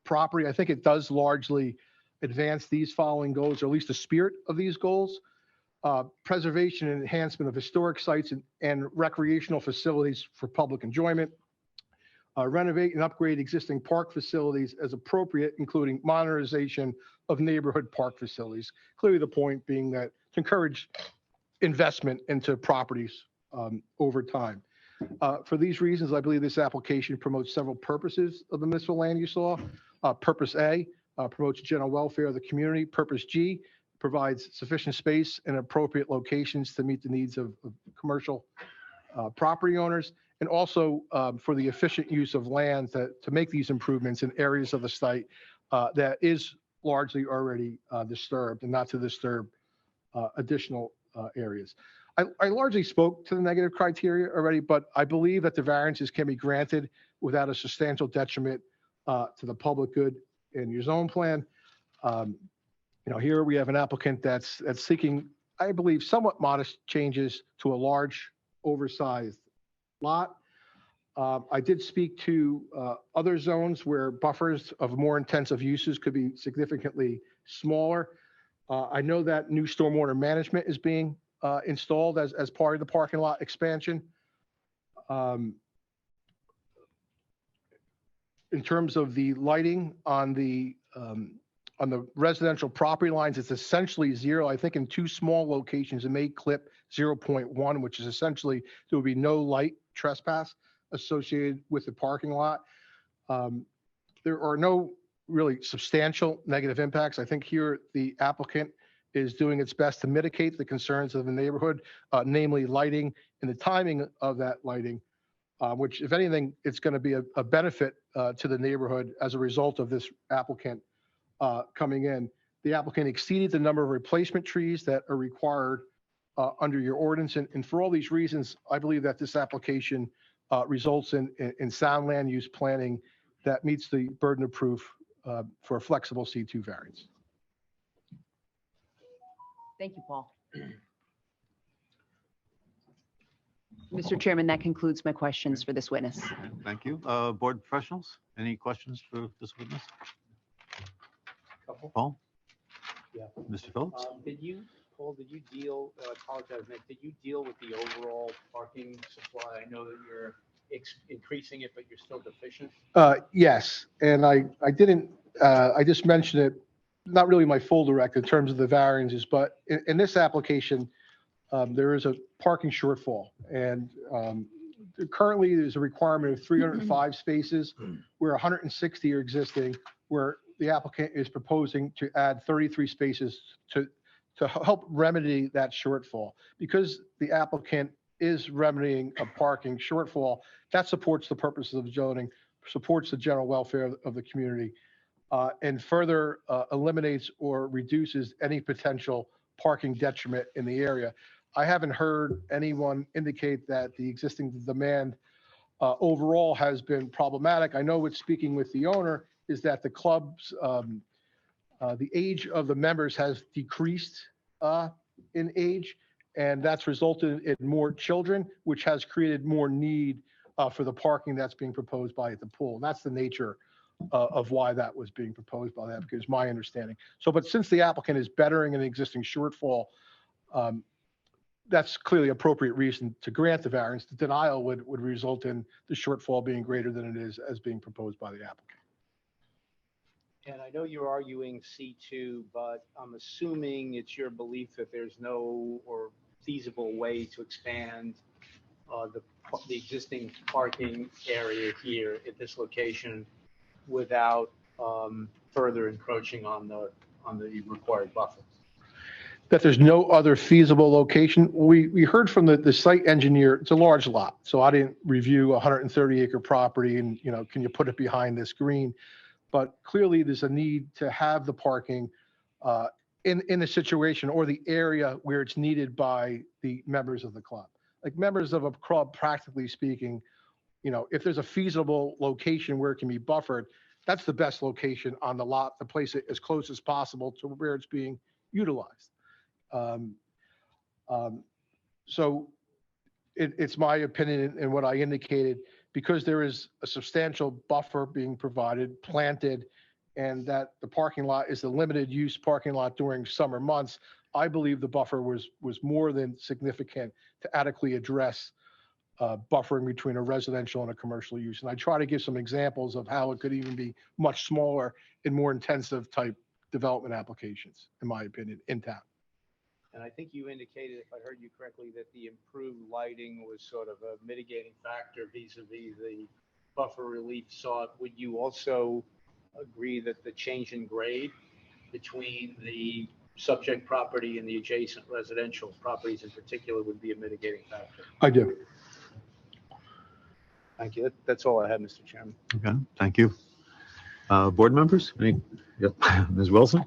property, I think it does largely advance these following goals, or at least the spirit of these goals. Preservation and enhancement of historic sites and recreational facilities for public enjoyment. Renovate and upgrade existing park facilities as appropriate, including modernization of neighborhood park facilities. Clearly the point being that to encourage investment into properties over time. For these reasons, I believe this application promotes several purposes of the municipal land use law. Purpose A, promotes general welfare of the community. Purpose G, provides sufficient space and appropriate locations to meet the needs of commercial property owners, and also for the efficient use of land to make these improvements in areas of the site that is largely already disturbed, and not to disturb additional areas. I largely spoke to the negative criteria already, but I believe that the variances can be granted without a substantial detriment to the public good in your zone plan. Here we have an applicant that's seeking, I believe, somewhat modest changes to a large, oversized lot. I did speak to other zones where buffers of more intensive uses could be significantly smaller. I know that new stormwater management is being installed as part of the parking lot expansion. In terms of the lighting on the residential property lines, it's essentially zero. I think in two small locations, it may clip 0.1, which is essentially there will be no light trespass associated with the parking lot. There are no really substantial negative impacts. I think here the applicant is doing its best to mitigate the concerns of the neighborhood, namely lighting and the timing of that lighting, which if anything, it's going to be a benefit to the neighborhood as a result of this applicant coming in. The applicant exceeded the number of replacement trees that are required under your ordinance. And for all these reasons, I believe that this application results in sound land use planning that meets the burden of proof for a flexible C2 variance. Thank you, Paul. Mr. Chairman, that concludes my questions for this witness. Thank you. Board professionals, any questions for this witness? Couple. Paul? Yeah. Mr. Phillips? Paul, did you deal, I apologize, Nick, did you deal with the overall parking supply? I know that you're increasing it, but you're still deficient. Yes, and I didn't, I just mentioned it, not really my full direct in terms of the variances, but in this application, there is a parking shortfall. And currently there's a requirement of 305 spaces where 160 are existing, where the applicant is proposing to add 33 spaces to help remedy that shortfall. Because the applicant is remedying a parking shortfall, that supports the purposes of zoning, supports the general welfare of the community, and further eliminates or reduces any potential parking detriment in the area. I haven't heard anyone indicate that the existing demand overall has been problematic. I know with speaking with the owner is that the club's, the age of the members has decreased in age, and that's resulted in more children, which has created more need for the parking that's being proposed by the pool. And that's the nature of why that was being proposed by that, because my understanding. So, but since the applicant is bettering an existing shortfall, that's clearly appropriate reason to grant the variance. The denial would result in the shortfall being greater than it is as being proposed by the applicant. And I know you're arguing C2, but I'm assuming it's your belief that there's no or feasible way to expand the existing parking area here at this location without further encroaching on the required buffer. That there's no other feasible location. We heard from the site engineer, it's a large lot, so I didn't review a 130-acre property and, you know, can you put it behind this green? But clearly there's a need to have the parking in the situation or the area where it's needed by the members of the club. Like members of a club, practically speaking, you know, if there's a feasible location where it can be buffered, that's the best location on the lot to place it as close as possible to where it's being utilized. So it's my opinion and what I indicated, because there is a substantial buffer being provided, planted, and that the parking lot is a limited use parking lot during summer months, I believe the buffer was more than significant to adequately address buffering between a residential and a commercial use. And I try to give some examples of how it could even be much smaller and more intensive type development applications, in my opinion, in town. And I think you indicated, if I heard you correctly, that the improved lighting was sort of a mitigating factor vis-a-vis the buffer relief sought. Would you also agree that the change in grade between the subject property and the adjacent residential properties in particular would be a mitigating factor? I do. Thank you. That's all I have, Mr. Chairman. Okay, thank you. Board members? Yep. Ms. Wilson?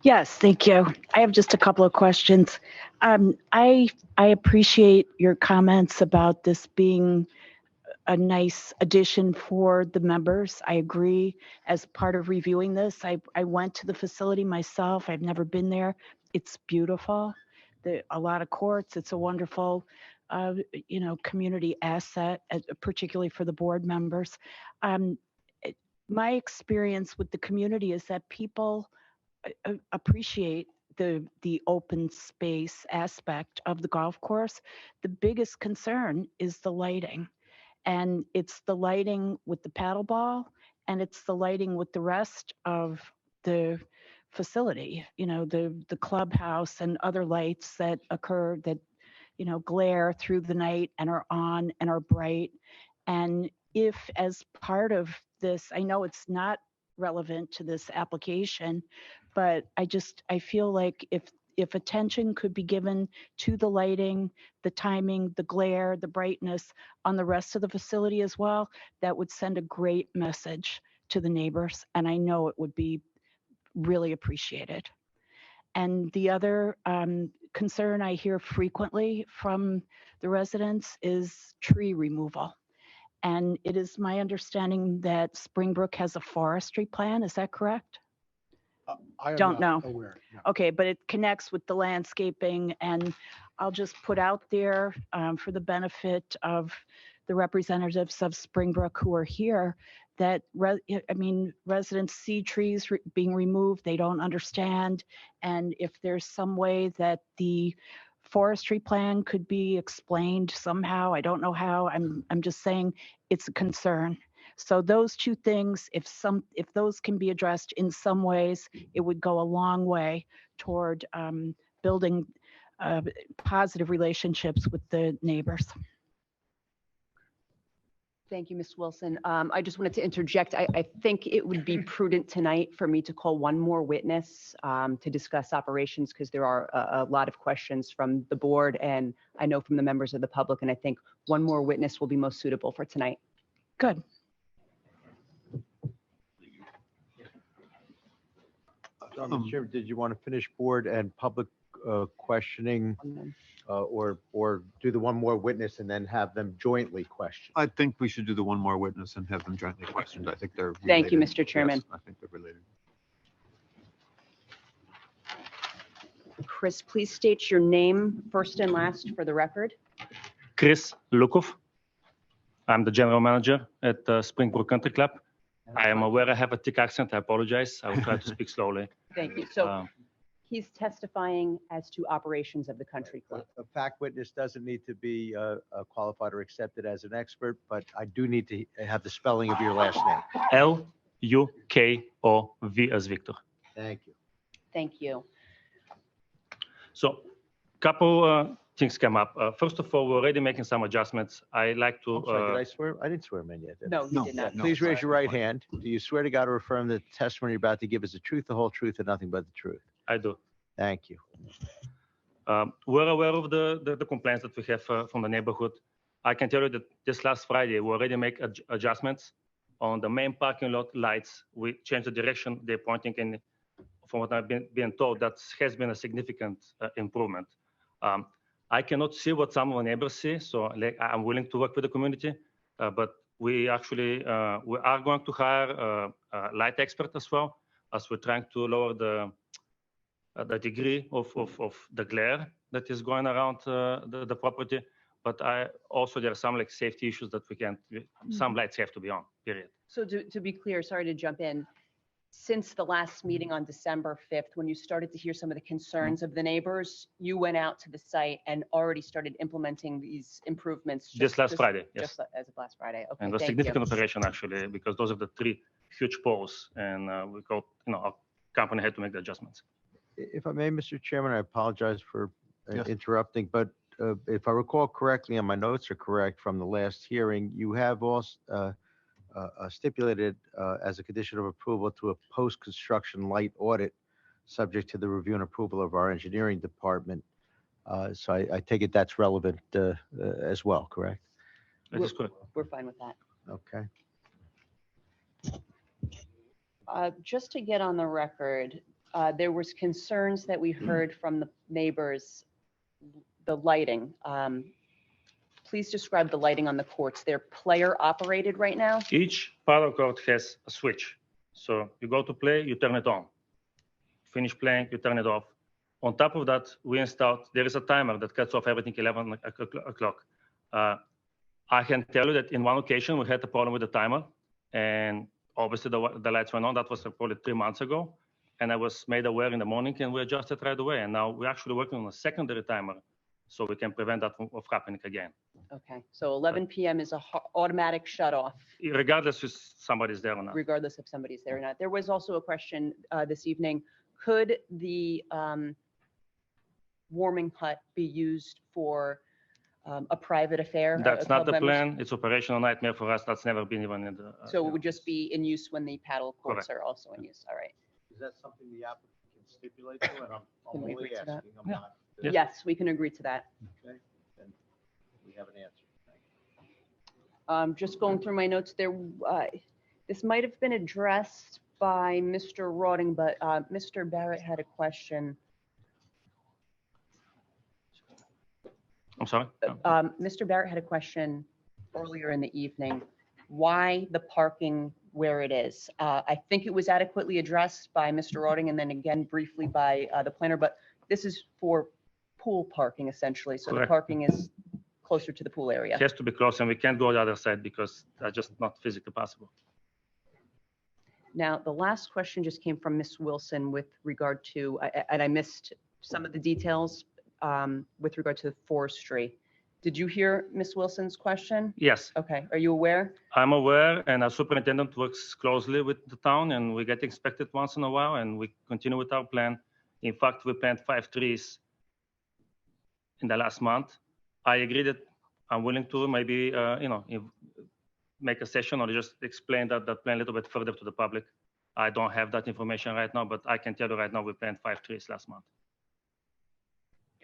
Yes, thank you. I have just a couple of questions. I appreciate your comments about this being a nice addition for the members. I agree. As part of reviewing this, I went to the facility myself. I've never been there. It's beautiful. A lot of courts. It's a wonderful, community asset, particularly for the board members. My experience with the community is that people appreciate the open space aspect of the golf course. The biggest concern is the lighting, and it's the lighting with the paddle ball, and it's the lighting with the rest of the facility, the clubhouse and other lights that occur that glare through the night and are on and are bright. And if as part of this, I know it's not relevant to this application, but I feel like if attention could be given to the lighting, the timing, the glare, the brightness on the rest of the facility as well, that would send a great message to the neighbors. And I know it would be really appreciated. And the other concern I hear frequently from the residents is tree removal. And it is my understanding that Springbrook has a forestry plan. Is that correct? I am Don't not know. aware. No. Okay, but it connects with the landscaping, and I'll just put out there for the benefit of the representatives of Springbrook who are here that, residents see trees being removed, they don't understand, and if there's some way that the forestry plan could be explained somehow, I don't know how, I'm just saying it's a concern. So those two things, if those can be addressed in some ways, it would go a long way toward building positive relationships with the neighbors. Thank you, Ms. Wilson. I just wanted to interject. I think it would be prudent tonight for me to call one more witness to discuss operations, because there are a lot of questions from the board and I know from the members of the public, and I think one more witness will be most suitable for tonight. Good. Mr. Chairman, did you want to finish board and public questioning or do the one more witness and then have them jointly question? I think we should do the one more witness and have them jointly questioned. I think they're Thank you, related. Mr. Chairman. Yes, I think they're related. Chris, please state your name first and last for the record. Chris Lukov. I'm the general manager at Springbrook Country Club. I am aware I have a thick accent. I apologize. I will try to speak slowly. Thank you. So he's testifying as to operations of the country club. A fact witness doesn't need to be qualified or accepted as an expert, but I do need to have the spelling of your last name. Lukov as Victor. Thank you. Thank you. So, couple things come up. First of all, we're already making some adjustments. I like to. Sorry, did I swear? I didn't swear him in yet. No, you did not. Please raise your right hand. Do you swear to God or affirm that the testimony you're about to give is the truth, the whole truth, and nothing but the truth? I do. Thank you. We're aware of the complaints that we have from the neighborhood. I can tell you that this last Friday, we already make adjustments on the main parking lot lights. We changed the direction they're pointing in. From what I've been told, that has been a significant improvement. I cannot see what some of the neighbors see, so I'm willing to work with the community. But we actually we are going to hire a light expert as well, as we're trying to lower the degree of the glare that is going around the property. But there are some safety issues that we can't. Some lights have to be on. Period. So to be clear, sorry to jump in. Since the last meeting on December 5th, when you started to hear some of the concerns of the neighbors, you went out to the site and already started implementing these improvements. Just last Friday, yes. Just as of last Friday. Okay, and a significant operation actually, because those are the 3 huge poles, and our company had to make the adjustments. If I may, Mr. Chairman, I apologize for interrupting, but if I recall correctly, and my notes are correct from the last hearing, you have also stipulated as a condition of approval to a post-construction light audit subject to the review and approval of our engineering department. So I take it that's relevant as well, correct? That is correct. We're fine with that. Okay. Just to get on the record, there was concerns that we heard from the neighbors, the lighting. Please describe the lighting on the courts. They're player operated right now? Each paddle court has a switch. So you go to play, you turn it on. Finish playing, you turn it off. On top of that, we installed, there is a timer that cuts off everything 11 o'clock. I can tell you that in one occasion, we had a problem with the timer. And obviously the lights went on. That was probably 3 months ago. And I was made aware in the morning and we adjusted right away. And now we're actually working on a secondary timer so we can prevent that from happening again. Okay, so 11 p.m. is a automatic shut off. Regardless if somebody's there or not. Regardless if somebody's there or not. There was also a question this evening. Could the warming hut be used for a private affair? That's not club the members? plan. It's operational nightmare for us. That's never been even in the. So it would just be in use when the paddle courts Correct. are also in use. All right. Is that something the applicant can stipulate to? And I'm Can we only agree to that? asking, I'm not. Yes. Yes, we can agree to that. Okay, then we have an answer. Just going through my notes there, this might have been addressed by Mr. Rawding, but Mr. Barrett had a question. I'm sorry. Mr. Barrett had a question earlier in the evening. Why the parking where it is? I think it was adequately addressed by Mr. Rawding and then again briefly by the planner, but this is for pool parking essentially. So the Correct. parking is closer to the pool area. It has to be close, and we can't go the other side because that's just not physically possible. Now, the last question just came from Ms. Wilson with regard to, and I missed some of the details with regard to forestry. Did you hear Ms. Wilson's question? Yes, Okay, are you aware? I'm aware, and our superintendent works closely with the town, and we get inspected once in a while, and we continue with our plan. In fact, we planted 5 trees in the last month. I agree that I'm willing to maybe, make a session or just explain that plan a little bit further to the public. I don't have that information right now, but I can tell you right now we planted 5 trees last month.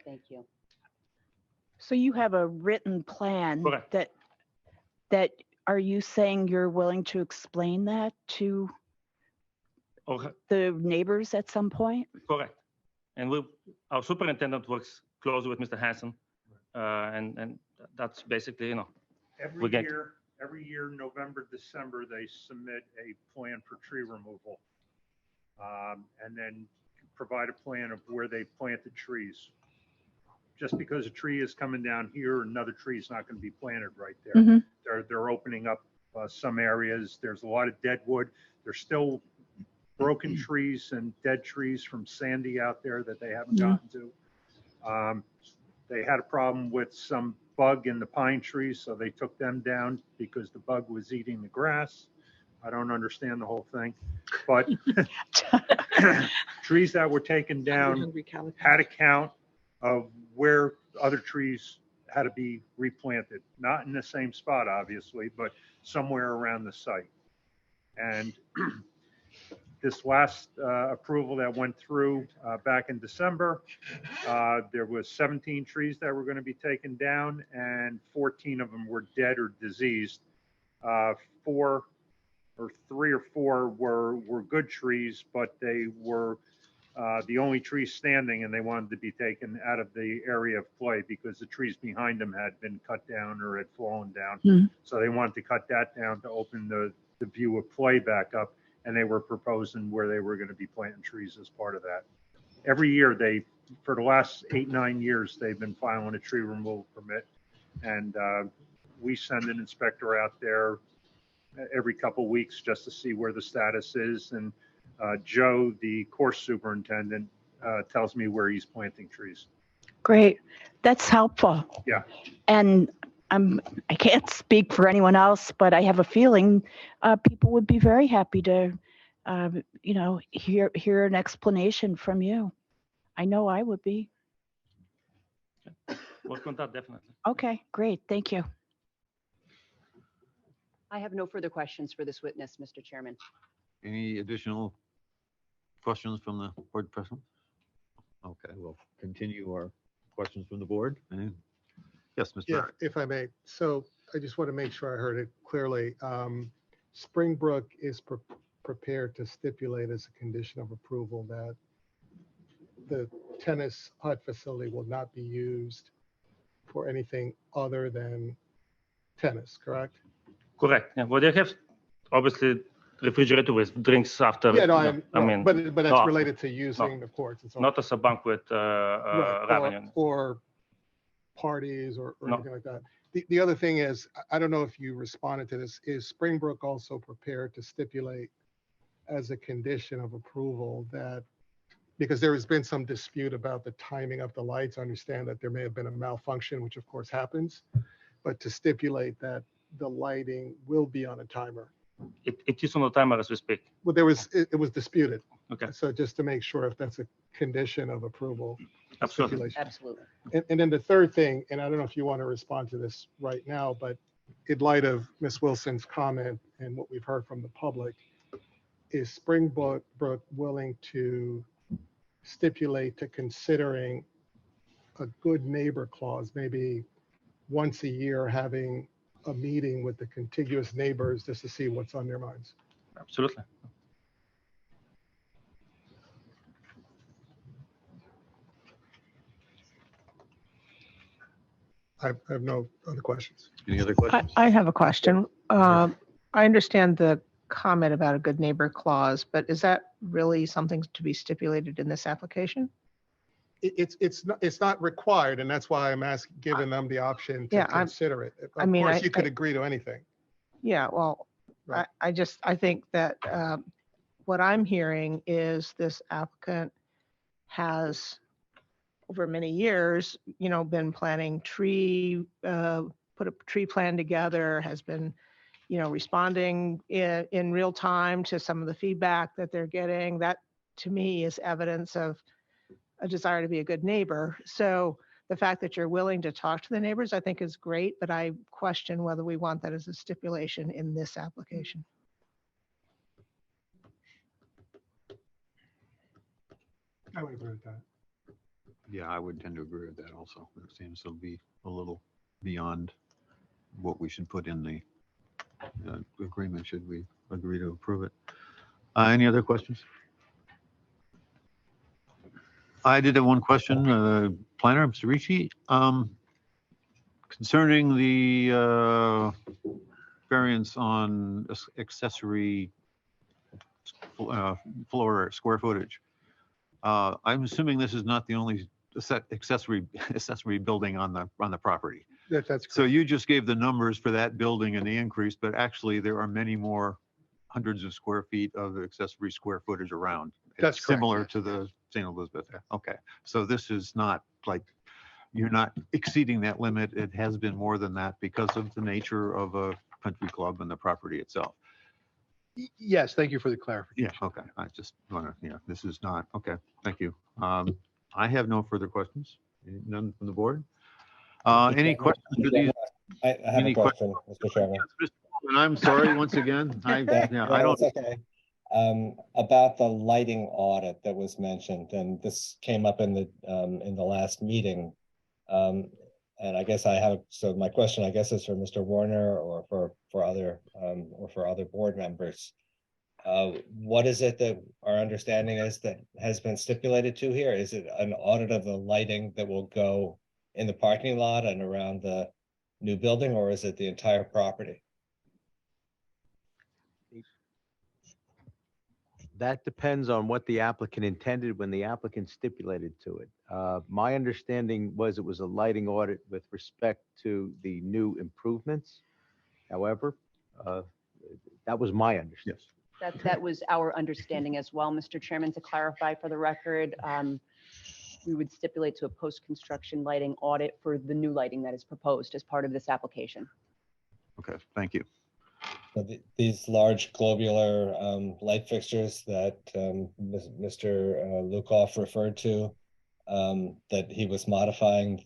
Thank you. So you have a written plan Correct. that are you saying you're willing to explain that to Okay. the neighbors at some point? Correct. And our superintendent works closely with Mr. Hansen, and that's basically, we get- Every year, November, December, they submit a plan for tree removal. And then provide a plan of where they planted trees. Just because a tree is coming down here, another tree is not going to be planted right there. Mhm. They're opening up some areas. There's a lot of dead wood. There's still broken trees and dead trees from Sandy out there that they haven't gotten to. They had a problem with some bug in the pine trees, so they took them down because the bug was eating the grass. I don't understand the whole thing, but trees that were taken down had a count of where other trees had to be replanted, not in the same spot, obviously, but somewhere around the site. And this last approval that went through back in December, there was 17 trees that were going to be taken down, and 14 of them were dead or diseased. 3 or 4 were good trees, but they were the only trees standing, and they wanted to be taken out of the area of play because the trees behind them had been cut down or had fallen down. Mhm. So they wanted to cut that down to open the view of play back up. And they were proposing where they were going to be planting trees as part of that. Every year, for the last 8-9 years, they've been filing a tree removal permit. And we send an inspector out there every couple weeks just to see where the status is. And Joe, the course superintendent, tells me where he's planting trees. Great. That's helpful. Yeah. And I can't speak for anyone else, but I have a feeling people would be very happy to, hear an explanation from you. I know I would be. Work on that, definitely. Okay, great. Thank you. I have no further questions for this witness, Mr. Chairman. Any additional questions from the board president? Okay, we'll continue our questions from the board. Yes, Mr. Yeah, Barrett. if I may. So I just want to make sure I heard it clearly. Springbrook is prepared to stipulate as a condition of approval that the tennis hut facility will not be used for anything other than tennis, correct? Correct. Yeah. Well, they have obviously refrigerator with drinks after. Yeah, no, I mean, but that's no, related to using no, the courts and so on. not as a banquet Right, revenue. or parties or No. anything like that. The other thing is, I don't know if you responded to this, is Springbrook also prepared to stipulate as a condition of approval that, because there has been some dispute about the timing of the lights, I understand that there may have been a malfunction, which of course happens, but to stipulate that the lighting will be on a timer. It is on the timer as we speak. Well, it was disputed. Okay. So just to make sure if that's a condition of approval. Absolutely. stipulation. Absolutely. And then the third thing, and I don't know if you want to respond to this right now, but in light of Ms. Wilson's comment and what we've heard from the public, is Springbrook willing to stipulate to considering a good neighbor clause, maybe once a year having a meeting with the contiguous neighbors just to see what's on their minds? Absolutely. I have no other questions. Any other questions? I have a question. I understand the comment about a good neighbor clause, but is that really something to be stipulated in this application? It's not required, and that's why I'm asking, giving them the option to Yeah, consider it. I Of mean, course, I- you could I- agree to anything. Yeah, well, Right. I think that what I'm hearing is this applicant has over many years, been planning put a tree plan together, has been, responding in real time to some of the feedback that they're getting. That to me is evidence of a desire to be a good neighbor. So the fact that you're willing to talk to the neighbors, I think is great, but I question whether we want that as a stipulation in this application. I would agree with that. Yeah, I would tend to agree with that also. It seems to be a little beyond what we should put in the agreement, should we agree to approve it. Any other questions? I did have one question, planner, Mr. Ricci, concerning the variance on accessory floor square footage. I'm assuming this is not the only accessory building on the property. That's correct. So you just gave the numbers for that building and the increase, but actually there are many more hundreds of square feet of accessory square footage around. That's It's correct, similar yes. to the St. Elizabeth. Okay, so this is not like, you're not exceeding that limit. It has been more than that because of the nature of a country club and the property itself. Yes, thank you for the clarification. Yeah, okay. I just want to, this is not, okay, thank you. I have no further questions. None from the board? Any questions? for these- I have a any question, Mr. Chairman. And I'm sorry, once again, I don't. It's okay. About the lighting audit that was mentioned, and this came up in the last meeting. And I guess so my question, I guess, is for Mr. Warner or for other board members. What is it that our understanding is that has been stipulated to here? Is it an audit of the lighting that will go in the parking lot and around the new building, or is it the entire property? That depends on what the applicant intended when the applicant stipulated to it. My understanding was it was a lighting audit with respect to the new improvements. However, that was my understanding. That was our understanding as well, Mr. Chairman. To clarify for the record, we would stipulate to a post-construction lighting audit for the new lighting that is proposed as part of this application. Okay, thank you. So these large globular light fixtures that Mr. Lukoff referred to, that he was modifying,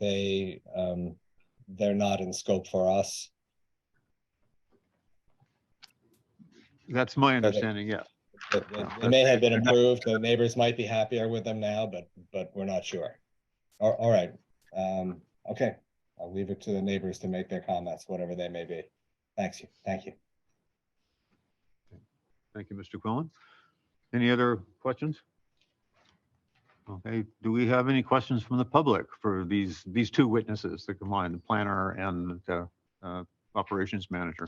they're not in scope for us. That's my understanding, yeah. They may have been improved. The neighbors might be happier with them now, but we're not sure. All right. Okay. I'll leave it to the neighbors to make their comments, whatever they may be. Thank you. Thank you. Thank you, Mr. Quillen. Any other questions? Okay, do we have any questions from the public for these two witnesses, the combined, the planner and the operations manager?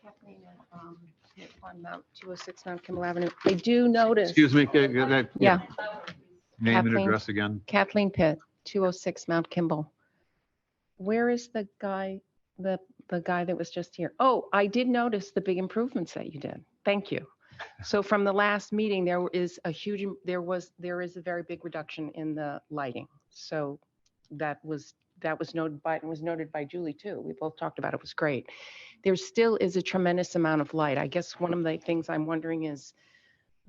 Kathleen, on Mount 206 Mount Kimball Avenue. I do notice. Excuse me, Yeah. name and Kathleen- address again. Kathleen Pitt, 206 Mount Kimball. Where is the guy, the guy that was just here? Oh, I did notice the big improvements that you did. Thank you. So from the last meeting, there is a very big reduction in the lighting. So that was noted by Julie too. We both talked about it. It was great. There still is a tremendous amount of light. I guess one of the things I'm wondering is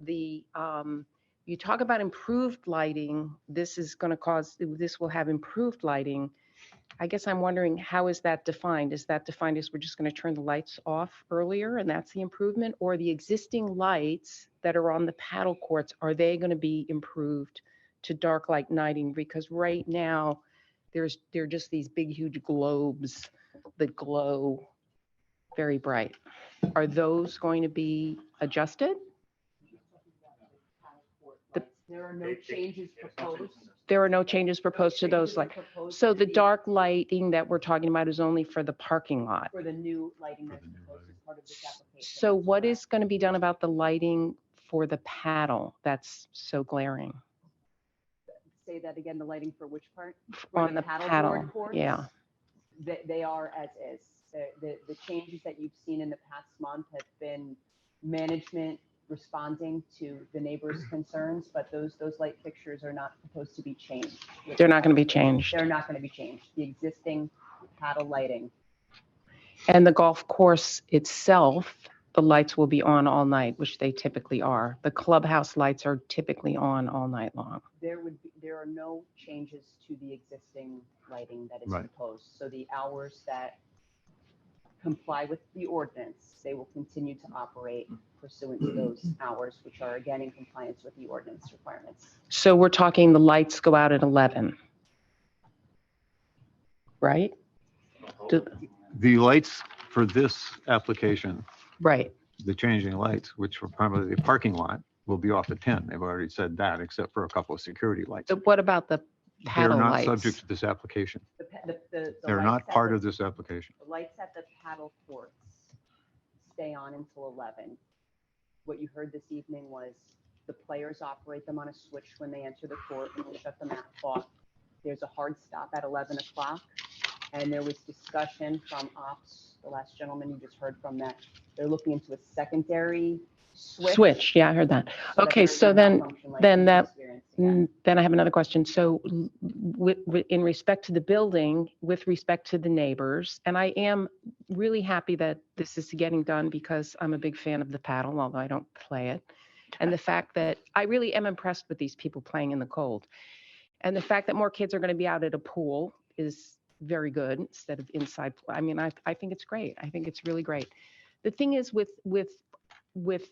you talk about improved lighting. This will have improved lighting. I guess I'm wondering, how is that defined? Is that defined as we're just going to turn the lights off earlier and that's the improvement? Or the existing lights that are on the paddle courts, are they going to be improved to dark light lighting? Because right now, they're just these big, huge globes that glow very bright. Are those going to be adjusted? There are no changes proposed. There are no changes proposed to those lights. So the dark lighting that we're talking about is only for the parking lot. For the new lighting that's proposed as part of this application. So what is going to be done about the lighting for the paddle that's so glaring? Say that again, the lighting for which part? On the paddle, courts? yeah. They are as is. The changes that you've seen in the past month have been management responding to the neighbors' concerns, but those light fixtures are not proposed to be changed. They're not going to be changed. They're not going to be changed. The existing paddle lighting. And the golf course itself, the lights will be on all night, which they typically are. The clubhouse lights are typically on all night long. There are no changes to the existing lighting that is Right. proposed. So the hours that comply with the ordinance, they will continue to operate pursuant to those hours, which are again in compliance with the ordinance requirements. So we're talking the lights go out at 11, right? The lights for this application, Right. the changing lights, which were probably the parking lot, will be off at 10. They've already said that, except for a couple of security lights. But what about the They're paddle not lights? subject to this application. The They're lights not at part the- of this application. The lights at the paddle courts stay on until 11. What you heard this evening was the players operate them on a switch when they enter the court and will shut them off. There's a hard stop at 11 o'clock. And there was discussion from ops, the last gentleman you just heard from, that they're looking into a secondary switch. Yeah, I heard that. that Okay, they're so gonna then, malfunction like then you've that, experienced. then I have another question. So in respect to the building, with respect to the neighbors, and I am really happy that this is getting done because I'm a big fan of the paddle, although I don't play it. And the fact that I really am impressed with these people playing in the cold. And the fact that more kids are going to be out at a pool is very good instead of inside. I mean, I think it's great. I think it's really great. The thing is with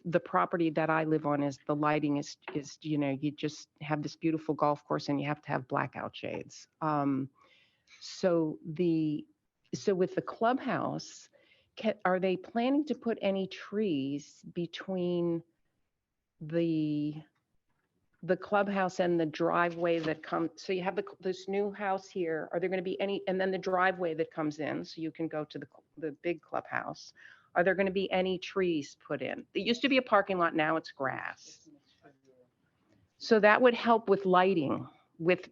the property that I live on is the lighting is, you just have this beautiful golf course and you have to have blackout shades. So with the clubhouse, are they planning to put any trees between the clubhouse and the driveway that comes? So you have this new house here. Are there going to be any, and then the driveway that comes in so you can go to the big clubhouse? Are there going to be any trees put in? It used to be a parking lot, now it's grass. So that would help with lighting, with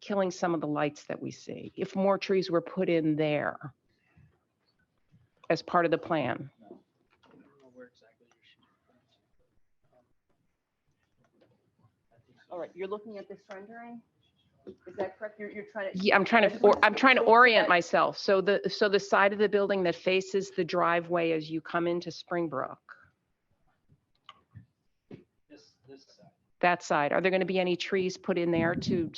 killing some of the lights that we see, if more trees were put in there as part of the plan. All right, you're looking at this rendering? Is that correct? You're trying to. Yeah, I'm trying to orient myself. So the side of the building that faces the driveway as you come into Springbrook, This side. that side, are there going to be any trees put in there to?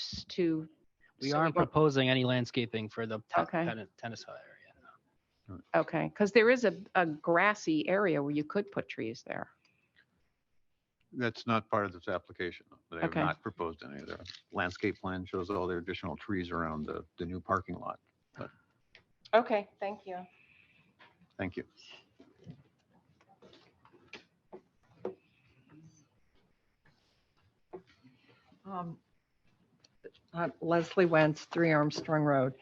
We so aren't won't- proposing any landscaping for the Okay. tennis area. Okay, because there is a grassy area where you could put trees there. That's not part of this application. They have Okay. not proposed any of their landscape plan, shows all their additional trees around the new parking lot. But Okay, thank you. thank you. Leslie Wentz, 3 Armstrong Road.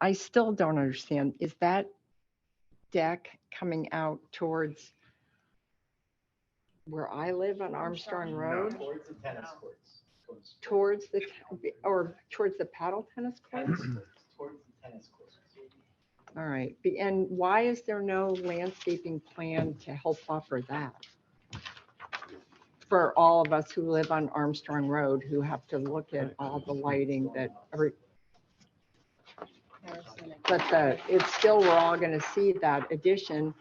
I still don't understand. Is that deck coming out towards where I live on Armstrong Road? Towards the tennis courts. Towards the paddle tennis courts? Towards the tennis courts. All right. And why is there no landscaping plan to help buffer that? For all of us who live on Armstrong Road, who have to look at all the lighting that but it's still, we're all going to see that addition.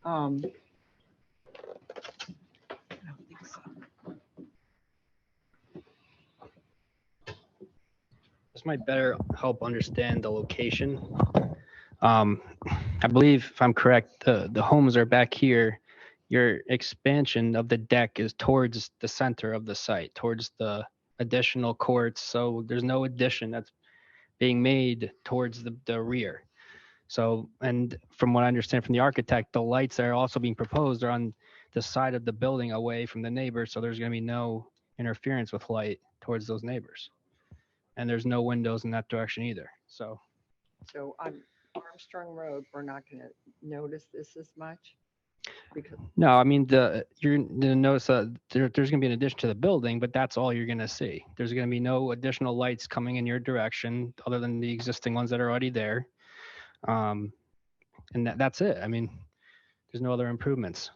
I don't think so. This might better help understand the location. I believe, if I'm correct, the homes are back here. Your expansion of the deck is towards the center of the site, towards the additional courts. So there's no addition that's being made towards the rear. So, and from what I understand from the architect, the lights that are also being proposed are on the side of the building away from the neighbors. So there's going to be no interference with light towards those neighbors. And there's no windows in that direction either. So On Armstrong Road, we're not going to notice this as much? Because no, I mean, you're going to notice there's going to be an addition to the building, but that's all you're going to see. There's going to be no additional lights coming in your direction other than the existing ones that are already there. And that's it. I mean, there's no other improvements.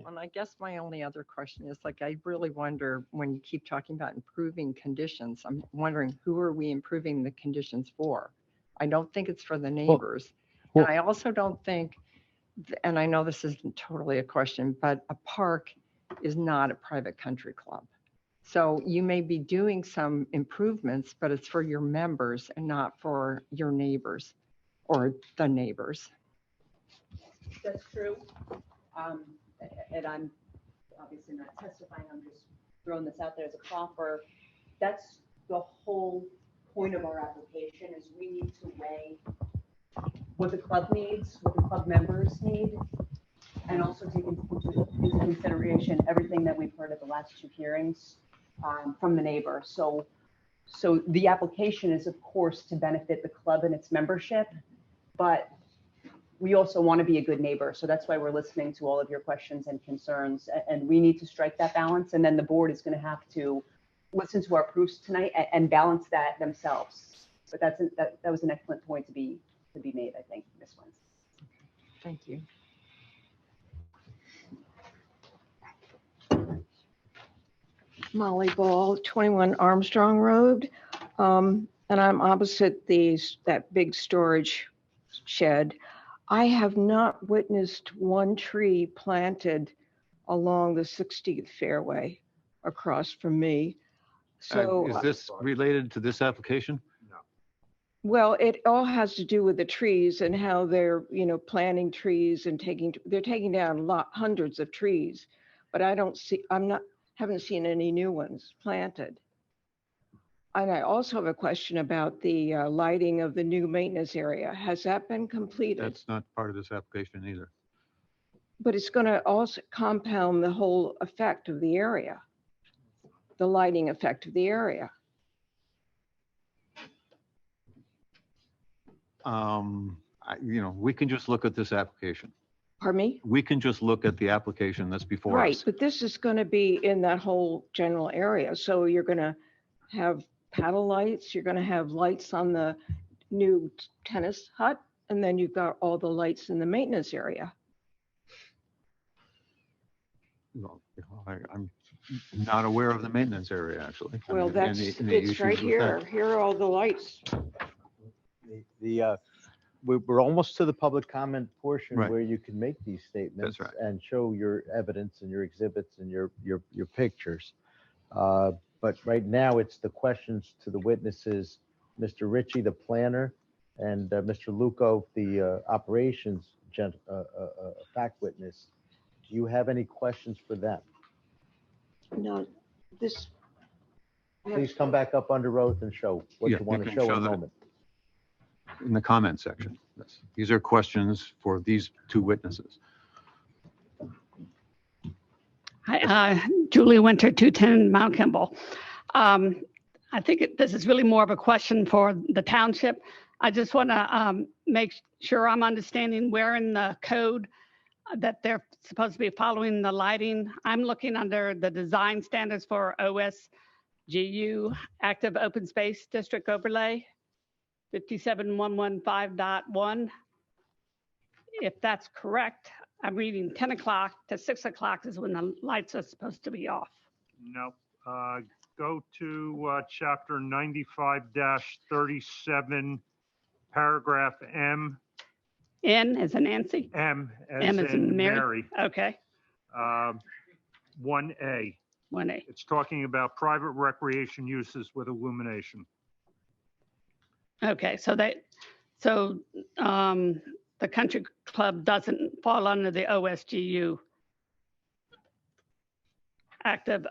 And I guess my only other question is, like, I really wonder, when you keep talking about improving conditions, I'm wondering, who are we improving the conditions for? I don't think it's for the neighbors. And I also don't think, and I know this isn't totally a question, but a park is not a private country club. So you may be doing some improvements, but it's for your members and not for your neighbors or the neighbors. That's true. And I'm obviously not testifying, I'm just throwing this out there as a proffer. That's the whole point of our application, is we need to weigh what the club needs, what the club members need, and also take into consideration everything that we've heard at the last two hearings from the neighbor. So the application is, of course, to benefit the club and its membership, but we also want to be a good neighbor. So that's why we're listening to all of your questions and concerns, and we need to strike that balance. And then the board is going to have to listen to our proofs tonight and balance that themselves. But that was an excellent point to be made, I think, Ms. Wentz. Thank you. Molly Ball, 21 Armstrong Road. And I'm opposite that big storage shed. I have not witnessed one tree planted along the 60th fairway across from me. So, Is this related to this application? well, it all has to do with the trees and how they're, planting trees and they're taking down hundreds of trees, but haven't seen any new ones planted. And I also have a question about the lighting of the new maintenance area. Has that been completed? That's not part of this application either. But it's going to also compound the whole effect of the area, the lighting effect of the area. We can just look at this application. Pardon me? We can just look at the application that's before Right, us. but this is going to be in that whole general area. So you're going to have paddle lights, you're going to have lights on the new tennis hut, and then you've got all the lights in the maintenance area. No, I'm not aware of the maintenance area, actually. Well, it's right here. Here are all the lights. We're almost to the public comment portion Right. where you can make these statements That's right. and show your evidence and your exhibits and your pictures. But right now, it's the questions to the witnesses, Mr. Ritchie, the planner, and Mr. Luco, the operations fact witness. Do you have any questions for them? No, this. Please come back up under oath and show what Yeah, you want you to can show show in a that. moment. In the comment section. Yes. These are questions for these two witnesses. Hi, Julie Winter, 210 Mount Kimball. I think this is really more of a question for the township. I just want to make sure I'm understanding where in the code that they're supposed to be following the lighting. I'm looking under the design standards for OSGU, Active Open Space District Overlay, 57115.1. If that's correct, I'm reading 10 o'clock to 6 o'clock is when the lights are supposed to be off. No, go to chapter 95-37 paragraph M, N as in Nancy? M M as in Mary, Okay, 1A. 1A. It's talking about private recreation uses with illumination. Okay, so the country club doesn't fall under the OSGU active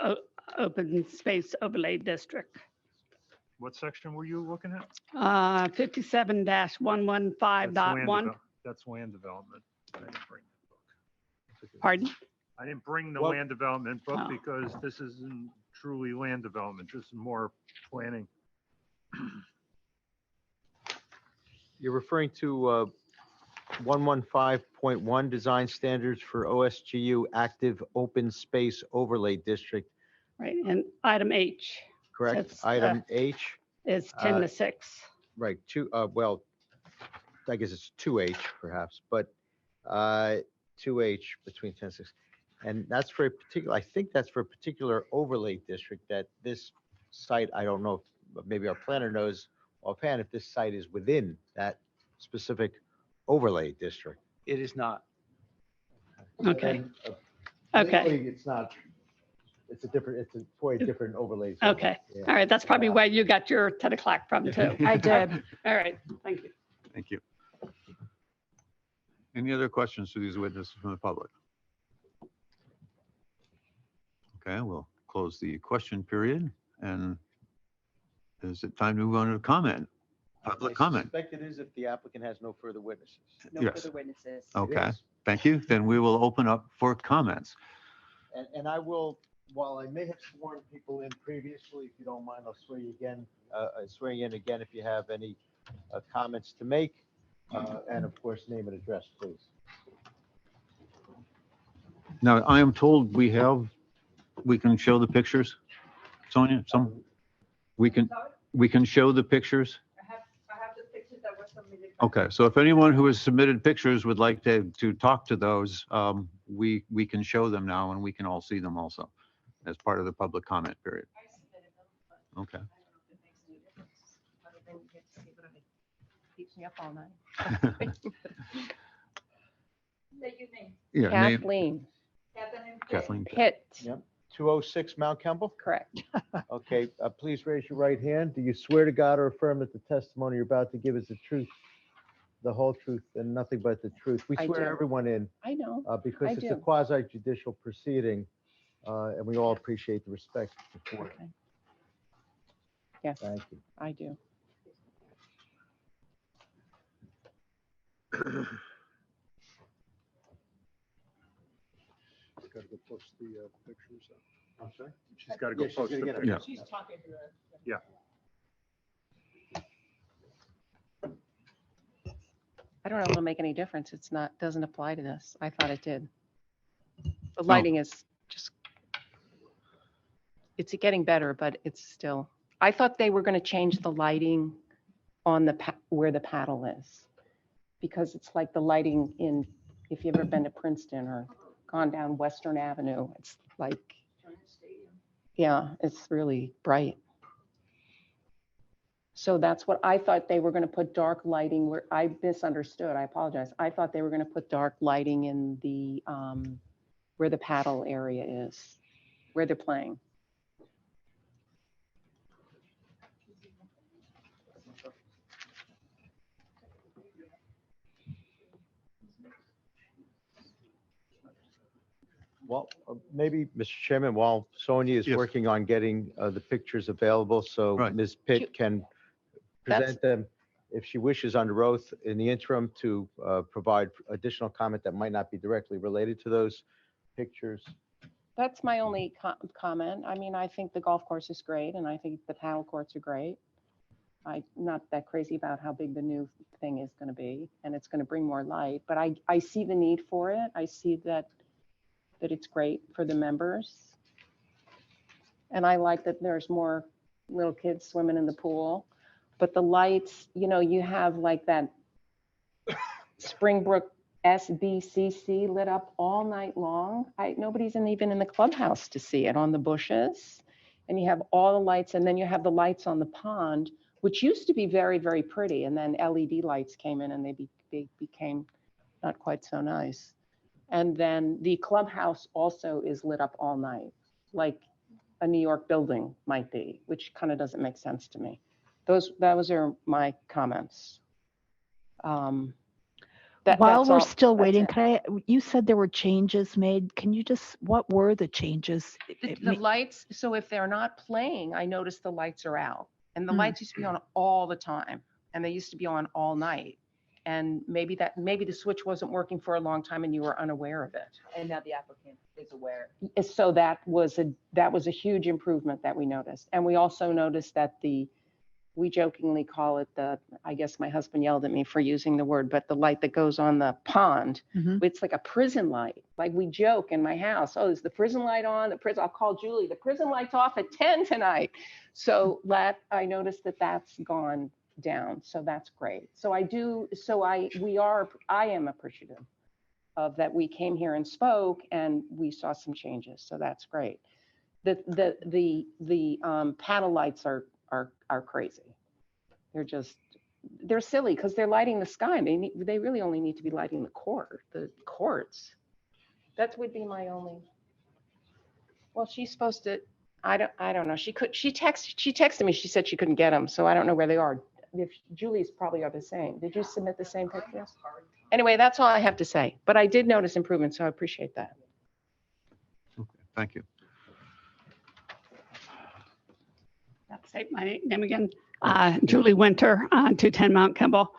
open space overlay district. What section were you looking at? 57-115.1. That's land development. I didn't bring that book. Pardon? I didn't bring the Well- land development book Oh. because this isn't truly land development, just more planning. You're referring to 115.1 design standards for OSGU active open space overlay district, Right, and item H correct? That's, Item H, is 10 to 6. right, well, I guess it's 2H perhaps, but 2H between 10 and 6. And that's for a particular, I think that's for a particular overlay district that this site, I don't know, but maybe our planner knows offhand if this site is within that specific overlay district. It is not. Okay, And, okay, legally, it's not, it's for a different overlay. zone. okay. Yeah. All right, that's probably where you got your 10 o'clock from too. I did. All right, thank you. Thank you. Any other questions to these witnesses from the public? Okay, we'll close the question period, and is it time to move on to comment? Public I comment. suspect it is if the applicant has no further witnesses. No Yes. further witnesses. Okay, is. thank you. Then we will open up for comments. And I will, while I may have sworn people in previously, if you don't mind, I'll swear you again, swear you in again if you have any comments to make. And of course, name and address, please. Now, I am told we can show the pictures. Sonia, we can show the pictures. I have the pictures that were submitted. Okay, so if anyone who has submitted pictures would like to talk to those, we can show them now and we can all see them also as part of the public comment period. Okay. Keeps me up all night. Yeah, name- Kathleen Kathleen. Pitt, Yep. 206 Mount Campbell? correct. Okay, please raise your right hand. Do you swear to God or affirm that the testimony you're about to give is the truth, the whole truth, and nothing but the truth? We I swear do. everyone in I know. because I it's a do. quasi judicial proceeding, and we all appreciate the respect for it. Okay. Yes, Thank you. I do. Got to go post the pictures. I'm sorry? She's got to go Yeah, she's post gonna the get it. Yeah. picture. She's talking to her. Yeah. I don't know if it'll make any difference. It's not, doesn't apply to this. I thought it did. The lighting is just, it's getting better, but it's still, I thought they were going to change the lighting on the, where the paddle is. Because it's like the lighting in, if you've ever been to Princeton or gone down Western Avenue, it's like, yeah, it's really bright. So that's what I thought they were going to put dark lighting where I misunderstood. I apologize. I thought they were going to put dark lighting in the, where the paddle area is, where they're playing. Well, maybe, Mr. Chairman, while Sonia is Yes. working on getting the pictures available, so Right. Ms. Pitt can present them if she wishes under oath in the interim to provide additional comment that might not be directly related to those pictures. That's my only comment. I mean, I think the golf course is great and I think the paddle courts are great. I'm not that crazy about how big the new thing is going to be and it's going to bring more light, but I see the need for it. I see that it's great for the members. And I like that there's more little kids swimming in the pool, but the lights, you know, you have like that Springbrook SBCC lit up all night long. Nobody's even in the clubhouse to see it on the bushes. And you have all the lights and then you have the lights on the pond, which used to be very, very pretty. And then LED lights came in and they became not quite so nice. And then the clubhouse also is lit up all night, like a New York building might be, which kind of doesn't make sense to me. Those are my comments. While That's we're all- still that's waiting, it. you said there were changes made. Can you what were the changes? The lights, so if they're not playing, I noticed the lights are out. And the Mm. lights used to be on all the time. And they used to be on all night. And maybe the switch wasn't working for a long time and you were unaware of it. And now the applicant is aware. So that was a huge improvement that we noticed. And we also noticed that we jokingly call it I guess my husband yelled at me for using the word, but the light that goes on the pond, it's like a prison light. Like we joke in my house, oh, is the prison light on? I'll call Julie, the prison light's off at 10 tonight. So I noticed that that's gone down. So that's great. I am appreciative of that. We came here and spoke and we saw some changes. So that's great. The paddle lights are crazy. They're silly because they're lighting the sky. They really only need to be lighting the courts. That would be my only. Well, she's supposed to. I don't know. She texted me. She said she couldn't get them, so I don't know where they are. If Julie's probably are the same. Did you submit the same pictures? Anyway, that's all I have to say. But I did notice improvement, so I appreciate that. Okay, thank you. Say my name again. Julie Winter, 210 Mount Kimball.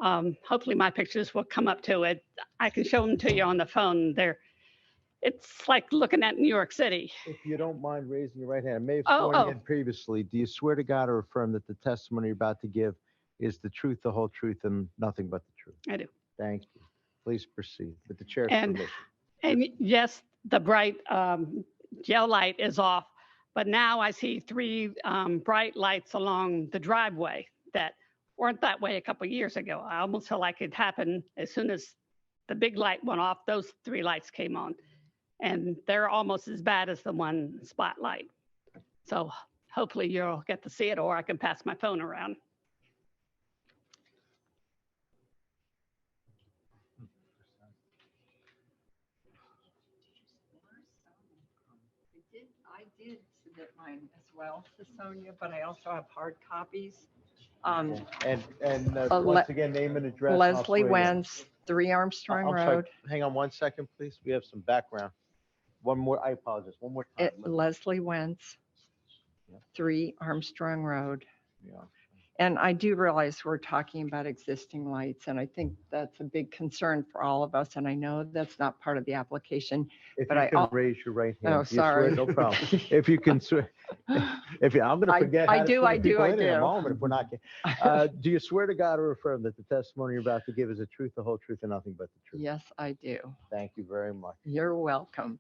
Hopefully my pictures will come up to it. I can show them to you on the phone. It's like looking at New York City. If you don't mind raising your right hand, I may have Oh, sworn you in previously. Do you swear to God or affirm that the testimony you're about to give is the truth, the whole truth, and nothing but the truth? I do. Thank you. Please proceed with the chair's And permission. yes, the bright gel light is off, but now I see 3 bright lights along the driveway that weren't that way a couple of years ago. I almost felt like it happened as soon as the big light went off, those 3 lights came on. And they're almost as bad as the one spotlight. So hopefully you'll get to see it, or I can pass my phone around. I did submit mine as well to Sonia, but I also have hard copies. And once again, name and address. and I'll Leslie swear you in. Wentz, 3 Armstrong I'm sorry, Road. hang on one second, please. We have some background. One more, I apologize. One more time. Leslie Wentz, 3 Armstrong Road. Yeah. And I do realize we're talking about existing lights, and I think that's a big concern for all of us. And I know that's not part of the application. If but you I can al- raise your right hand. Oh, Do you swear? sorry. No problem. If you can swear, I'm going to forget. I how to do, put I do, people I in a do. moment if we're not. Do you swear to God or affirm that the testimony you're about to give is the truth, the whole truth, and nothing but the truth? Yes, I do. Thank you very much. You're welcome.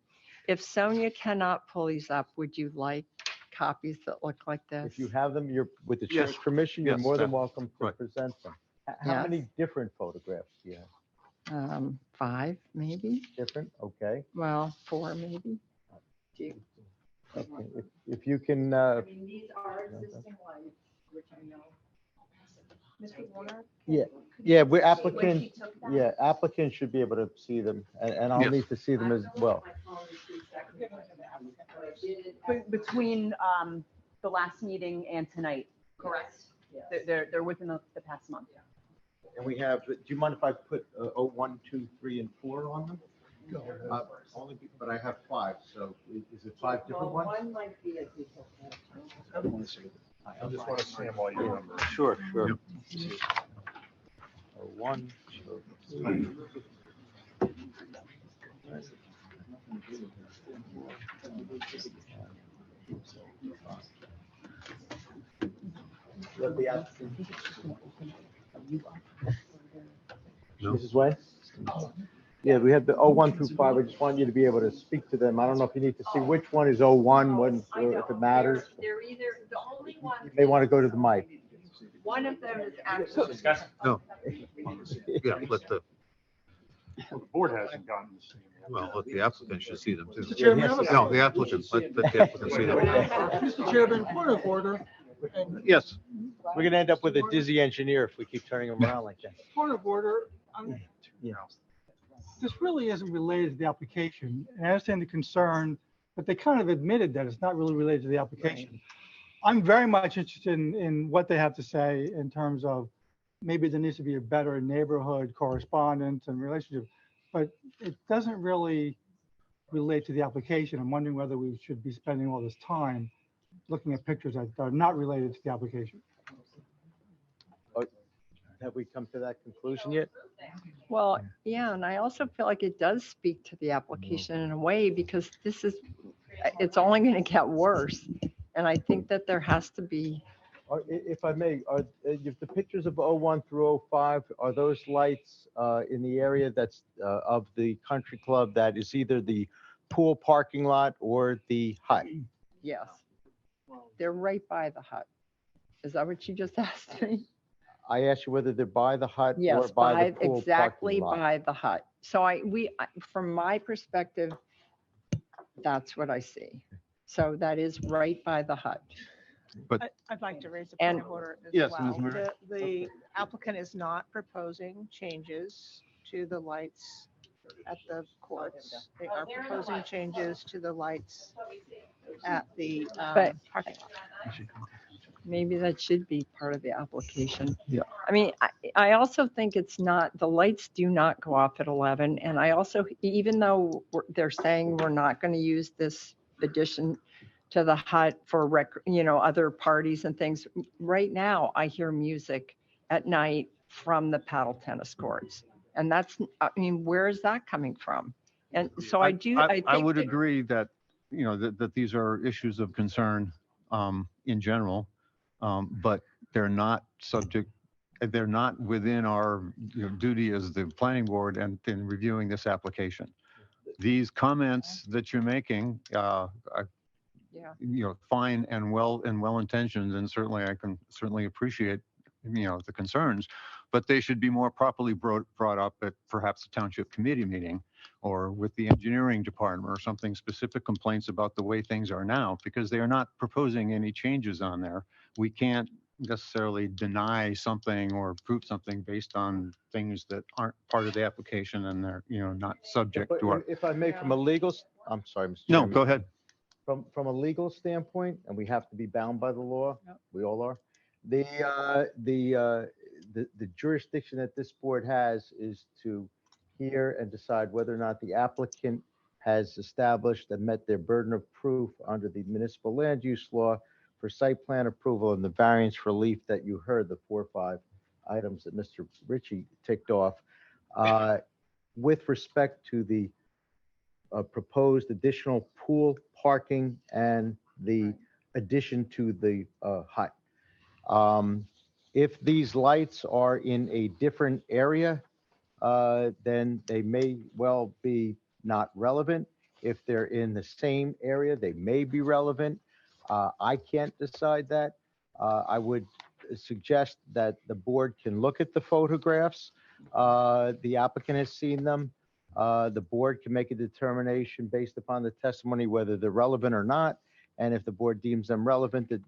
If Sonia cannot pull these up, would you like copies that look like this? If you have them, you're with the chair's Yes. permission, you're Yes, more than sir. welcome to Right. present them. How Yes. many different photographs do you have? 5 maybe? Different? Okay. Well, 4 maybe. Okay. If you can. These are existing lights, which I know. Mr. Warner? Yeah, we're applicant. Yeah, applicants should be able to see them, and I'll Yes. need to see them as well. Between the last meeting and tonight, correct? They're within the past month. And we have, do you mind if I put 1, 2, 3, and 4 on them? Only, but I have 5, so is it 5 different ones? One might be a detail. I just want to see them while you remember. Sure, sure. 1, 2, 3. Mrs. Wayne? Yeah, we have the 01 through 5. I just want you to be able to speak to them. I don't know if you need to see which one is 01, if it matters. They're either, the only one. You may want to go to the mic. One of them is actually. No. Yeah, let the, The board hasn't gotten this. well, let the applicant should see them too. Mr. Chairman, I have a- No, the applicant, let the applicant see them. Mr. Chairman, point of order. And Yes. We're gonna end up with a dizzy engineer if we keep turning him around like that. Point of order, this really isn't related to the application. And I understand the concern, but they kind of admitted that it's not really related to the application. I'm very much interested in what they have to say in terms of maybe there needs to be a better neighborhood correspondence and relationship, but it doesn't really relate to the application. I'm wondering whether we should be spending all this time looking at pictures that are not related to the application. Have we come to that conclusion yet? Well, yeah, and I also feel like it does speak to the application in a way because it's only going to get worse. And I think that there has to be. If I may, if the pictures of 01 through 05, are those lights in the area that's of the country club that is either the pool parking lot or the hut? Yes. They're right by the hut. Is that what you just asked me? I asked you whether they're by the hut or Yes, by the pool exactly parking lot. by the hut. So from my perspective, that's what I see. So that is right by the hut. But I'd like to raise a And- point of order as Yes, well. Ms. Murray. The applicant is not proposing changes to the lights at the courts. They are proposing changes to the lights at the But- parking lot. Maybe that should be part of the application. Yeah. I mean, I also think it's not, the lights do not go off at 11. And I also, even though they're saying we're not going to use this addition to the hut for other parties and things, right now I hear music at night from the paddle tennis courts. And that's, I mean, where is that coming from? And so I think I would that- agree that, that these are issues of concern in general, but they're not within our duty as the planning board and in reviewing this application. These comments that you're making are, fine and well-intentioned, and certainly I can appreciate, the concerns, but they should be more properly brought up at perhaps a township committee meeting or with the engineering department or something, specific complaints about the way things are now, because they are not proposing any changes on there. We can't necessarily deny something or prove something based on things that aren't part of the application and they're, not subject But to our. if I may, from a legal, I'm sorry, Mr. No, Chairman. go ahead. From a legal standpoint, and we have to be bound by the law, we all are. The jurisdiction that this board has is to hear and decide whether or not the applicant has established and met their burden of proof under the municipal land use law for site plan approval and the variance relief that you heard, the 4 or 5 items that Mr. Ritchie ticked off. With respect to the proposed additional pool parking and the addition to the hut. If these lights are in a different area, then they may well be not relevant. If they're in the same area, they may be relevant. I can't decide that. I would suggest that the board can look at the photographs. The applicant has seen them. The board can make a determination based upon the testimony whether they're relevant or not. And if the board deems them relevant, the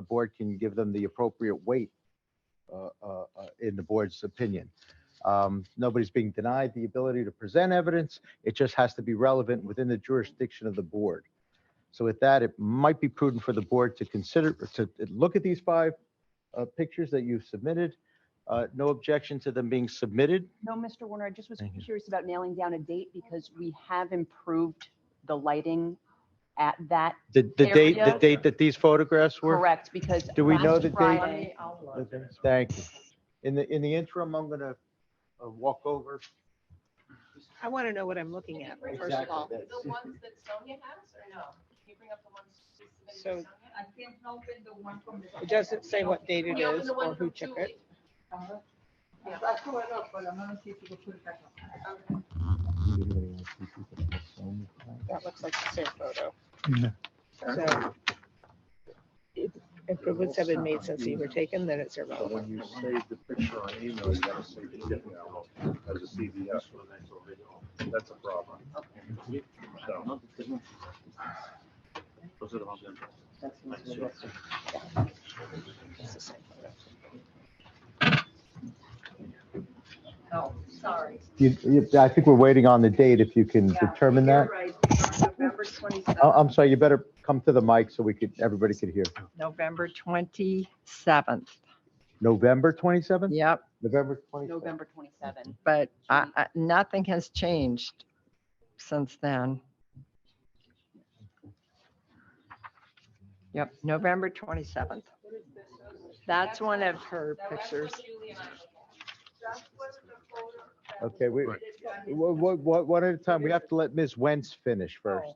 board can give them the appropriate weight in the board's opinion. Nobody's being denied the ability to present evidence. It just has to be relevant within the jurisdiction of the board. So with that, it might be prudent for the board to consider, to look at these 5 pictures that you've submitted. No objection to them being submitted. No, Mr. Warner, I just was Thank you. curious about nailing down a date because we have improved the lighting at that The area. date that these photographs were? Correct, because Do we know last the date? Friday- Thank you. In the interim, I'm going to walk over. I want to know what I'm looking at, first of Exactly. all. The ones that Sonia has or no? Can you bring up the ones she submitted So- to Sonia? I can't open the one from the. It doesn't say what date it Can you open is the one or who from took Julie? it. That looks like the same photo. So if improvements have been made since these were taken, then it's irrelevant. When you save the picture on email, you gotta save it differently as a CVS or an actual video. That's a problem. So. Those are the ones. Oh, sorry. I think we're waiting on the date, if you can Yeah, determine you're that. right. November 27th. I'm sorry, you better come to the mic so everybody could hear. November 27th. November 27th? Yep, November 27th. November 27. but nothing has changed since then. Yep, November 27th. That's one of her pictures. Okay, one at a time. We have to let Ms. Wentz finish first.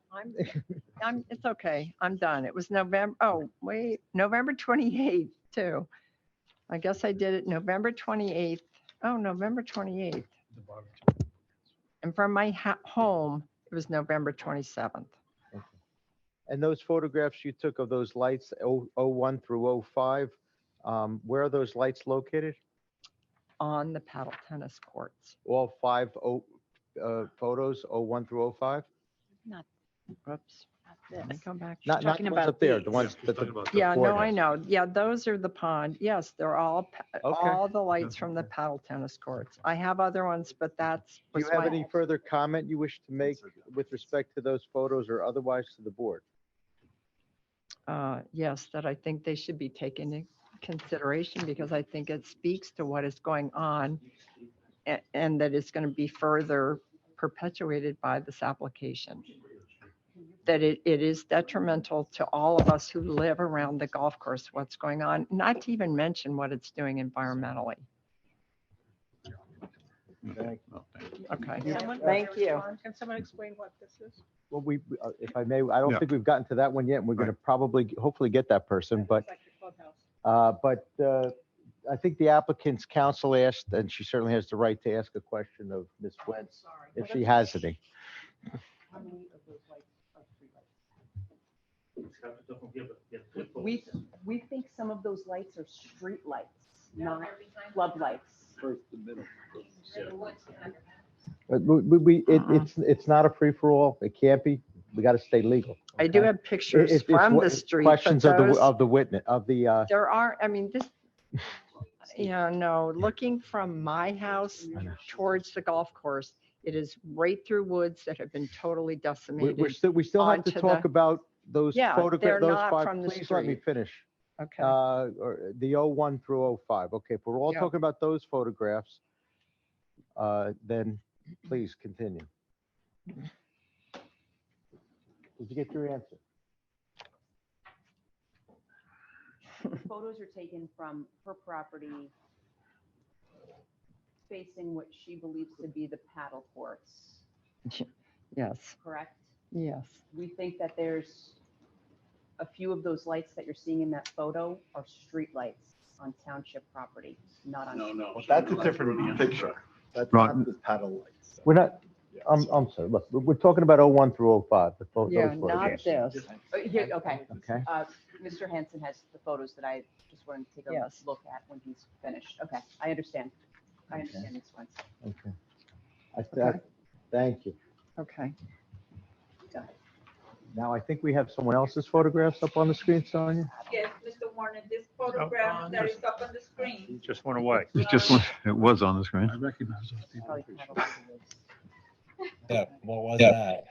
Oh, it's okay. I'm done. It was November. Oh, wait, November 28th too. I guess I did it November 28th. Oh, November 28th. And from my home, it was November 27th. And those photographs you took of those lights, 01 through 05, where are those lights located? On the paddle tennis courts. All five photos, 01 through 05? Not, oops. Let me go back. Not the ones up there, the ones that Yeah, no, I know. Yeah, those are the pond. Yes, they're all, Okay. all the lights from the paddle tennis courts. I have other ones, but that's. Do you have any further comment you wish to make with respect to those photos or otherwise to the board? Yes, that I think they should be taken into consideration because I think it speaks to what is going on and that it's going to be further perpetuated by this application. That it is detrimental to all of us who live around the golf course, what's going on, not to even mention what it's doing environmentally. Okay, thank you. Can someone explain what this is? Well, if I may, I don't think we've gotten to that one yet. And we're going to probably, hopefully get that person, but I think the applicant's counsel asked, and she certainly has the right to ask a question of Ms. Wentz, if she has any. How many of those lights are streetlights? We think some of those lights are street lights, not floodlights. First, the middle. It's not a free-for-all. It can't be. We got to stay legal. I do have pictures from the street. Questions but of the witness, of the. There are, I mean, this, no, looking from my house towards the golf course, it is right through woods that have been totally decimated. We still have to talk about those Yeah, photographs, they're those not five. from the Please let me street. finish. Okay. Or the 01 through 05. Okay, if we're all Yeah. talking about those photographs, then please continue. Did you get your answer? Photos are taken from her property facing what she believes to be the paddle courts, Yes, correct? yes. We think that there's a few of those lights that you're seeing in that photo are street lights on township property, not on. No, that's a different picture. That's Right. not the paddle lights. We're not, I'm sorry, look, we're talking about 01 through 05. Those Yeah, not photographs. this. Here, okay. Okay. Mr. Hanson has the photos that I just wanted to take a Yes. look at when he's finished. Okay, I understand. I understand this one. Okay. Thank you. Okay. Got it. Now, I think we have someone else's photographs up on the screen, Sonia. Yes, Mr. Warner, this photograph that is up on the screen. He just went away. It was on the screen. I recognize those people. Probably paddle courts. Yeah, what was that?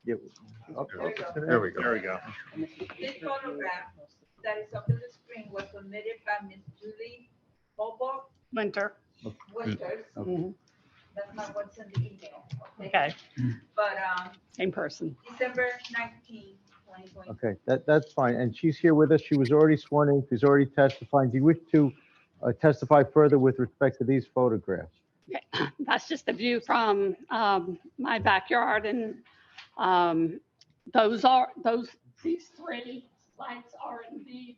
Yeah. There we go. There we go. This photograph that is up on the screen was submitted by Miss Julie Bobo Winter. Winters. Mhm. That's not what's in the email. Okay, But, same person. December 19, 2020. Okay, that's fine. And she's here with us. She was already sworn in. She's already testifying. Do you wish to testify further with respect to these photographs? That's just a view from my backyard, and these three lights are indeed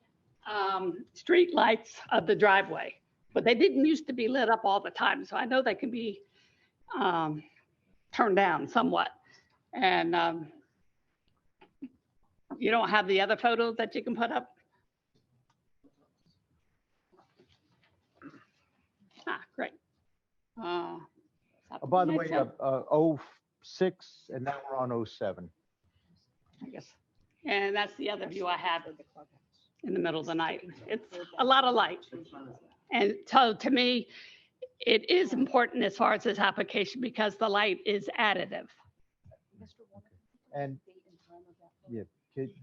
street lights of the driveway, but they didn't used to be lit up all the time, so I know they can be turned down somewhat. And you don't have the other photos that you can put up? Ah, great. By the way, 06, and now we're on 07. I guess. And that's the other view I have of the clubhouse. in the middle of the night. It's a lot of light. And so to me, it is important as far as this application because the light is additive. And, yeah, it's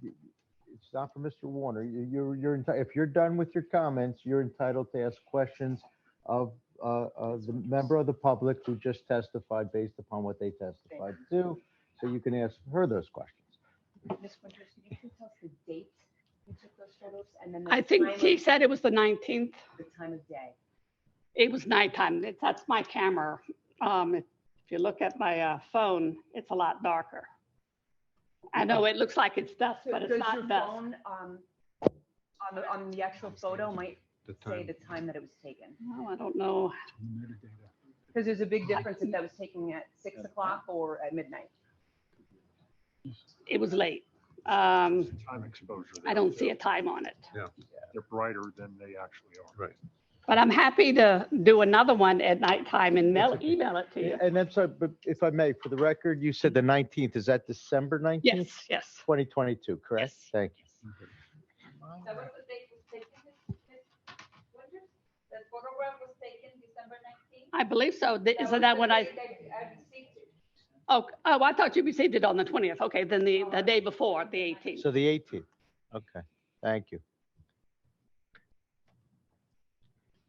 not for Mr. Warner. If you're done with your comments, you're entitled to ask questions of the member of the public who just testified based upon what they testified to. So you can ask her those questions. Ms. Winters, can you please tell us the date you took those photos? And then the I think time he of- said it was the 19th. The time of day. It was nighttime. That's my camera. If you look at my phone, it's a lot darker. I know it looks like it's dusk, but it's Does not your dusk. phone, on the actual photo might say the time that it was taken? Well, I don't know. Because there's a big difference if that was taken at 6 o'clock or at midnight. It was late. Time exposure. I don't see a time on it. Yeah, they're brighter than they actually are. Right. But I'm happy to do another one at nighttime and email it to you. And I'm sorry, but if I may, for the record, you said the 19th. Is that December 19th? Yes, yes. 2022, correct? Yes. Thank you. That was the date was taken, Ms. Winters? The photograph was taken December 19th? I believe so. Isn't was that the when I? day that I received it. Oh, I thought you received it on the 20th. Okay, then the day before, the 18th. So the 18th. Okay, thank you.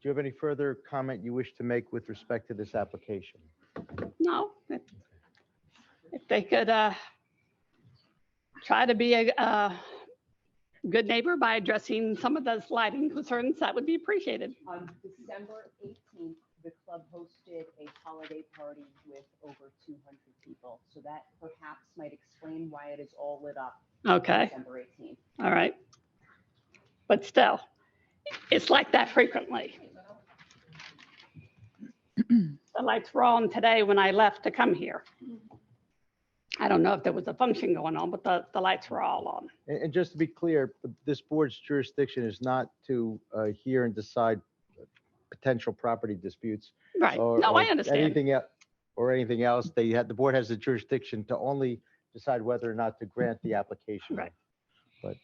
Do you have any further comment you wish to make with respect to this application? No. If they could try to be a good neighbor by addressing some of those lighting concerns, that would be appreciated. On December 18th, the club hosted a holiday party with over 200 people. So that perhaps might explain why it is all lit up. on Okay. December 18th. All right. But still, it's like that frequently. The lights were on today when I left to come here. I don't know if there was a function going on, but the lights were all on. And just to be clear, this board's jurisdiction is not to hear and decide potential property disputes. Right. or- No, or I understand. Anything else. The board has the jurisdiction to only decide whether or not to grant the application. Right. But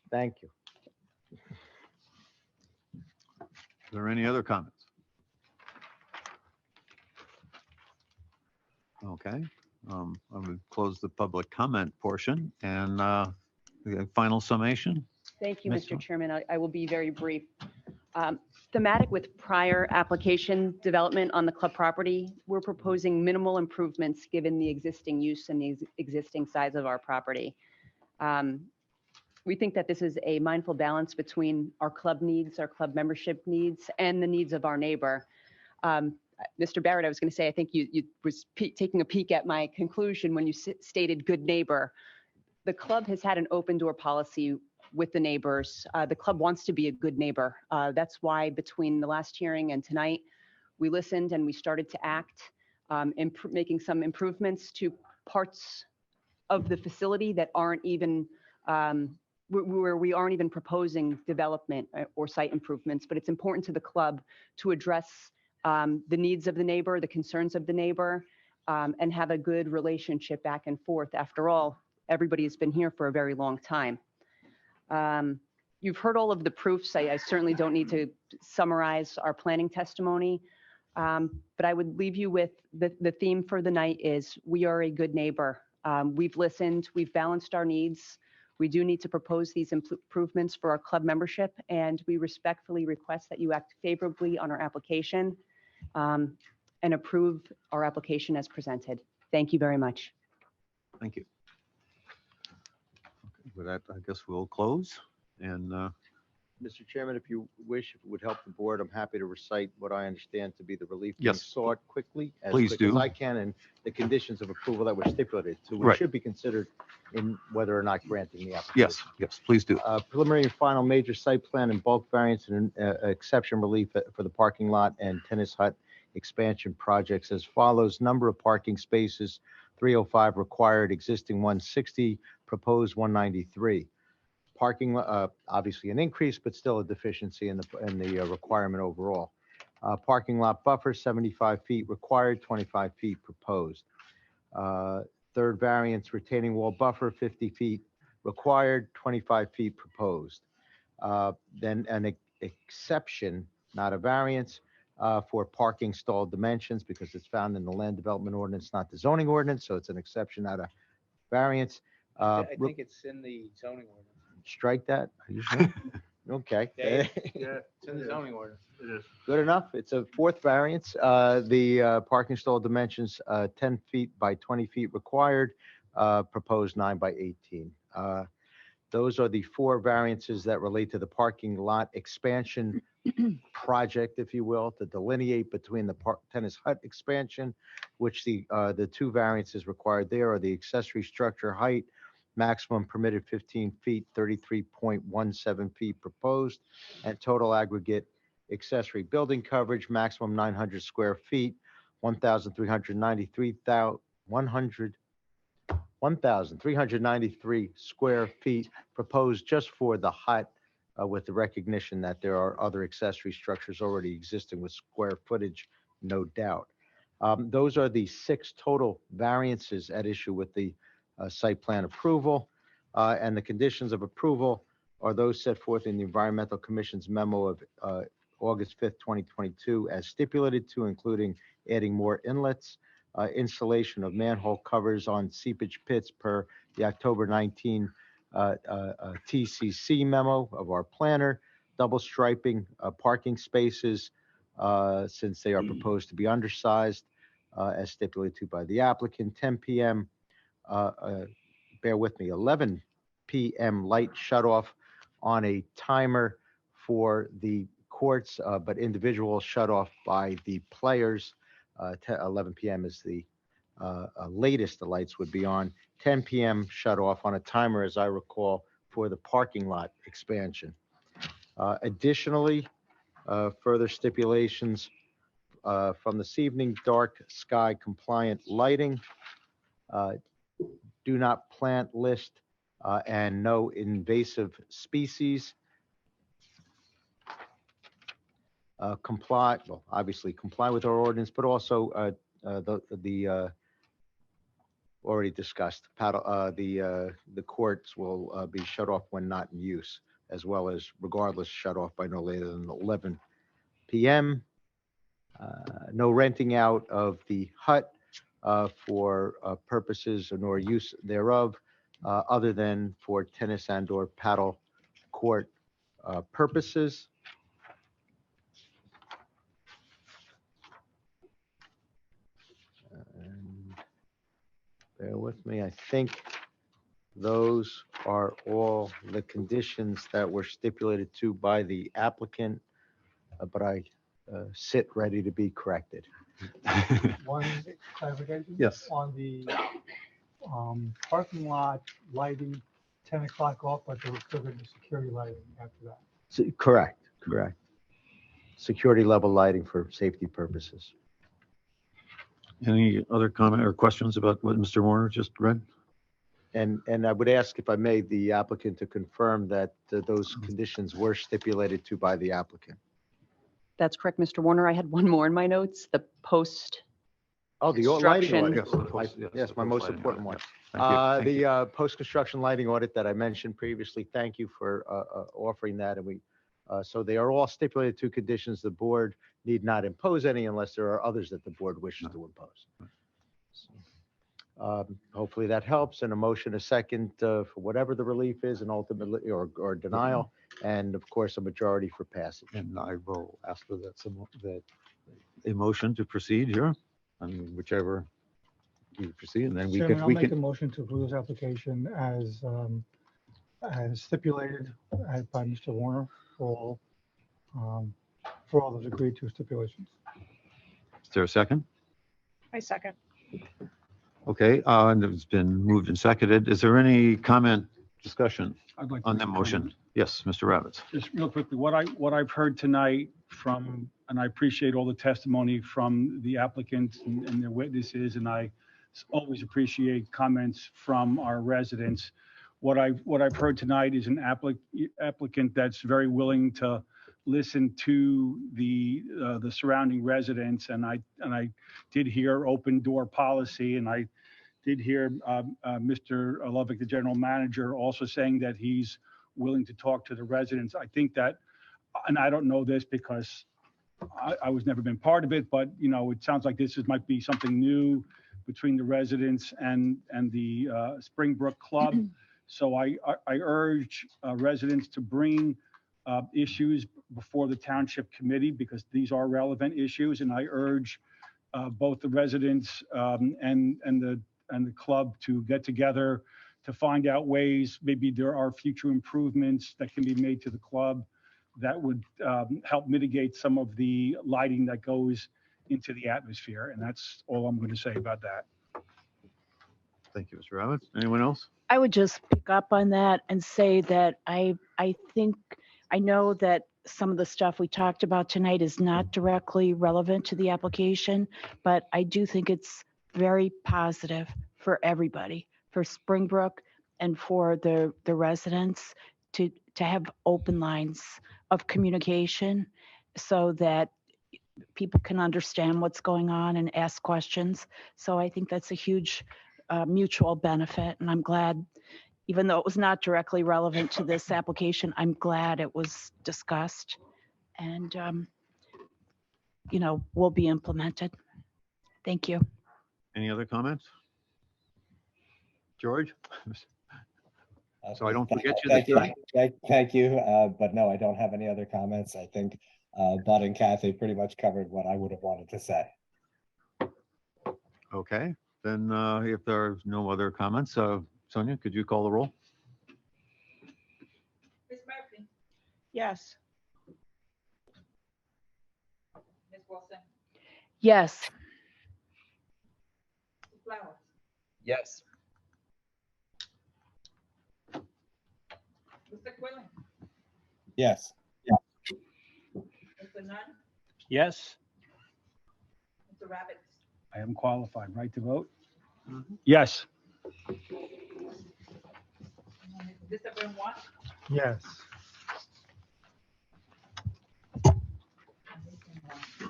thank you. Are there any other comments? Okay, I would close the public comment portion and the final summation. Thank you, Ms. Mr. Chairman. I will be very brief. Thematic with prior application development on the club property, we're proposing minimal improvements given the existing use and the existing size of our property. We think that this is a mindful balance between our club needs, our club membership needs, and the needs of our neighbor. Mr. Barrett, I was going to say, I think you was taking a peek at my conclusion when you stated good neighbor. The club has had an open door policy with the neighbors. The club wants to be a good neighbor. That's why between the last hearing and tonight, we listened and we started to act, making some improvements to parts of the facility that aren't even, where we aren't even proposing development or site improvements, but it's important to the club to address the needs of the neighbor, the concerns of the neighbor, and have a good relationship back and forth. After all, everybody has been here for a very long time. You've heard all of the proofs. I certainly don't need to summarize our planning testimony, but I would leave you with the theme for the night is we are a good neighbor. We've listened, we've balanced our needs. We do need to propose these improvements for our club membership, and we respectfully request that you act favorably on our application and approve our application as presented. Thank you very much. Thank you. With that, I guess we'll close and Mr. Chairman, if you wish, if it would help the board, I'm happy to recite what I understand to be the relief being Yes. sought quickly. Please quick do. As I can, and the conditions of approval that were stipulated to, which Right. should be considered in whether or not granting the application. yes, yes, please do. Preliminary and final major site plan and bulk variance and exception relief for the parking lot and tennis hut expansion projects as follows. Number of parking spaces, 305 required, existing 160, proposed 193. Parking, obviously an increase, but still a deficiency in the requirement overall. Parking lot buffer, 75 feet required, 25 feet proposed. Third variance, retaining wall buffer, 50 feet required, 25 feet proposed. Then an exception, not a variance, for parking stall dimensions because it's found in the land development ordinance, not the zoning ordinance. So it's an exception, not a variance. I think it's in the zoning ordinance. Strike that. Are you sure? Okay. Dave? It's in the zoning ordinance. It is. Good enough. It's a fourth variance. The parking stall dimensions, 10 feet by 20 feet required, proposed 9 by 18. Those are the four variances that relate to the parking lot expansion project, if you will, to delineate between the tennis hut expansion, which the two variances required there are the accessory structure height, maximum permitted 15 feet, 33.17 feet proposed, and total aggregate accessory building coverage, maximum 900 square feet, 1,393 square feet proposed just for the hut, with the recognition that there are other accessory structures already existing with square footage, no doubt. Those are the 6 total variances at issue with the site plan approval, and the conditions of approval are those set forth in the Environmental Commission's memo of August 5th, 2022, as stipulated to, including adding more inlets, installation of manhole covers on seepage pits per the October 19 TCC memo of our planner, double striping parking spaces since they are proposed to be undersized as stipulated to by the applicant, 10 p.m. Bear with me, 11 p.m. light shut off on a timer for the courts, but individual shut off by the players. 11 p.m. is the latest the lights would be on. 10 p.m. shut off on a timer, as I recall, for the parking lot expansion. Additionally, further stipulations from this evening, dark sky compliant lighting, do not plant list, and no invasive species. Obviously comply with our ordinance, but also the already discussed the courts will be shut off when not in use, as well as regardless shut off by no later than 11 p.m. No renting out of the hut for purposes nor use thereof, other than for tennis and/or paddle court purposes. And bear with me, I think those are all the conditions that were stipulated to by the applicant, but I sit ready to be corrected. One clarification? Yes. On the parking lot lighting, 10 o'clock off, but there was still going to be security lighting after that. Correct. Security level lighting for safety purposes. Any other comment or questions about what Mr. Warner just read? And I would ask, if I may, the applicant to confirm that those conditions were stipulated to by the applicant. That's correct, Mr. Warner. I had one more in my notes, the post. Oh, the lighting Construction. audit. Yes, my most important one. Thank you. The post-construction lighting audit that I mentioned previously, thank you for offering that. And so they are all stipulated to conditions. The board need not impose any unless there are others that the board wishes to impose. So, hopefully that helps. And a motion, a second for whatever the relief is, and ultimately, or denial, and of course, a majority for passage. And I will ask for that a motion to proceed here, and whichever we proceed, and then Chairman, I'll make a motion to approve this application as stipulated by Mr. Warner for all those agreed to stipulations. Is there a second? I second. Okay, and it's been moved and seconded. Is there any comment, discussion I'd like to on that make a motion? Yes, Mr. Ravitz. Just real quickly, what I've heard tonight from, and I appreciate all the testimony from the applicants and their witnesses, and I always appreciate comments from our residents. What I've heard tonight is an applicant that's very willing to listen to the surrounding residents, and I did hear open door policy, and I did hear Mr. Lovick, the general manager, also saying that he's willing to talk to the residents. I think that, and I don't know this because I was never been part of it, but it sounds like might be something new between the residents and the Springbrook Club. So I urge residents to bring issues before the Township Committee because these are relevant issues, and I urge both the residents and the club to get together to find out ways, maybe there are future improvements that can be made to the club that would help mitigate some of the lighting that goes into the atmosphere. And that's all I'm going to say about that. Thank you, Mr. Roberts. Anyone else? I would just pick up on that and say that I know that some of the stuff we talked about tonight is not directly relevant to the application, but I do think it's very positive for everybody, for Springbrook and for the residents to have open lines of communication so that people can understand what's going on and ask questions. So I think that's a huge mutual benefit. And I'm glad, even though it was not directly relevant to this application, I'm glad it was discussed and, will be implemented. Thank you. Any other comments? George? So I don't forget you this time. Thank you. But no, I don't have any other comments. I think Bud and Kathy pretty much covered what I would have wanted to say. Okay, then if there are no other comments, Sonia, could you call the roll? Ms. Murphy, Yes. Ms. Wilson, Yes. Mr. Flowers, Yes. Mr. Quillen, Yes. Mr. Nunn, Yes, Mr. Rabbit, I am qualified, right to vote? Yes. Mr. Benoit, Yes.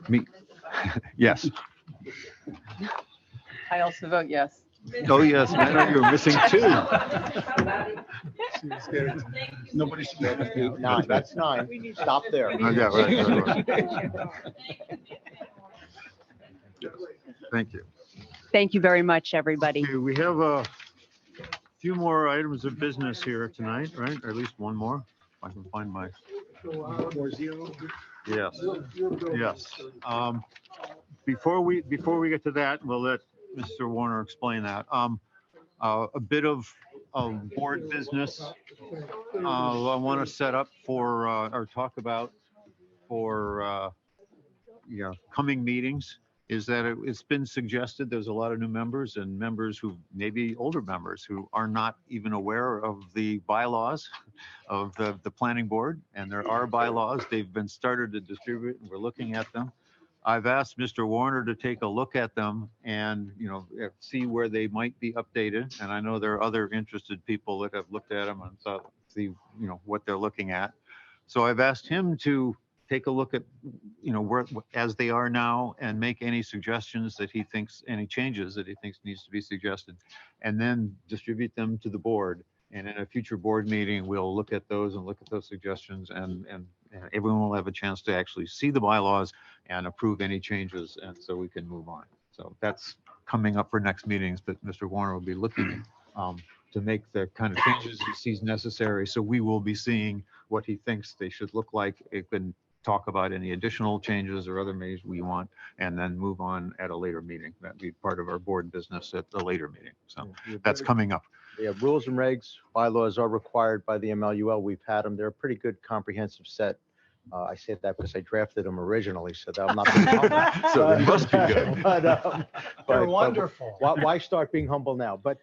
Me? Yes. I also vote yes. Oh, yes, I know you're missing two. Nobody's. Nine, that's nine. Stop there. Oh, yeah, right. Yes. Thank you. Thank you very much, everybody. Okay, we have a few more items of business here tonight, right? Or at least one more. If I can find my. Yes. Yes. Before we get to that, we'll let Mr. Warner explain that. A bit of board business I want to set up for or talk about for coming meetings is that it's been suggested there's a lot of new members and members who maybe older members who are not even aware of the bylaws of the planning board, and there are bylaws. They've been started to distribute and we're looking at them. I've asked Mr. Warner to take a look at them and, see where they might be updated. And I know there are other interested people that have looked at them and see, what they're looking at. So I've asked him to take a look at, where, as they are now and make any suggestions that he thinks, any changes that he thinks needs to be suggested, and then distribute them to the board. And in a future board meeting, we'll look at those and look at those suggestions, and everyone will have a chance to actually see the bylaws and approve any changes, and so we can move on. So that's coming up for next meetings, but Mr. Warner will be looking to make the kind of changes he sees necessary. So we will be seeing what he thinks they should look like. It can talk about any additional changes or other measures we want, and then move on at a later meeting. That'd be part of our board business at the later meeting. So that's coming up. Yeah, rules and regs, bylaws are required by the MLUL. We've had them. They're a pretty good comprehensive set. I say that because I drafted them originally, so that I'm not being humble. So they must be good. They're wonderful. Why start being humble now? But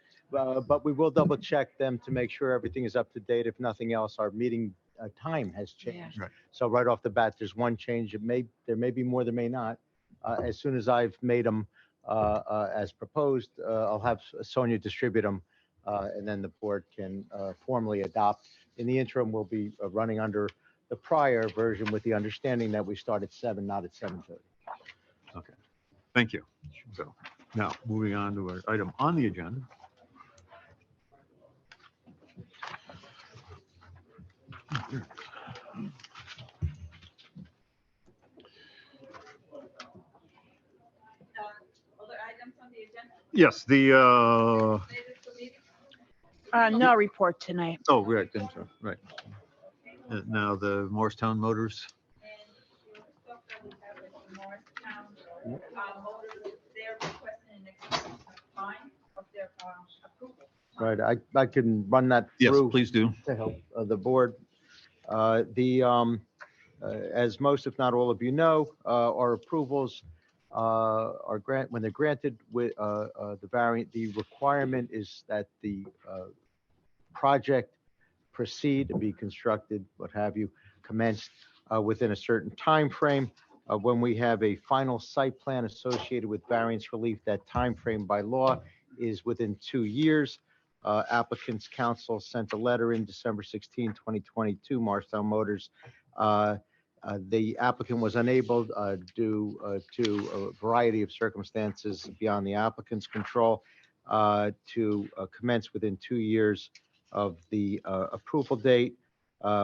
we will double check them to make sure everything is up to date. If nothing else, our meeting time has changed. Right. So right off the bat, there's one change. There may be more, there may not. As soon as I've made them as proposed, I'll have Sonia distribute them, and then the board can formally adopt. In the interim, we'll be running under the prior version with the understanding that we start at 7, not at 7:30. Okay, thank you. So now moving on to our item on the agenda. Other items on the agenda? Yes, No report tonight. oh, right, right. Now the Morristown Motors. Stuff that we have with the Morristown, Motors, they're requesting an extension of time of their approval. Right, I can run that Yes, through please do. to help the board. As most, if not all of you know, our approvals are when they're granted with the variant, the requirement is that the project proceed and be constructed, what have you, commenced within a certain time frame. When we have a final site plan associated with variance relief, that time frame by law is within 2 years. Applicant's counsel sent a letter in December 16, 2022, Morristown Motors. The applicant was unable due to a variety of circumstances beyond the applicant's control to commence within 2 years of the approval date,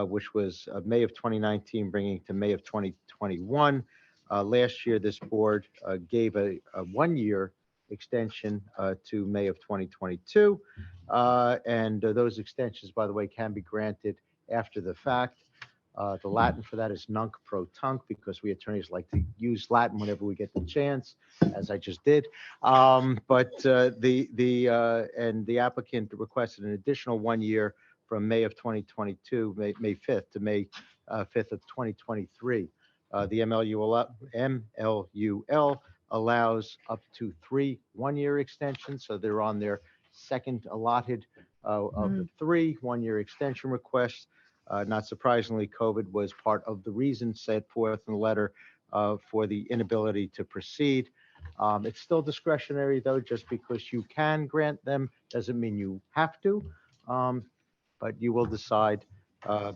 which was May of 2019, bringing to May of 2021. Last year, this board gave a 1-year extension to May of 2022. And those extensions, by the way, can be granted after the fact. The Latin for that is nunc pro tunc, because we attorneys like to use Latin whenever we get the chance, as I just did. But the applicant requested an additional 1 year from May of 2022, May 5th to May 5th of 2023. The MLUL allows up to 3 1-year extensions, so they're on their second allotted of the 3 1-year extension requests. Not surprisingly, COVID was part of the reason set forth in the letter for the inability to proceed. It's still discretionary, though, just because you can grant them doesn't mean you have to. But you will decide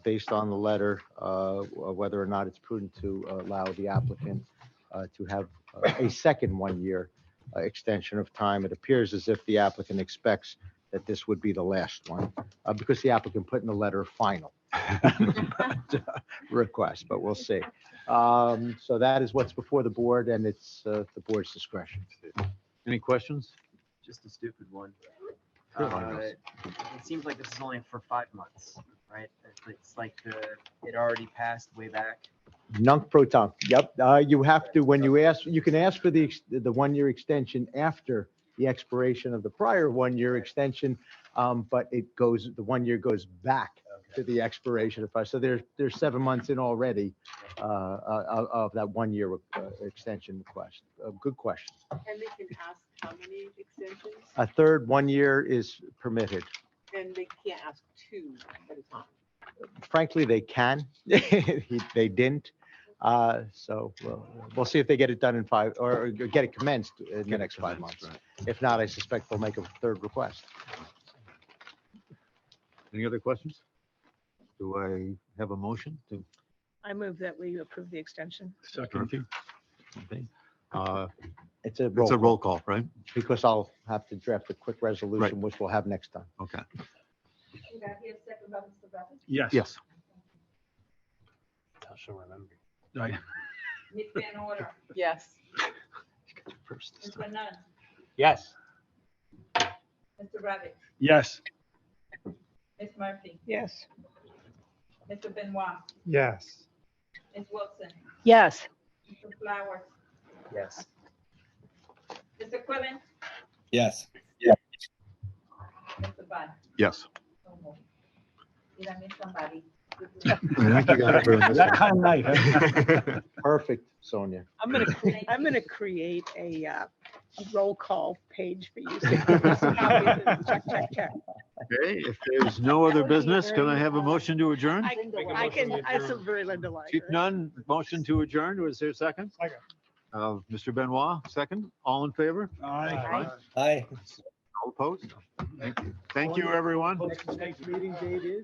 based on the letter whether or not it's prudent to allow the applicant to have a second 1-year extension of time. It appears as if the applicant expects that this would be the last one because the applicant put in the letter final request, but we'll see. So that is what's before the board, and it's the board's discretion. Any questions? Just a stupid one. Sure. It seems like this is only for 5 months, right? It's like it already passed way back. Nunc pro tunc. Yep. You have to, when you ask, you can ask for the 1-year extension after the expiration of the prior 1-year extension, but it goes, the 1 year goes back to the expiration of, so there's 7 months in already of that 1-year extension request. Good question. And they can ask how many extensions? A third 1 year is permitted. And they can't ask 2 at a time. Frankly, they can. They didn't. So we'll see if they get it done in 5 or get it commenced in the next 5 months. Right. If not, I suspect they'll make a third request. Any other questions? Do I have a motion to? I move that we approve the extension. Second. Okay. It's a Roll call, right? because I'll have to draft a quick resolution, Right. which we'll have next time. Okay. Did I hear a second by Mr. Rabbit? Yes. Yes. She'll remember. Right. Ms. Van Order, Yes. Mr. Nunn, Yes. Mr. Rabbit, Yes. Ms. Murphy, Yes. Mr. Benoit, Yes. Ms. Wilson, Yes. Mr. Flowers, Yes. Mr. Quillen, Yes. Mr. Bud. Yes. So moved. Did I miss somebody? I think you got it for this That one. kind of night, huh? Perfect, Sonia. I'm gonna create a roll call page for you. Check, check, check. Okay, if there's no other business, can I have a motion to adjourn? I said very Linda like. Chief Nunn, motion to adjourn. Was there a second? Second. Mr. Benoit, second. All in favor? Aye. Aye. All opposed? Thank you. Thank you, everyone. Next meeting date is?